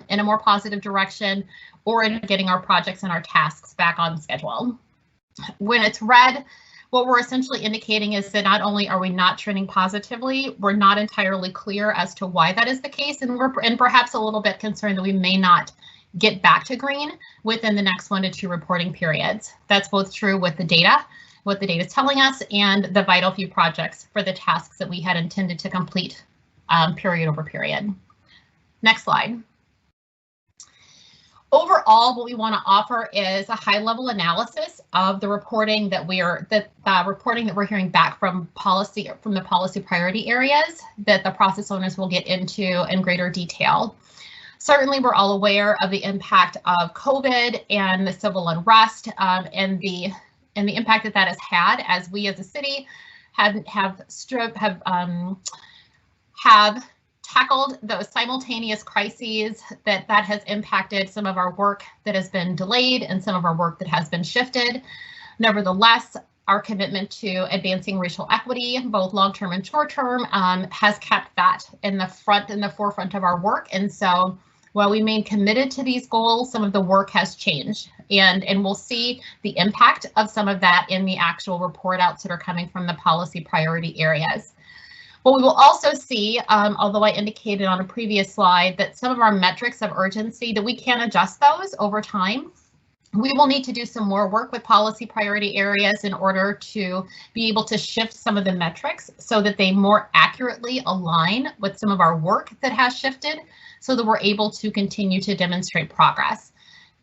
in a more positive direction, or in getting our projects and our tasks back on schedule. When it's red, what we're essentially indicating is that not only are we not trending positively, we're not entirely clear as to why that is the case, and we're perhaps a little bit concerned that we may not get back to green within the next 1 to 2 reporting periods. That's both true with the data, what the data is telling us, and the vital few projects for the tasks that we had intended to complete period over period. Next slide. Overall, what we want to offer is a high-level analysis of the reporting that we're hearing back from the policy priority areas that the process owners will get into in greater detail. Certainly, we're all aware of the impact of COVID and the civil unrest and the impact that has had, as we as a city have tackled those simultaneous crises that has impacted some of our work that has been delayed and some of our work that has been shifted. Nevertheless, our commitment to advancing racial equity, both long-term and short-term, has kept that in the forefront of our work. And so while we remain committed to these goals, some of the work has changed, and we'll see the impact of some of that in the actual report outs that are coming from the policy priority areas. But we will also see, although I indicated on a previous slide, that some of our metrics of urgency, that we can adjust those over time. We will need to do some more work with policy priority areas in order to be able to shift some of the metrics so that they more accurately align with some of our work that has shifted, so that we're able to continue to demonstrate progress.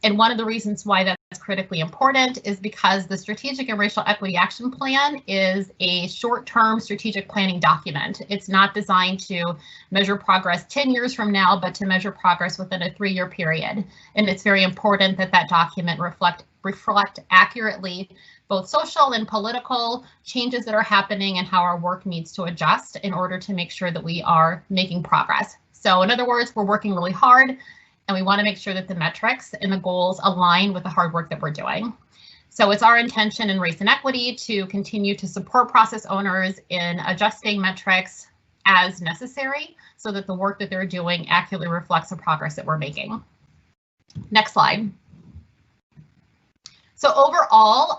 And one of the reasons why that's critically important is because the Strategic and Racial Equity Action Plan is a short-term strategic planning document. It's not designed to measure progress 10 years from now, but to measure progress within a 3-year period. And it's very important that that document reflect accurately both social and political changes that are happening and how our work needs to adjust in order to make sure that we are making progress. So in other words, we're working really hard, and we want to make sure that the metrics and the goals align with the hard work that we're doing. So it's our intention in Race and Equity to continue to support process owners in adjusting metrics as necessary so that the work that they're doing accurately reflects the progress that we're making. Next slide. So overall,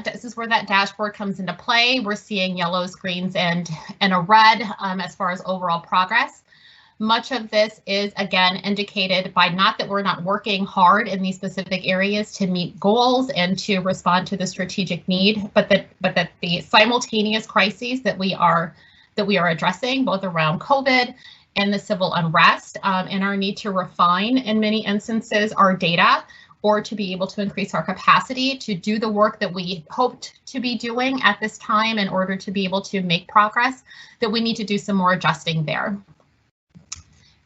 this is where that dashboard comes into play. We're seeing yellows, greens, and a red as far as overall progress. Much of this is, again, indicated by not that we're not working hard in these specific areas to meet goals and to respond to the strategic need, but that the simultaneous crises that we are addressing, both around COVID and the civil unrest, and our need to refine, in many instances, our data, or to be able to increase our capacity to do the work that we hoped to be doing at this time in order to be able to make progress, that we need to do some more adjusting there.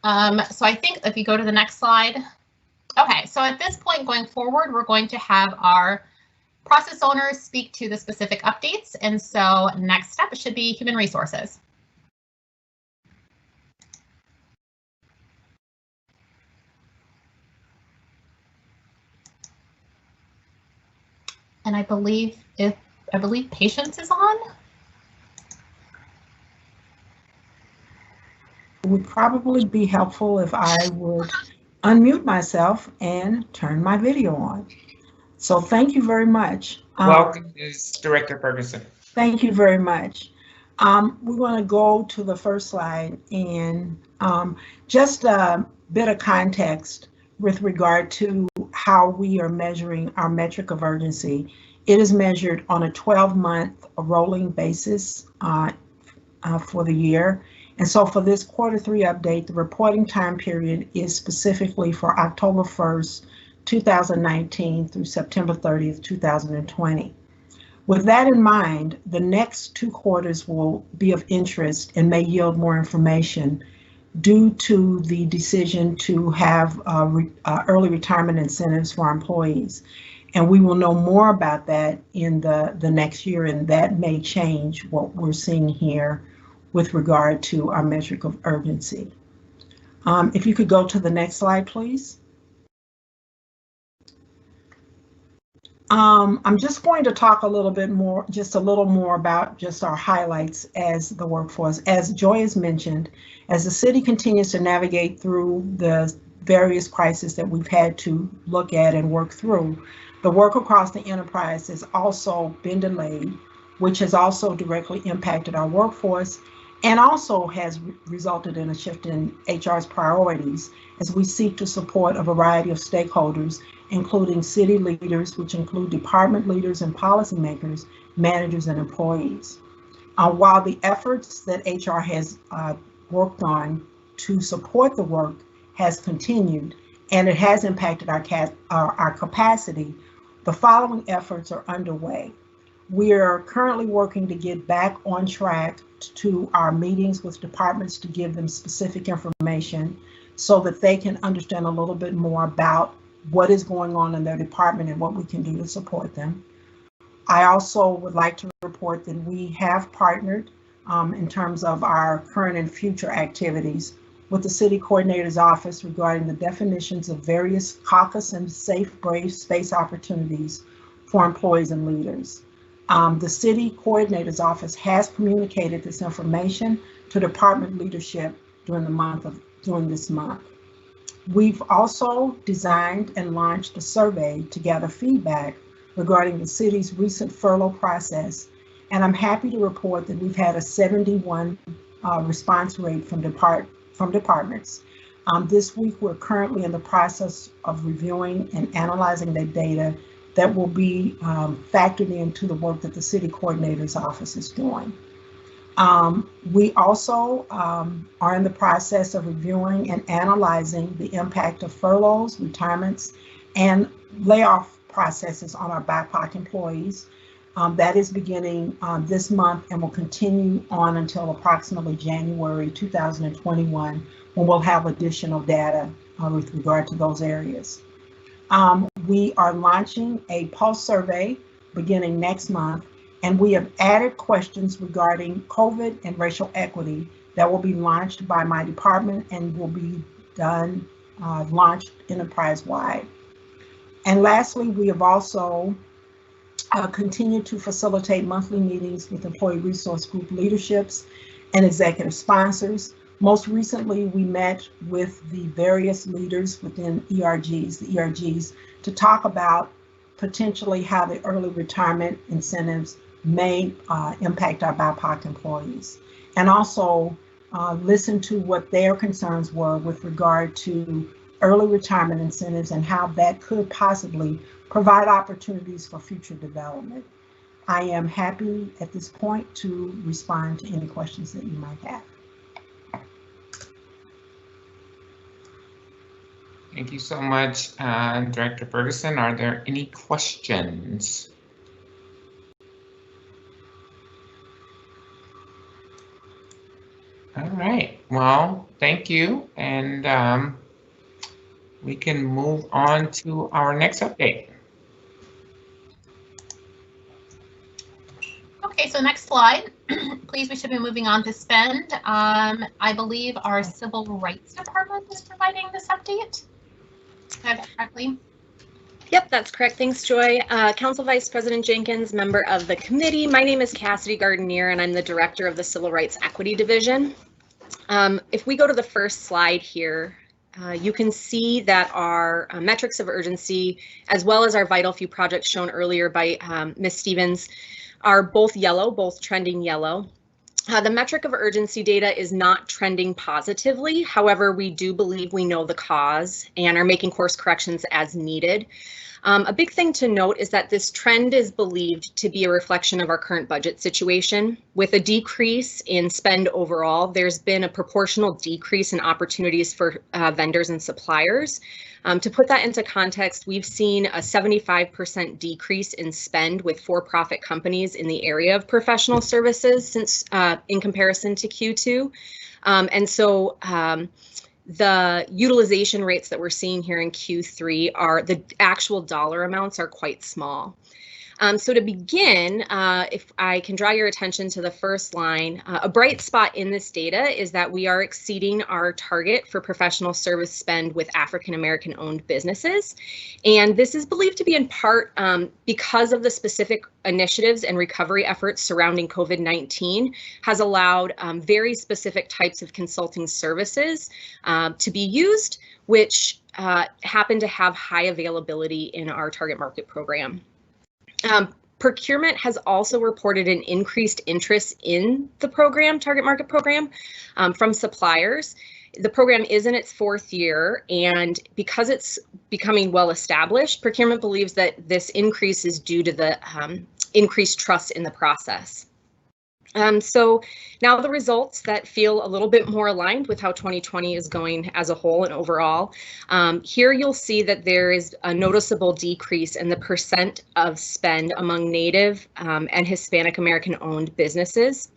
So I think if you go to the next slide. Okay, so at this point going forward, we're going to have our process owners speak to the specific updates. And so next step should be human resources. And I believe patience is on. It would probably be helpful if I would unmute myself and turn my video on. So thank you very much. Welcome, Director Ferguson. Thank you very much. We're going to go to the first slide, and just a bit of context with regard to how we are measuring our metric of urgency. It is measured on a 12-month rolling basis for the year. And so for this Q3 update, the reporting time period is specifically for October 1st, 2019 through September 30th, 2020. With that in mind, the next 2 quarters will be of interest and may yield more information due to the decision to have early retirement incentives for our employees. And we will know more about that in the next year, and that may change what we're seeing here with regard to our metric of urgency. If you could go to the next slide, please. I'm just going to talk a little bit more, just a little more about just our highlights as the workforce. As Joy has mentioned, as the city continues to navigate through the various crises that we've had to look at and work through, the work across the enterprise has also been delayed, which has also directly impacted our workforce and also has resulted in a shift in HR's priorities as we seek to support a variety of stakeholders, including city leaders, which include department leaders and policymakers, managers, and employees. While the efforts that HR has worked on to support the work has continued, and it has impacted our capacity, the following efforts are underway. We are currently working to get back on track to our meetings with departments to give them specific information so that they can understand a little bit more about what is going on in their department and what we can do to support them. I also would like to report that we have partnered in terms of our current and future activities with the City Coordinator's Office regarding the definitions of various caucus and safe, brave space opportunities for employees and leaders. The City Coordinator's Office has communicated this information to department leadership during this month. We've also designed and launched a survey to gather feedback regarding the city's recent furlough process, and I'm happy to report that we've had a 71 response rate from departments. This week, we're currently in the process of reviewing and analyzing that data that will be factored into the work that the City Coordinator's Office is doing. We also are in the process of reviewing and analyzing the impact of furloughs, retirements, and layoff processes on our BIPOC employees. That is beginning this month and will continue on until approximately January 2021, when we'll have additional data with regard to those areas. We are launching a pulse survey beginning next month, and we have added questions regarding COVID and racial equity that will be launched by my department and will be launched enterprise-wide. And lastly, we have also continued to facilitate monthly meetings with employee resource group leaderships and executive sponsors. Most recently, we met with the various leaders within the ERGs, to talk about potentially how the early retirement incentives may impact our BIPOC employees, and also listen to what their concerns were with regard to early retirement incentives and how that could possibly provide opportunities for future development. I am happy at this point to respond to any questions that you might have. Thank you so much, Director Ferguson. Are there any questions? All right, well, thank you. And we can move on to our next update. Okay, so next slide. Please, we should be moving on to spend. I believe our Civil Rights Department is providing this update. Do I have that correctly? Yep, that's correct. Thanks, Joy. Council Vice President Jenkins, member of the committee. My name is Cassidy Gardenier, and I'm the director of the Civil Rights Equity Division. If we go to the first slide here, you can see that our metrics of urgency, as well as our vital few projects shown earlier by Ms. Stevens, are both yellow, both trending yellow. The metric of urgency data is not trending positively. However, we do believe we know the cause and are making course corrections as needed. A big thing to note is that this trend is believed to be a reflection of our current budget situation. With a decrease in spend overall, there's been a proportional decrease in opportunities for vendors and suppliers. To put that into context, we've seen a 75% decrease in spend with for-profit companies in the area of professional services since in comparison to Q2. And so The utilization rates that we're seeing here in Q3 are the actual dollar amounts are quite small. So to begin, if I can draw your attention to the first line, a bright spot in this data is that we are exceeding our target for professional service spend with African American owned businesses. And this is believed to be in part because of the specific initiatives and recovery efforts surrounding COVID-19 has allowed very specific types of consulting services to be used, which happen to have high availability in our target market program. Procurement has also reported an increased interest in the program, target market program, from suppliers. The program is in its 4th year, and because it's becoming well established, procurement believes that this increase is due to the increased trust in the process. So now the results that feel a little bit more aligned with how 2020 is going as a whole and overall. Here you'll see that there is a noticeable decrease in the percent of spend among Native and Hispanic American owned businesses.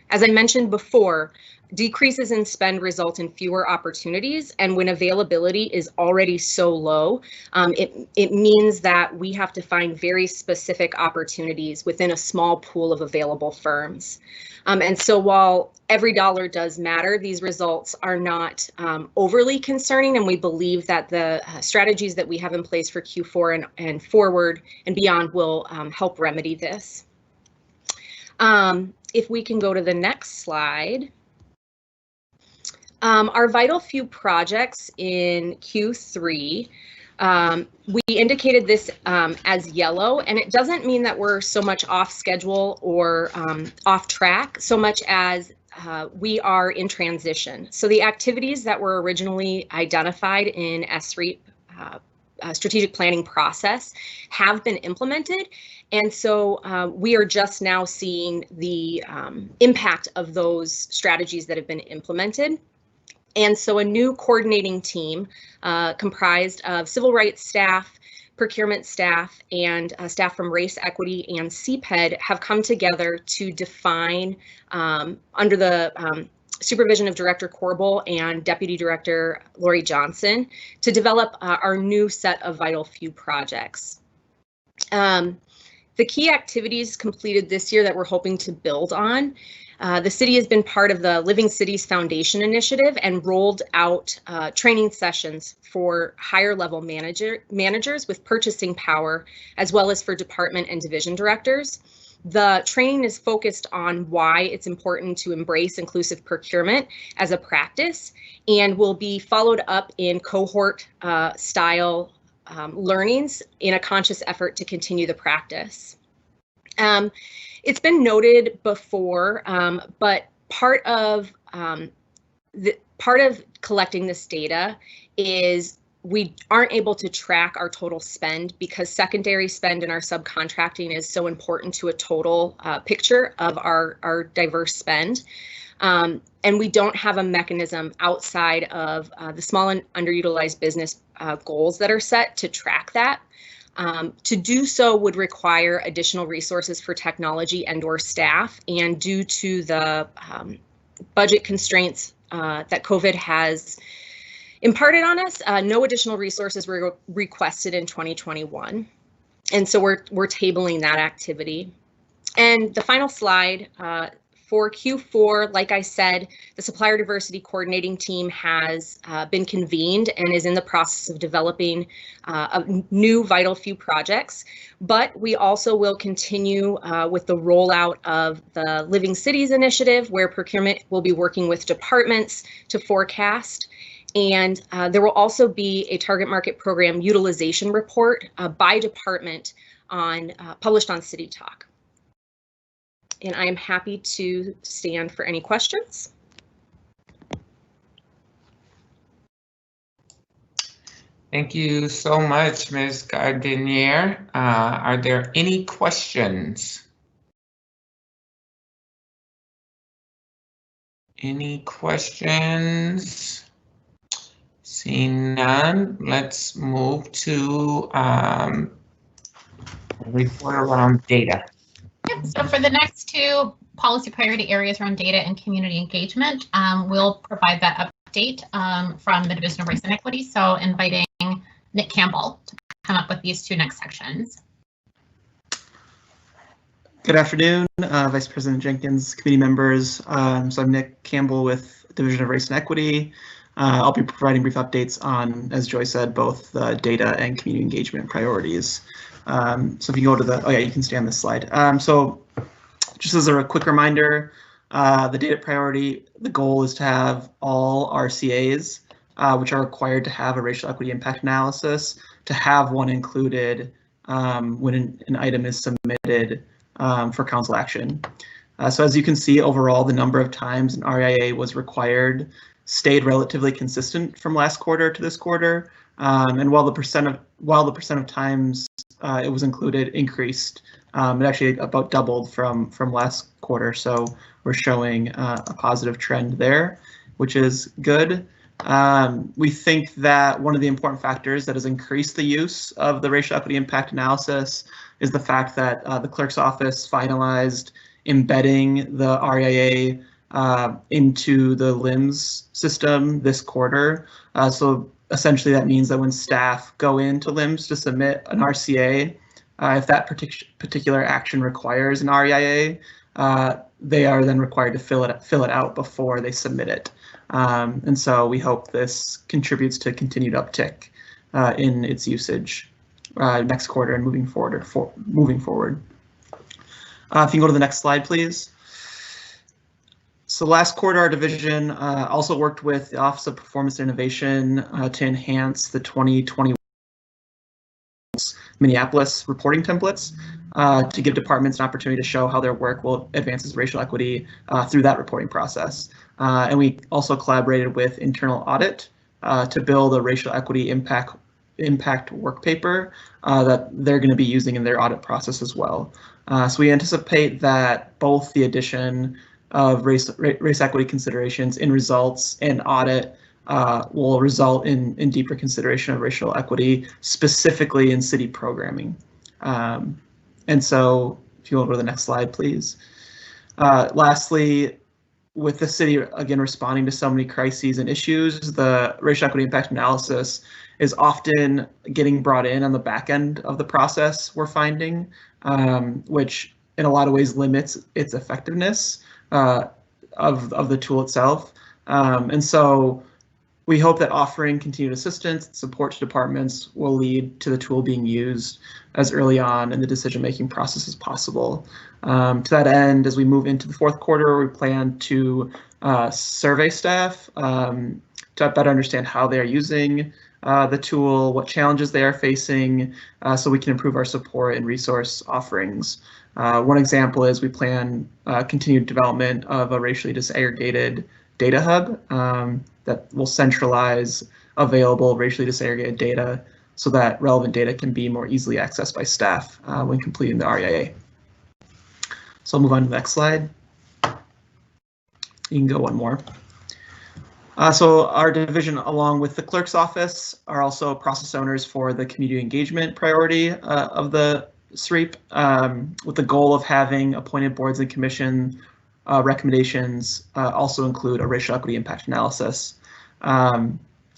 As I mentioned before, decreases in spend result in fewer opportunities, and when availability is already so low, it means that we have to find very specific opportunities within a small pool of available firms. And so while every dollar does matter, these results are not overly concerning, and we believe that the strategies that we have in place for Q4 and forward and beyond will help remedy this. If we can go to the next slide. Our vital few projects in Q3, we indicated this as yellow, and it doesn't mean that we're so much off schedule or off track, so much as we are in transition. So the activities that were originally identified in SREAP strategic planning process have been implemented. And so we are just now seeing the impact of those strategies that have been implemented. And so a new coordinating team comprised of civil rights staff, procurement staff, and staff from race, equity, and CPED have come together to define, under the supervision of Director Corbel and Deputy Director Lori Johnson, to develop our new set of vital few projects. The key activities completed this year that we're hoping to build on. The city has been part of the Living Cities Foundation initiative and rolled out training sessions for higher level managers with purchasing power, as well as for department and division directors. The training is focused on why it's important to embrace inclusive procurement as a practice, and will be followed up in cohort style learnings in a conscious effort to continue the practice. It's been noted before, but part of collecting this data is we aren't able to track our total spend because secondary spend in our subcontracting is so important to a total picture of our diverse spend. And we don't have a mechanism outside of the small and underutilized business goals that are set to track that. To do so would require additional resources for technology and/or staff, and due to the budget constraints that COVID has imparted on us, no additional resources were requested in 2021, and so we're tabling that activity. And the final slide. For Q4, like I said, the Supplier Diversity Coordinating Team has been convened and is in the process of developing new vital few projects, but we also will continue with the rollout of the Living Cities initiative, where procurement will be working with departments to forecast. And there will also be a target market program utilization report by department published on City Talk. And I am happy to stand for any questions. Thank you so much, Ms. Gardinier. Are there any questions? Any questions? Seeing none, let's move to a report around data. Yep, so for the next two policy priority areas around data and community engagement, we'll provide that update from the Division of Race and Equity. So inviting Nick Campbell to come up with these two next sections. Good afternoon, Vice President Jenkins, committee members. So I'm Nick Campbell with Division of Race and Equity. I'll be providing brief updates on, as Joy said, both data and community engagement priorities. So if you go to the, oh yeah, you can stay on this slide. So just as a quick reminder, the data priority, the goal is to have all RCAs, which are required to have a racial equity impact analysis, to have one included when an item is submitted for council action. So as you can see, overall, the number of times an RIA was required stayed relatively consistent from last quarter to this quarter, and while the percent of times it was included increased, it actually about doubled from last quarter. So we're showing a positive trend there, which is good. We think that one of the important factors that has increased the use of the racial equity impact analysis is the fact that the clerk's office finalized embedding the RIA into the LIMS system this quarter. So essentially that means that when staff go into LIMS to submit an RCA, if that particular action requires an RIA, they are then required to fill it out before they submit it. And so we hope this contributes to continued uptick in its usage next quarter and moving forward. If you can go to the next slide, please. So last quarter, our division also worked with the Office of Performance and Innovation to enhance the 2021 Minneapolis reporting templates to give departments an opportunity to show how their work will advance racial equity through that reporting process. And we also collaborated with Internal Audit to build a racial equity impact work paper that they're going to be using in their audit process as well. So we anticipate that both the addition of race equity considerations in results and audit will result in deeper consideration of racial equity, specifically in city programming. And so if you will go to the next slide, please. Lastly, with the city, again, responding to so many crises and issues, the racial equity impact analysis is often getting brought in on the back end of the process, we're finding, which in a lot of ways limits its effectiveness of the tool itself. And so we hope that offering continued assistance and support to departments will lead to the tool being used as early on in the decision-making process as possible. To that end, as we move into the fourth quarter, we plan to survey staff to better understand how they are using the tool, what challenges they are facing, so we can improve our support and resource offerings. One example is we plan continued development of a racially disaggregated data hub that will centralize available racially disaggregated data so that relevant data can be more easily accessed by staff when completing the RIA. So I'll move on to the next slide. You can go one more. So our division, along with the clerk's office, are also process owners for the community engagement priority of the SREEP, with the goal of having appointed boards and commission recommendations also include a racial equity impact analysis.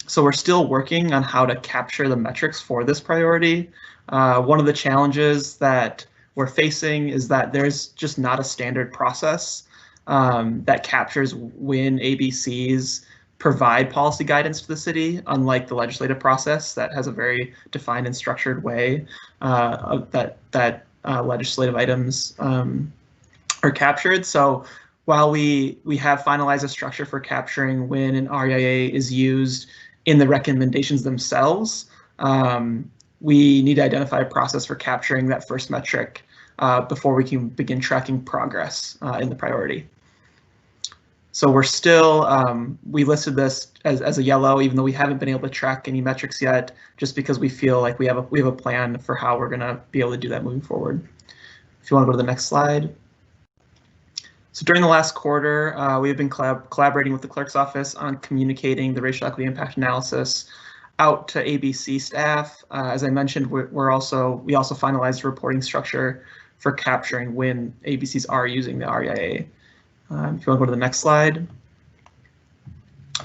So we're still working on how to capture the metrics for this priority. One of the challenges that we're facing is that there's just not a standard process that captures when ABCs provide policy guidance to the city, unlike the legislative process that has a very defined and structured way that legislative items are captured. So while we have finalized a structure for capturing when an RIA is used in the recommendations themselves, we need to identify a process for capturing that first metric before we can begin tracking progress in the priority. So we're still, we listed this as a yellow, even though we haven't been able to track any metrics yet, just because we feel like we have a plan for how we're going to be able to do that moving forward. If you want to go to the next slide. So during the last quarter, we have been collaborating with the clerk's office on communicating the racial equity impact analysis out to ABC staff. As I mentioned, we also finalized a reporting structure for capturing when ABCs are using the RIA. If you want to go to the next slide.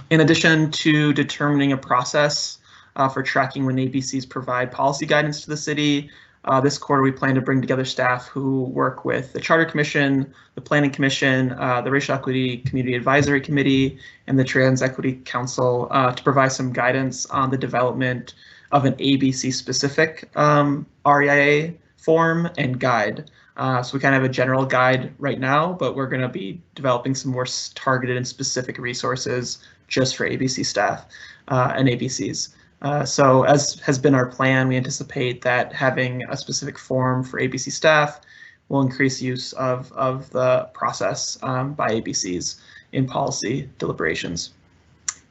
In addition to determining a process for tracking when ABCs provide policy guidance to the city, this quarter we plan to bring together staff who work with the Charter Commission, the Planning Commission, the Racial Equity Community Advisory Committee, and the Trans Equity Council to provide some guidance on the development of an ABC-specific REIA form and guide. So we kind of have a general guide right now, but we're going to be developing some more targeted and specific resources just for ABC staff and ABCs. So as has been our plan, we anticipate that having a specific form for ABC staff will increase use of the process by ABCs in policy deliberations.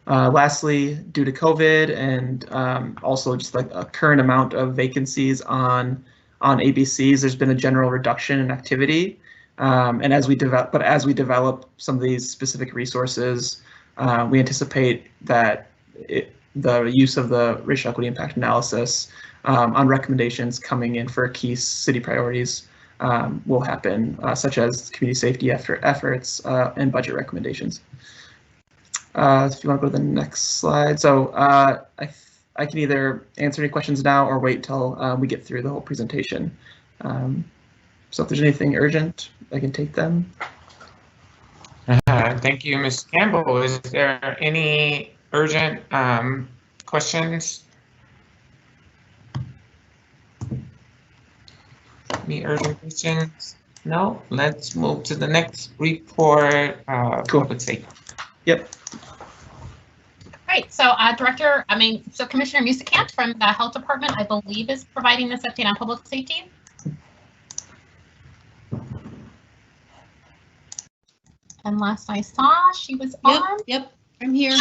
Lastly, due to COVID and also just like a current amount of vacancies on ABCs, there's been a general reduction in activity. And as we develop some of these specific resources, we anticipate that the use of the racial equity impact analysis on recommendations coming in for key city priorities will happen, such as community safety efforts and budget recommendations. If you want to go to the next slide. So I can either answer any questions now or wait till we get through the whole presentation. So if there's anything urgent, I can take them. Thank you, Ms. Campbell. Is there any urgent questions? Any urgent questions? No? Let's move to the next report. Public safety. Yep. Right, so Commissioner Musicant from the Health Department, I believe, is providing this update on public safety. And last I saw, she was on. Yep, I'm here.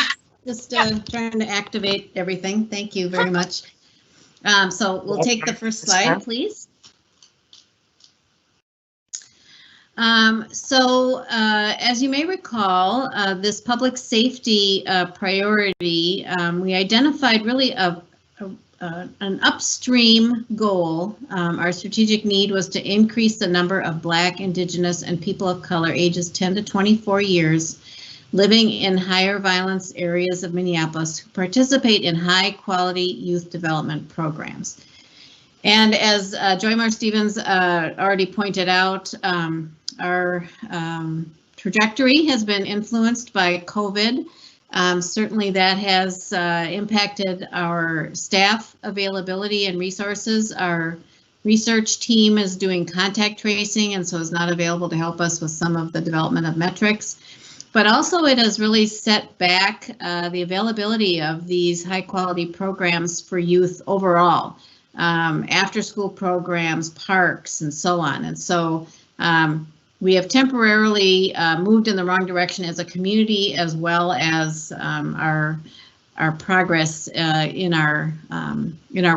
Just trying to activate everything. Thank you very much. So we'll take the first slide, please. As you may recall, this public safety priority, we identified really an upstream goal. Our strategic need was to increase the number of Black, Indigenous, and people of color ages 10 to 24 years living in higher violence areas of Minneapolis who participate in high quality youth development programs. And as Joymar Stevens already pointed out, our trajectory has been influenced by COVID. Certainly that has impacted our staff availability and resources. Our research team is doing contact tracing and so is not available to help us with some of the development of metrics. But also it has really set back the availability of these high quality programs for youth overall. After school programs, parks, and so on. And so we have temporarily moved in the wrong direction as a community, as well as our progress in our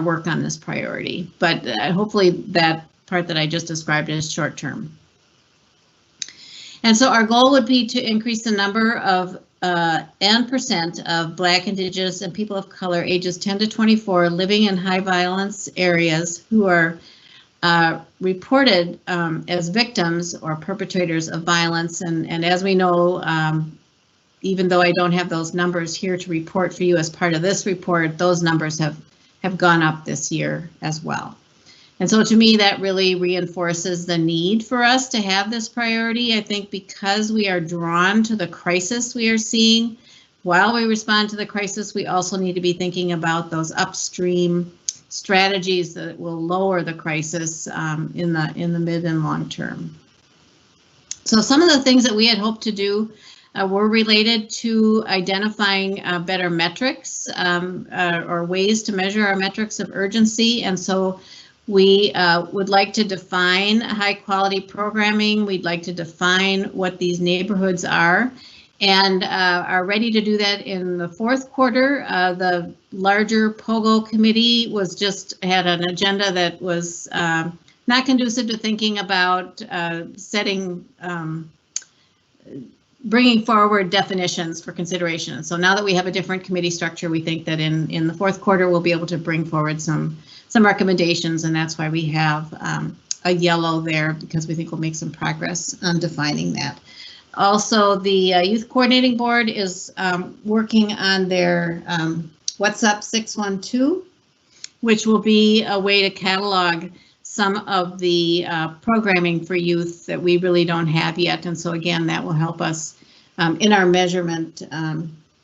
work on this priority. But hopefully that part that I just described is short term. And so our goal would be to increase the number of and percent of Black, Indigenous, and people of color ages 10 to 24 living in high violence areas who are reported as victims or perpetrators of violence. And as we know, even though I don't have those numbers here to report for you as part of this report, those numbers have gone up this year as well. And so to me, that really reinforces the need for us to have this priority. I think because we are drawn to the crisis we are seeing, while we respond to the crisis, we also need to be thinking about those upstream strategies that will lower the crisis in the mid and long term. So some of the things that we had hoped to do were related to identifying better metrics or ways to measure our metrics of urgency. And so we would like to define high quality programming. We'd like to define what these neighborhoods are and are ready to do that in the fourth quarter. The larger POGO committee had an agenda that was not conducive to thinking about bringing forward definitions for consideration. So now that we have a different committee structure, we think that in the fourth quarter, we'll be able to bring forward some recommendations, and that's why we have a yellow there, because we think we'll make some progress on defining that. Also, the Youth Coordinating Board is working on their What's Up 612, which will be a way to catalog some of the programming for youth that we really don't have yet. And so again, that will help us in our measurement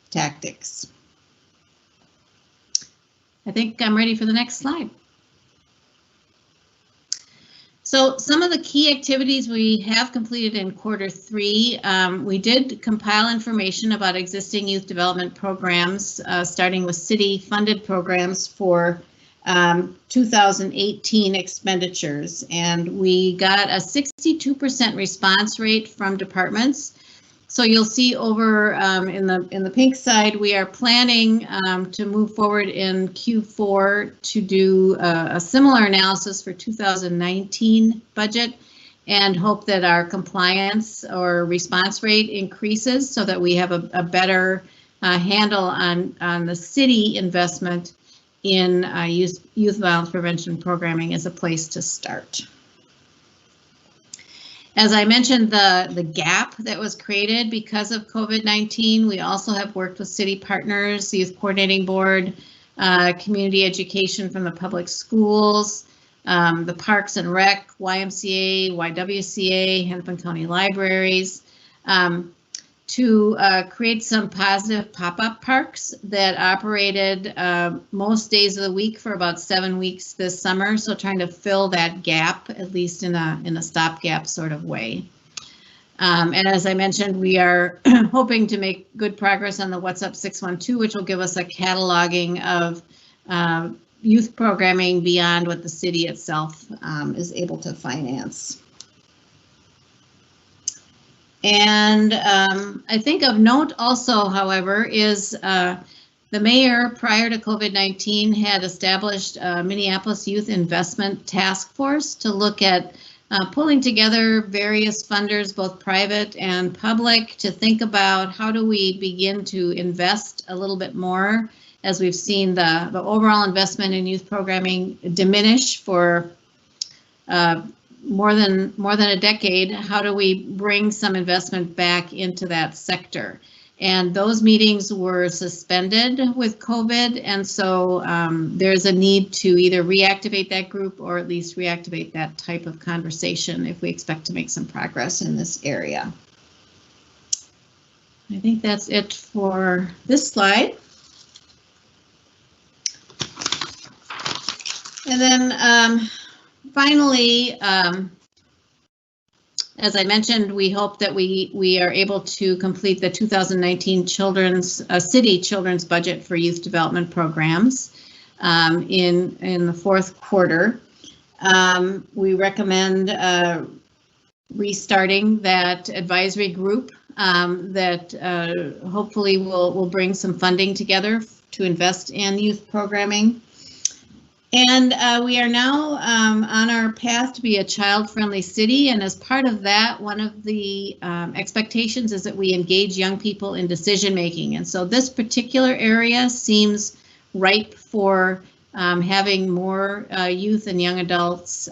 tactics. I think I'm ready for the next slide. So some of the key activities we have completed in Q3, we did compile information about existing youth development programs, starting with city-funded programs for 2018 expenditures, and we got a 62% response rate from departments. So you'll see over in the pink side, we are planning to move forward in Q4 to do a similar analysis for 2019 budget and hope that our compliance or response rate increases so that we have a better handle on the city investment in youth violence prevention programming as a place to start. As I mentioned, the gap that was created because of COVID-19, we also have worked with city partners, the Youth Coordinating Board, community education from the public schools, the Parks and Rec, YMCA, YWCA, Hennepin County Libraries, to create some positive pop-up parks that operated most days of the week for about 7 weeks this summer. So trying to fill that gap, at least in a stopgap sort of way. And as I mentioned, we are hoping to make good progress on the What's Up 612, which will give us a cataloging of youth programming beyond what the city itself is able to finance. And I think of note also, however, is the mayor prior to COVID-19 had established a Minneapolis Youth Investment Task Force to look at pulling together various funders, both private and public, to think about how do we begin to invest a little bit more as we've seen the overall investment in youth programming diminish for more than a decade. How do we bring some investment back into that sector? And those meetings were suspended with COVID, and so there's a need to either reactivate that group or at least reactivate that type of conversation if we expect to make some progress in this area. I think that's it for this slide. And then finally, as I mentioned, we hope that we are able to complete the 2019 city children's budget for youth development programs in the fourth quarter. We recommend restarting that advisory group that hopefully will bring some funding together to invest in youth programming. And we are now on our path to be a child-friendly city, and as part of that, one of the expectations is that we engage young people in decision-making. And so this particular area seems ripe for having more youth and young adults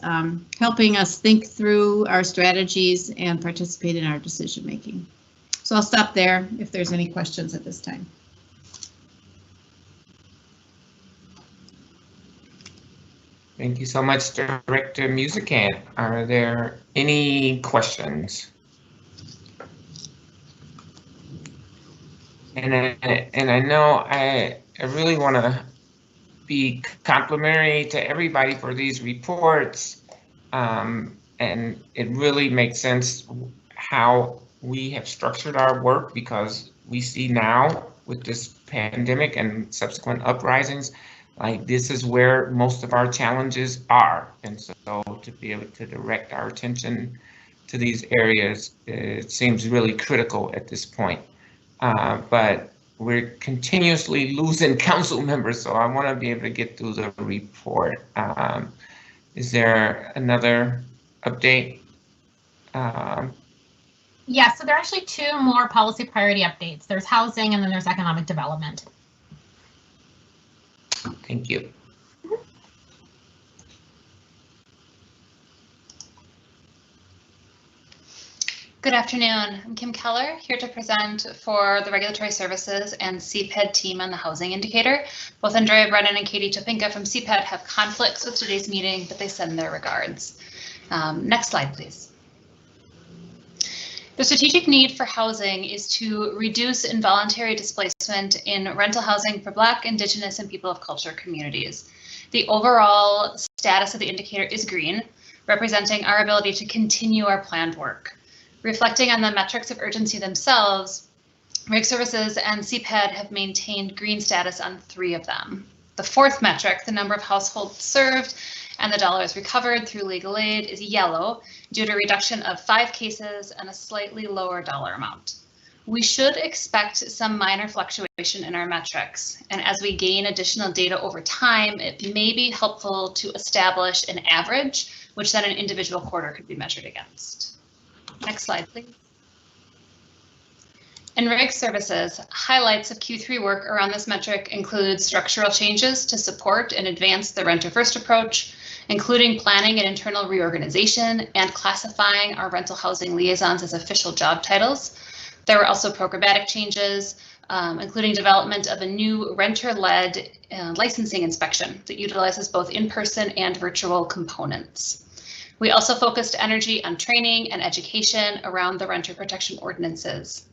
helping us think through our strategies and participate in our decision-making. So I'll stop there if there's any questions at this time. Thank you so much, Director Musicant. Are there any questions? And I know I really want to be complimentary to everybody for these reports, and it really makes sense how we have structured our work, because we see now with this pandemic and subsequent uprisings, like this is where most of our challenges are. And so to be able to direct our attention to these areas, it seems really critical at this point. But we're continuously losing council members, so I want to be able to get through the report. Is there another update? Yeah, so there are actually two more policy priority updates. There's housing and then there's economic development. Thank you. Good afternoon. I'm Kim Keller, here to present for the Regulatory Services and CPED team on the housing indicator. Both Andrea Brennan and Katie Topinka from CPED have conflicts with today's meeting, but they send their regards. Next slide, please. The strategic need for housing is to reduce involuntary displacement in rental housing for Black, Indigenous, and people of culture communities. The overall status of the indicator is green, representing our ability to continue our planned work. Reflecting on the metrics of urgency themselves, Reg Services and CPED have maintained green status on 3 of them. The 4th metric, the number of households served and the dollars recovered through legal aid, is yellow due to a reduction of 5 cases and a slightly lower dollar amount. We should expect some minor fluctuation in our metrics, and as we gain additional data over time, it may be helpful to establish an average, which then an individual quarter could be measured against. Next slide, please. In Reg Services, highlights of Q3 work around this metric include structural changes to support and advance the renter first approach, including planning and internal reorganization and classifying our rental housing liaisons as official job titles. There were also programmatic changes, including development of a new renter-led licensing inspection that utilizes both in-person and virtual components. We also focused energy on training and education around the renter protection ordinances.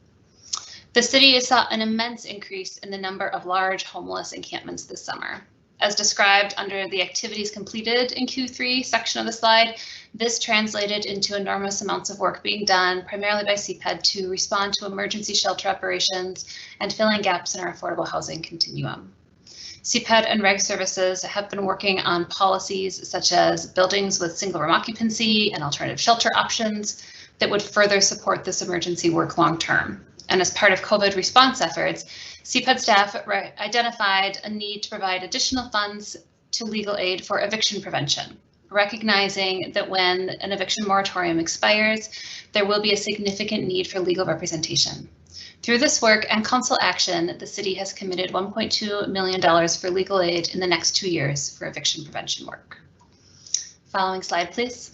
The city saw an immense increase in the number of large homeless encampments this summer. As described under the activities completed in Q3 section of the slide, this translated into enormous amounts of work being done primarily by CPED to respond to emergency shelter operations and filling gaps in our affordable housing continuum. CPED and Reg Services have been working on policies such as buildings with single room occupancy and alternative shelter options that would further support this emergency work long term. And as part of COVID response efforts, CPED staff identified a need to provide additional funds to legal aid for eviction prevention, recognizing that when an eviction moratorium expires, there will be a significant need for legal representation. Through this work and council action, the city has committed $1.2 million for legal aid in the next 2 years for eviction prevention work. Following slide, please.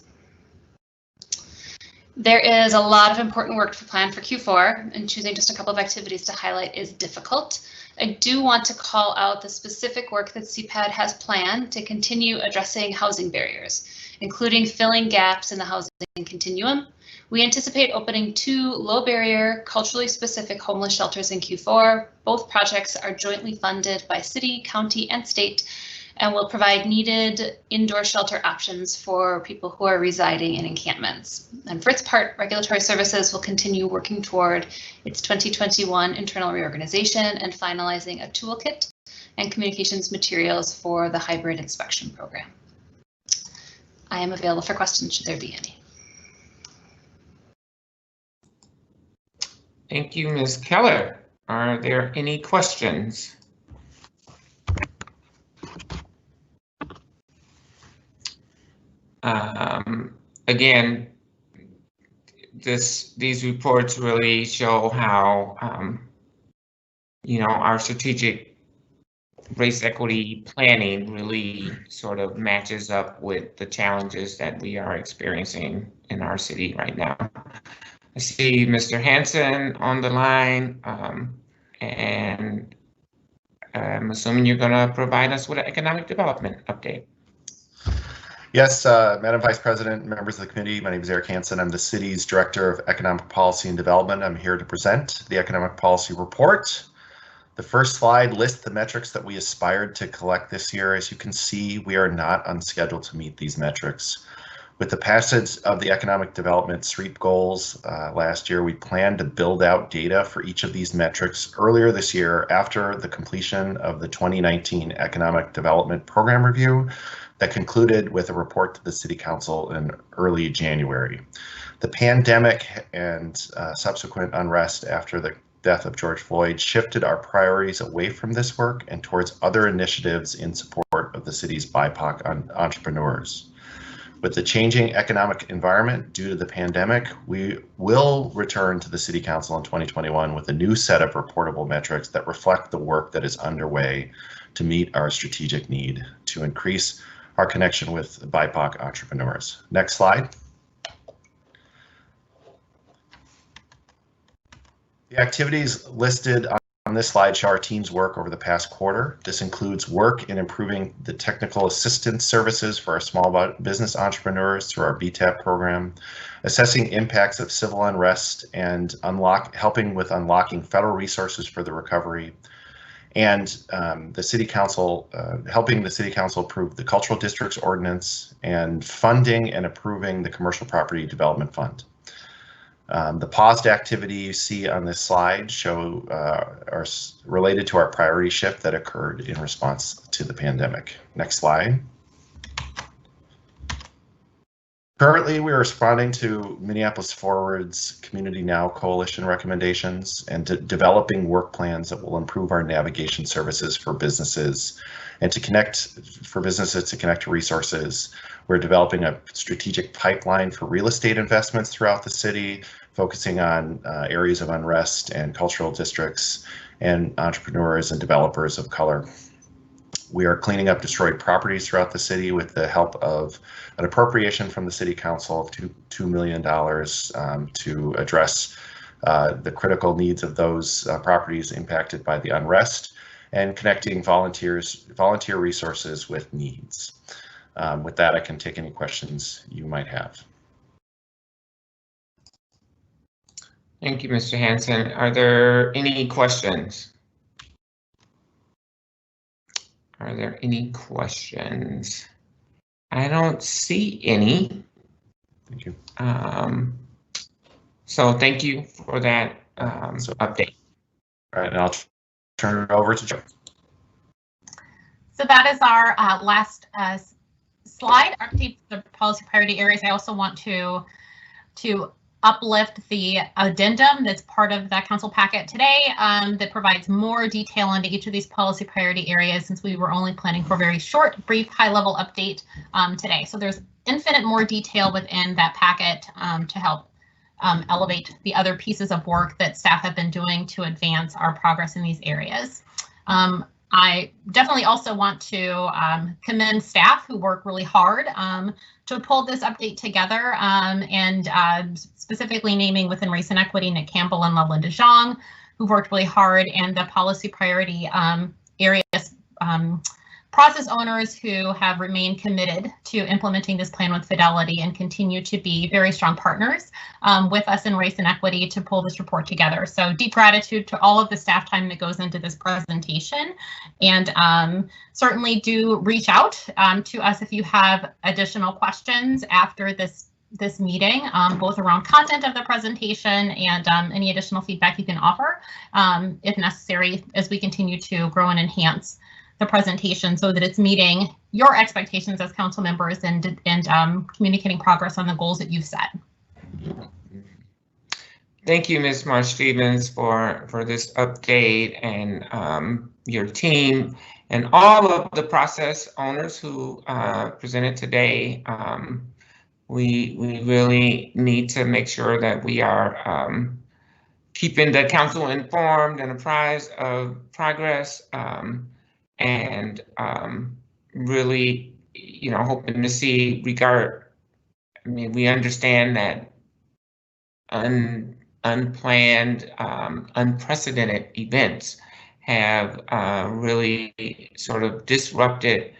There is a lot of important work to plan for Q4, and choosing just a couple of activities to highlight is difficult. I do want to call out the specific work that CPED has planned to continue addressing housing barriers, including filling gaps in the housing continuum. We anticipate opening 2 low-barrier, culturally specific homeless shelters in Q4. Both projects are jointly funded by city, county, and state, and will provide needed indoor shelter options for people who are residing in encampments. And for its part, Regulatory Services will continue working toward its 2021 internal reorganization and finalizing a toolkit and communications materials for the hybrid inspection program. I am available for questions should there be any. Thank you, Ms. Keller. Are there any questions? Again, these reports really show how, our strategic race equity planning really sort of matches up with the challenges that we are experiencing in our city right now. I see Mr. Hansen on the line, and I'm assuming you're going to provide us with an economic development update. Yes, Madam Vice President, members of the committee, my name is Eric Hansen. I'm the city's Director of Economic Policy and Development. I'm here to present the Economic Policy Report. The first slide lists the metrics that we aspired to collect this year. As you can see, we are not on schedule to meet these metrics. With the passage of the Economic Development SREEP goals last year, we planned to build out data for each of these metrics earlier this year after the completion of the 2019 Economic Development Program Review that concluded with a report to the City Council in early January. The pandemic and subsequent unrest after the death of George Floyd shifted our priorities away from this work and towards other initiatives in support of the city's BIPOC entrepreneurs. With the changing economic environment due to the pandemic, we will return to the City Council in 2021 with a new set of reportable metrics that reflect the work that is underway to meet our strategic need to increase our connection with BIPOC entrepreneurs. Next slide. The activities listed on this slide show our team's work over the past quarter. This includes work in improving the technical assistance services for our small business entrepreneurs through our VTAP program, assessing impacts of civil unrest and helping with unlocking federal resources for the recovery, and the City Council, helping the City Council approve the Cultural Districts Ordinance and funding and approving the Commercial Property Development Fund. The paused activity you see on this slide are related to our priority shift that occurred in response to the pandemic. Next slide. Currently, we are responding to Minneapolis Forward's Community Now Coalition recommendations and developing work plans that will improve our navigation services for businesses and to connect to resources. We're developing a strategic pipeline for real estate investments throughout the city, focusing on areas of unrest and cultural districts and entrepreneurs and developers of color. We are cleaning up destroyed properties throughout the city with the help of an appropriation from the City Council of $2 million to address the critical needs of those properties impacted by the unrest and connecting volunteer resources with needs. With that, I can take any questions you might have. Thank you, Mr. Hansen. Are there any questions? Are there any questions? I don't see any. Thank you. So thank you for that update. All right, and I'll turn it over to Joe. So that is our last slide, update the policy priority areas. I also want to uplift the addendum that's part of the council packet today that provides more detail into each of these policy priority areas, since we were only planning for a very short, brief, high-level update today. So there's infinite more detail within that packet to help elevate the other pieces of work that staff have been doing to advance our progress in these areas. I definitely also want to commend staff who work really hard to pull this update together and specifically naming within race and equity Nick Campbell and Loveland DeJong, who've worked really hard, and the policy priority areas process owners who have remained committed to implementing this plan with fidelity and continue to be very strong partners with us in race and equity to pull this report together. So deep gratitude to all of the staff time that goes into this presentation, and certainly do reach out to us if you have additional questions after this meeting, both around content of the presentation and any additional feedback you can offer if necessary as we continue to grow and enhance the presentation so that it's meeting your expectations as council members and communicating progress on the goals that you've set. Thank you, Ms. Marsh Stevens, for this update, and your team and all of the process owners who presented today. We really need to make sure that we are keeping the council informed and apprised of progress. And really, hoping to see we understand that unplanned, unprecedented events have really sort of disrupted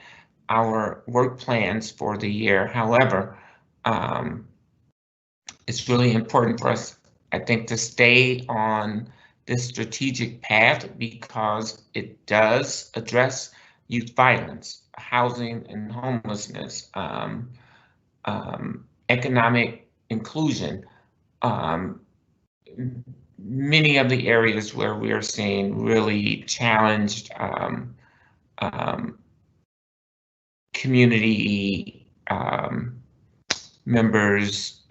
our work plans for the year. However, it's really important for us, I think, to stay on this strategic path because it does address youth violence, housing and homelessness, economic inclusion, many of the areas where we are seeing really challenged community members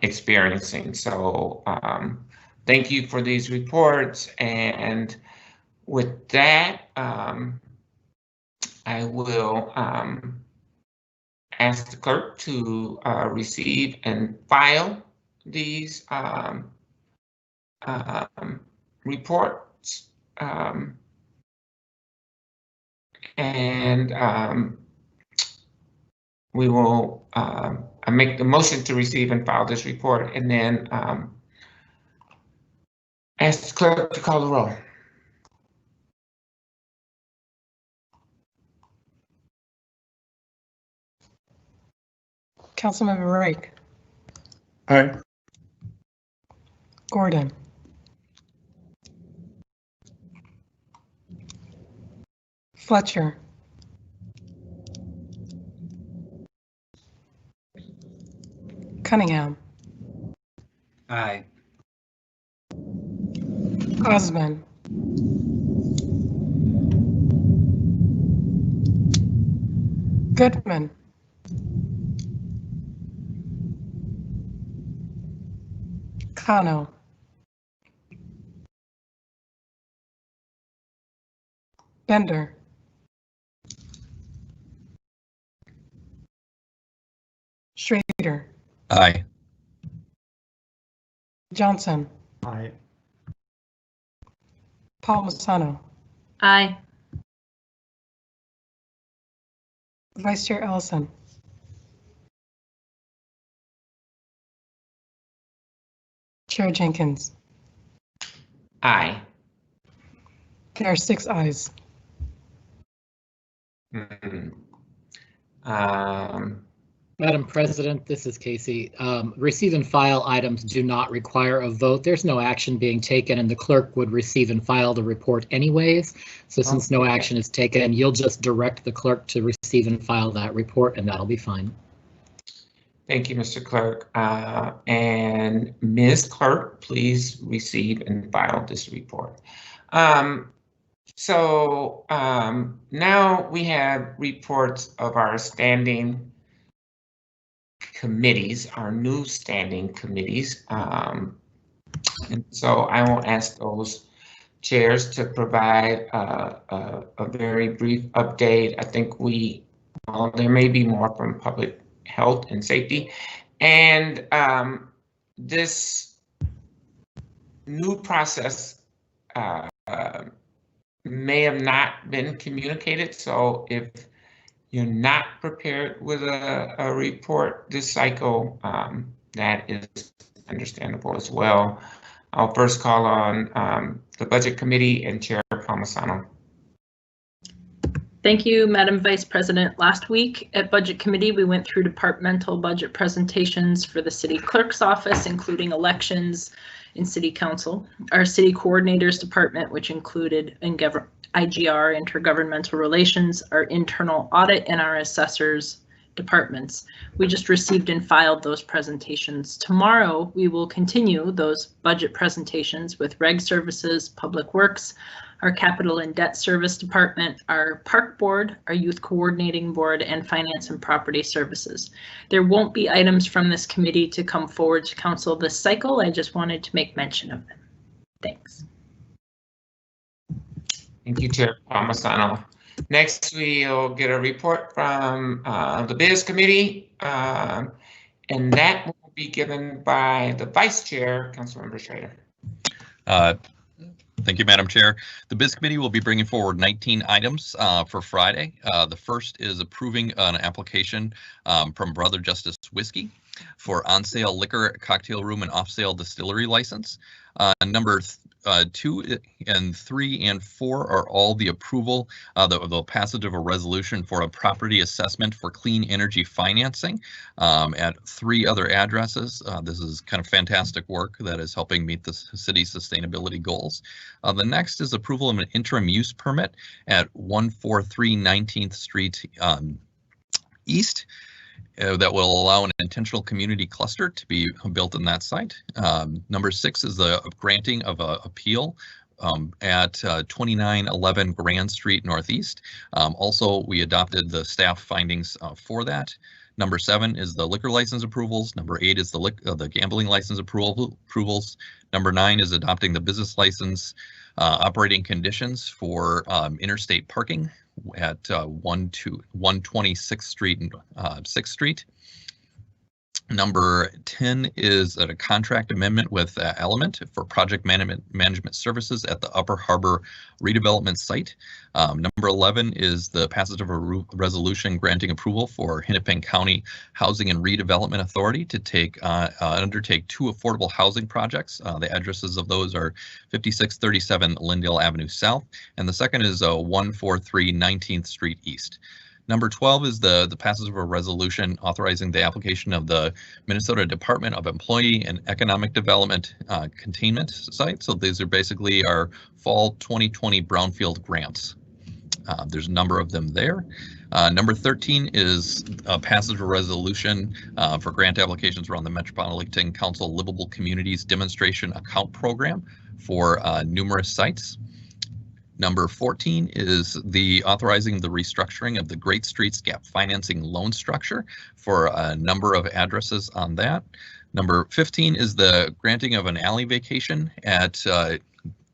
experiencing. So thank you for these reports, and with that, I will ask the clerk to receive and file these reports, and we will I make the motion to receive and file this report, and then Ask the clerk to call the roll. Councilmember Rake, Aye. Gordon, Fletcher, Cunningham, Aye. Osmond, Goodman, Kano, Bender, Schrader, Aye. Johnson, Aye. Palmisano, Aye. Vice Chair Ellison, Chair Jenkins. Aye. There are 6 ayes. Madam President, this is Casey. Receive and file items do not require a vote. There's no action being taken, and the clerk would receive and file the report anyways. So since no action is taken, you'll just direct the clerk to receive and file that report, and that'll be fine. Thank you, Mr. Clerk. And Ms. Clerk, please receive and file this report. Now we have reports of our standing committees, our new standing committees. And so I will ask those chairs to provide a very brief update. I think there may be more from public health and safety. And this new process may have not been communicated. So if you're not prepared with a report this cycle, that is understandable as well. I'll first call on the Budget Committee and Chair Palmisano. Thank you, Madam Vice President. Last week at Budget Committee, we went through departmental budget presentations for the City Clerk's Office, including elections and City Council. Our City Coordinators Department, which included IGR, Intergovernmental Relations, our Internal Audit, and our Assessors departments. We just received and filed those presentations. Tomorrow, we will continue those budget presentations with Reg Services, Public Works, our Capital and Debt Service Department, our Park Board, our Youth Coordinating Board, and Finance and Property Services. There won't be items from this committee to come forward to Council this cycle. I just wanted to make mention of them. Thanks. Thank you, Chair Palmisano. Next, we'll get a report from the Biz Committee, and that will be given by the Vice Chair, Councilmember Schrader. Thank you, Madam Chair. The Biz Committee will be bringing forward 19 items for Friday. The first is approving an application from Brother Justice Whiskey for on-sale liquor, cocktail room, and off-sale distillery license. Number 2 and 3 and 4 are all the approval, the passage of a resolution for a property assessment for clean energy financing at 3 other addresses. This is kind of fantastic work that is helping meet the city's sustainability goals. The next is approval of an interim use permit at 143 19th Street East. That will allow an intentional community cluster to be built in that site. Number 6 is the granting of an appeal at 2911 Grand Street Northeast. Also, we adopted the staff findings for that. Number 7 is the liquor license approvals. Number 8 is the gambling license approvals. Number 9 is adopting the business license operating conditions for interstate parking at 126th Street and 6th Street. Number 10 is a contract amendment with Element for project management services at the Upper Harbor redevelopment site. Number 11 is the passage of a resolution granting approval for Hennepin County Housing and Redevelopment Authority to undertake 2 affordable housing projects. The addresses of those are 5637 Lindale Avenue South, and the second is 143 19th Street East. Number 12 is the passage of a resolution authorizing the application of the Minnesota Department of Employee and Economic Development containment site. So these are basically our fall 2020 brownfield grants. There's a number of them there. Number 13 is a passage of a resolution for grant applications around the Metropolitan Council Livable Communities Demonstration Account Program for numerous sites. Number 14 is the authorizing the restructuring of the Great Streets Gap Financing Loan Structure for a number of addresses on that. Number 15 is the granting of an alley vacation at a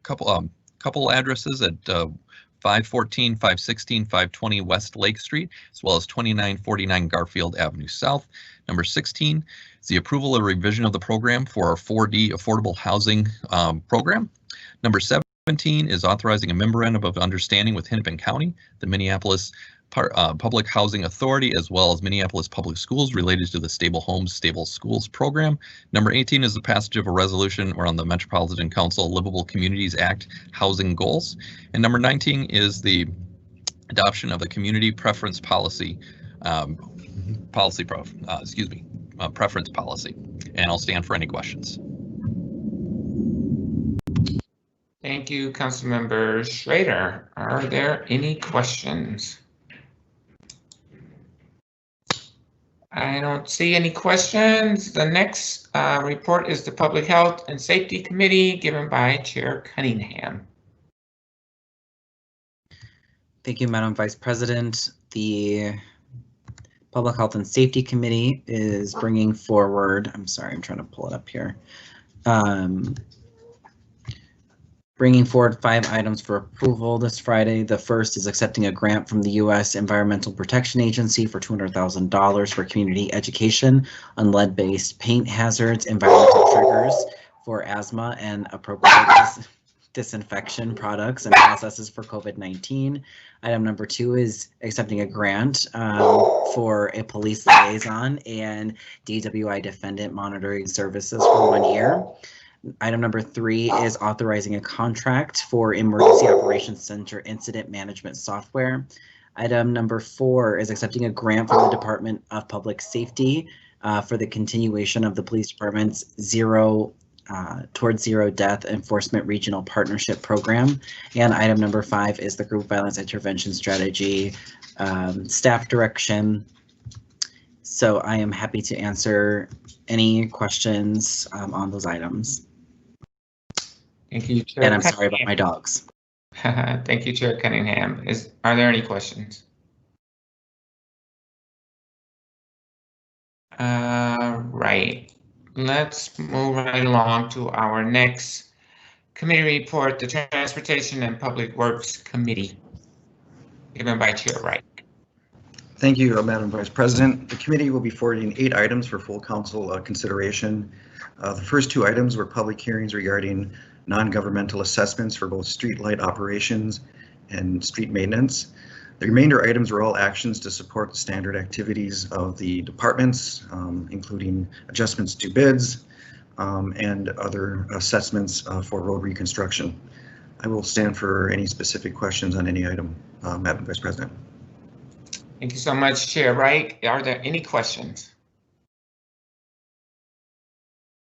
couple addresses at 514, 516, 520 West Lake Street, as well as 2949 Garfield Avenue South. Number 16 is the approval or revision of the program for our 4D affordable housing program. Number 17 is authorizing a memorandum of understanding with Hennepin County, the Minneapolis Public Housing Authority, as well as Minneapolis Public Schools related to the Stable Homes, Stable Schools program. Number 18 is the passage of a resolution around the Metropolitan Council Livable Communities Act housing goals. And number 19 is the adoption of the community preference policy, preference policy. And I'll stand for any questions. Thank you, Councilmember Schrader. Are there any questions? I don't see any questions. The next report is the Public Health and Safety Committee given by Chair Cunningham. Thank you, Madam Vice President. The Public Health and Safety Committee is bringing forward, I'm sorry, I'm trying to pull it up here. Bringing forward 5 items for approval this Friday. The first is accepting a grant from the U.S. Environmental Protection Agency for $200,000 for community education on lead-based paint hazards, environmental triggers for asthma, and appropriate disinfection products and processes for COVID-19. Item number 2 is accepting a grant for a police liaison and DWI defendant monitoring services for 1 year. Item number 3 is authorizing a contract for Emergency Operations Center incident management software. Item number 4 is accepting a grant from the Department of Public Safety for the continuation of the police department's Towards Zero Death Enforcement Regional Partnership Program. And item number 5 is the Group Violence Intervention Strategy staff direction. So I am happy to answer any questions on those items. Thank you, Chair. And I'm sorry about my dogs. Thank you, Chair Cunningham. Are there any questions? Right. Let's move right along to our next committee report, the Transportation and Public Works Committee, given by Chair Wright. Thank you, Madam Vice President. The committee will be forwarding 8 items for full council consideration. The first 2 items were public hearings regarding non-governmental assessments for both street light operations and street maintenance. The remainder items were all actions to support the standard activities of the departments, including adjustments to bids and other assessments for road reconstruction. I will stand for any specific questions on any item, Madam Vice President. Thank you so much, Chair Wright. Are there any questions?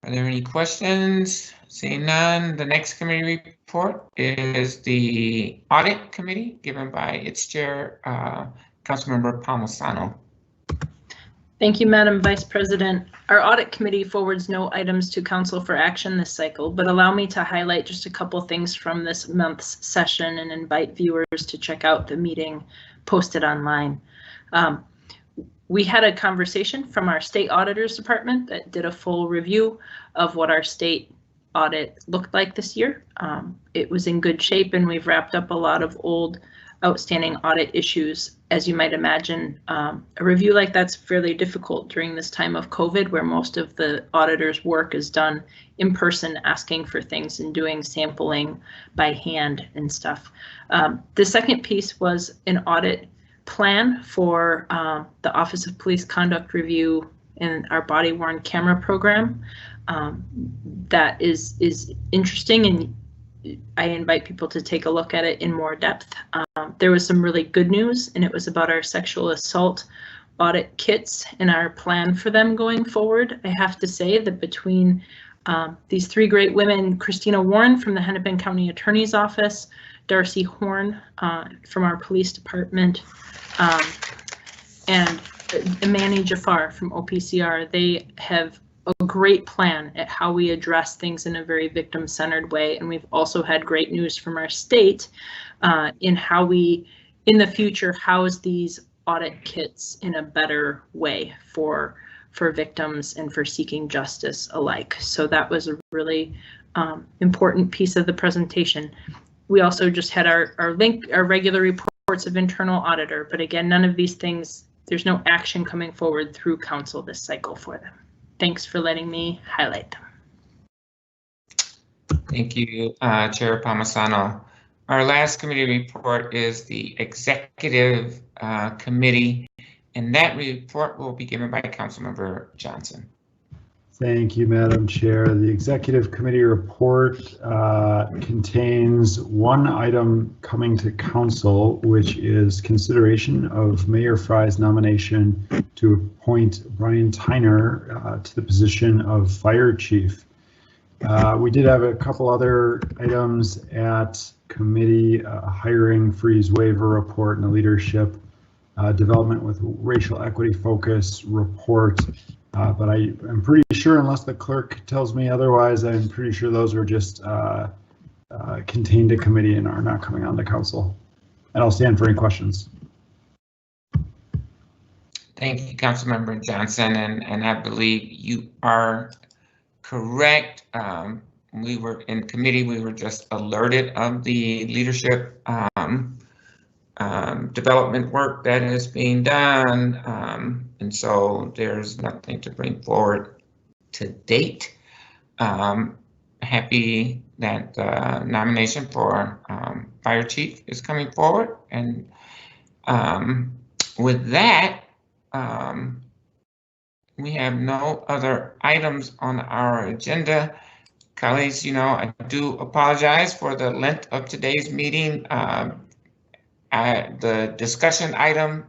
Are there any questions? Seeing none, the next committee report is the Audit Committee, given by its chair, Councilmember Palmisano. Thank you, Madam Vice President. Our Audit Committee forwards no items to Council for action this cycle, but allow me to highlight just a couple things from this month's session and invite viewers to check out the meeting posted online. We had a conversation from our state auditors department that did a full review of what our state audit looked like this year. It was in good shape, and we've wrapped up a lot of old outstanding audit issues. As you might imagine, a review like that's fairly difficult during this time of COVID, where most of the auditor's work is done in person, asking for things and doing sampling by hand and stuff. The second piece was an audit plan for the Office of Police Conduct Review and our body-worn camera program. That is interesting, and I invite people to take a look at it in more depth. There was some really good news, and it was about our sexual assault audit kits and our plan for them going forward. I have to say that between these three great women, Christina Warren from the Hennepin County Attorney's Office, Darcy Horn from our police department, and Imani Jafar from OPCR, they have a great plan at how we address things in a very victim-centered way. And we've also had great news from our state in how we, in the future, house these audit kits in a better way for victims and for seeking justice alike. So that was a really important piece of the presentation. We also just had our regular reports of internal auditor, but again, none of these things, there's no action coming forward through council this cycle for them. Thanks for letting me highlight them. Thank you, Chair Palmisano. Our last committee report is the Executive Committee, and that report will be given by Councilmember Johnson. Thank you, Madam Chair. The Executive Committee report contains one item coming to Council, which is consideration of Mayor Fry's nomination to appoint Brian Tyner to the position of Fire Chief. We did have a couple other items at committee, hiring freeze waiver report and a leadership development with racial equity focus report. But I am pretty sure, unless the clerk tells me otherwise, I'm pretty sure those are just contained to committee and are not coming on to council. And I'll stand for any questions. Thank you, Councilmember Johnson, and I believe you are correct. We were in committee, we were just alerted of the leadership development work that is being done, and so there's nothing to bring forward to date. Happy that the nomination for Fire Chief is coming forward, and with that, we have no other items on our agenda. Colleagues, you know, I do apologize for the length of today's meeting. The discussion item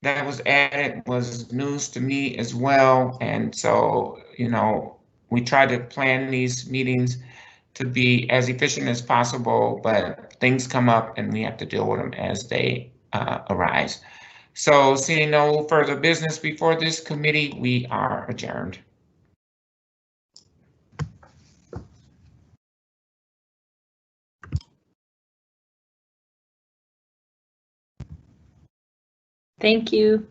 that was added was news to me as well. And so, you know, we try to plan these meetings to be as efficient as possible, but things come up and we have to deal with them as they arise. So seeing no further business before this committee, we are adjourned. Thank you.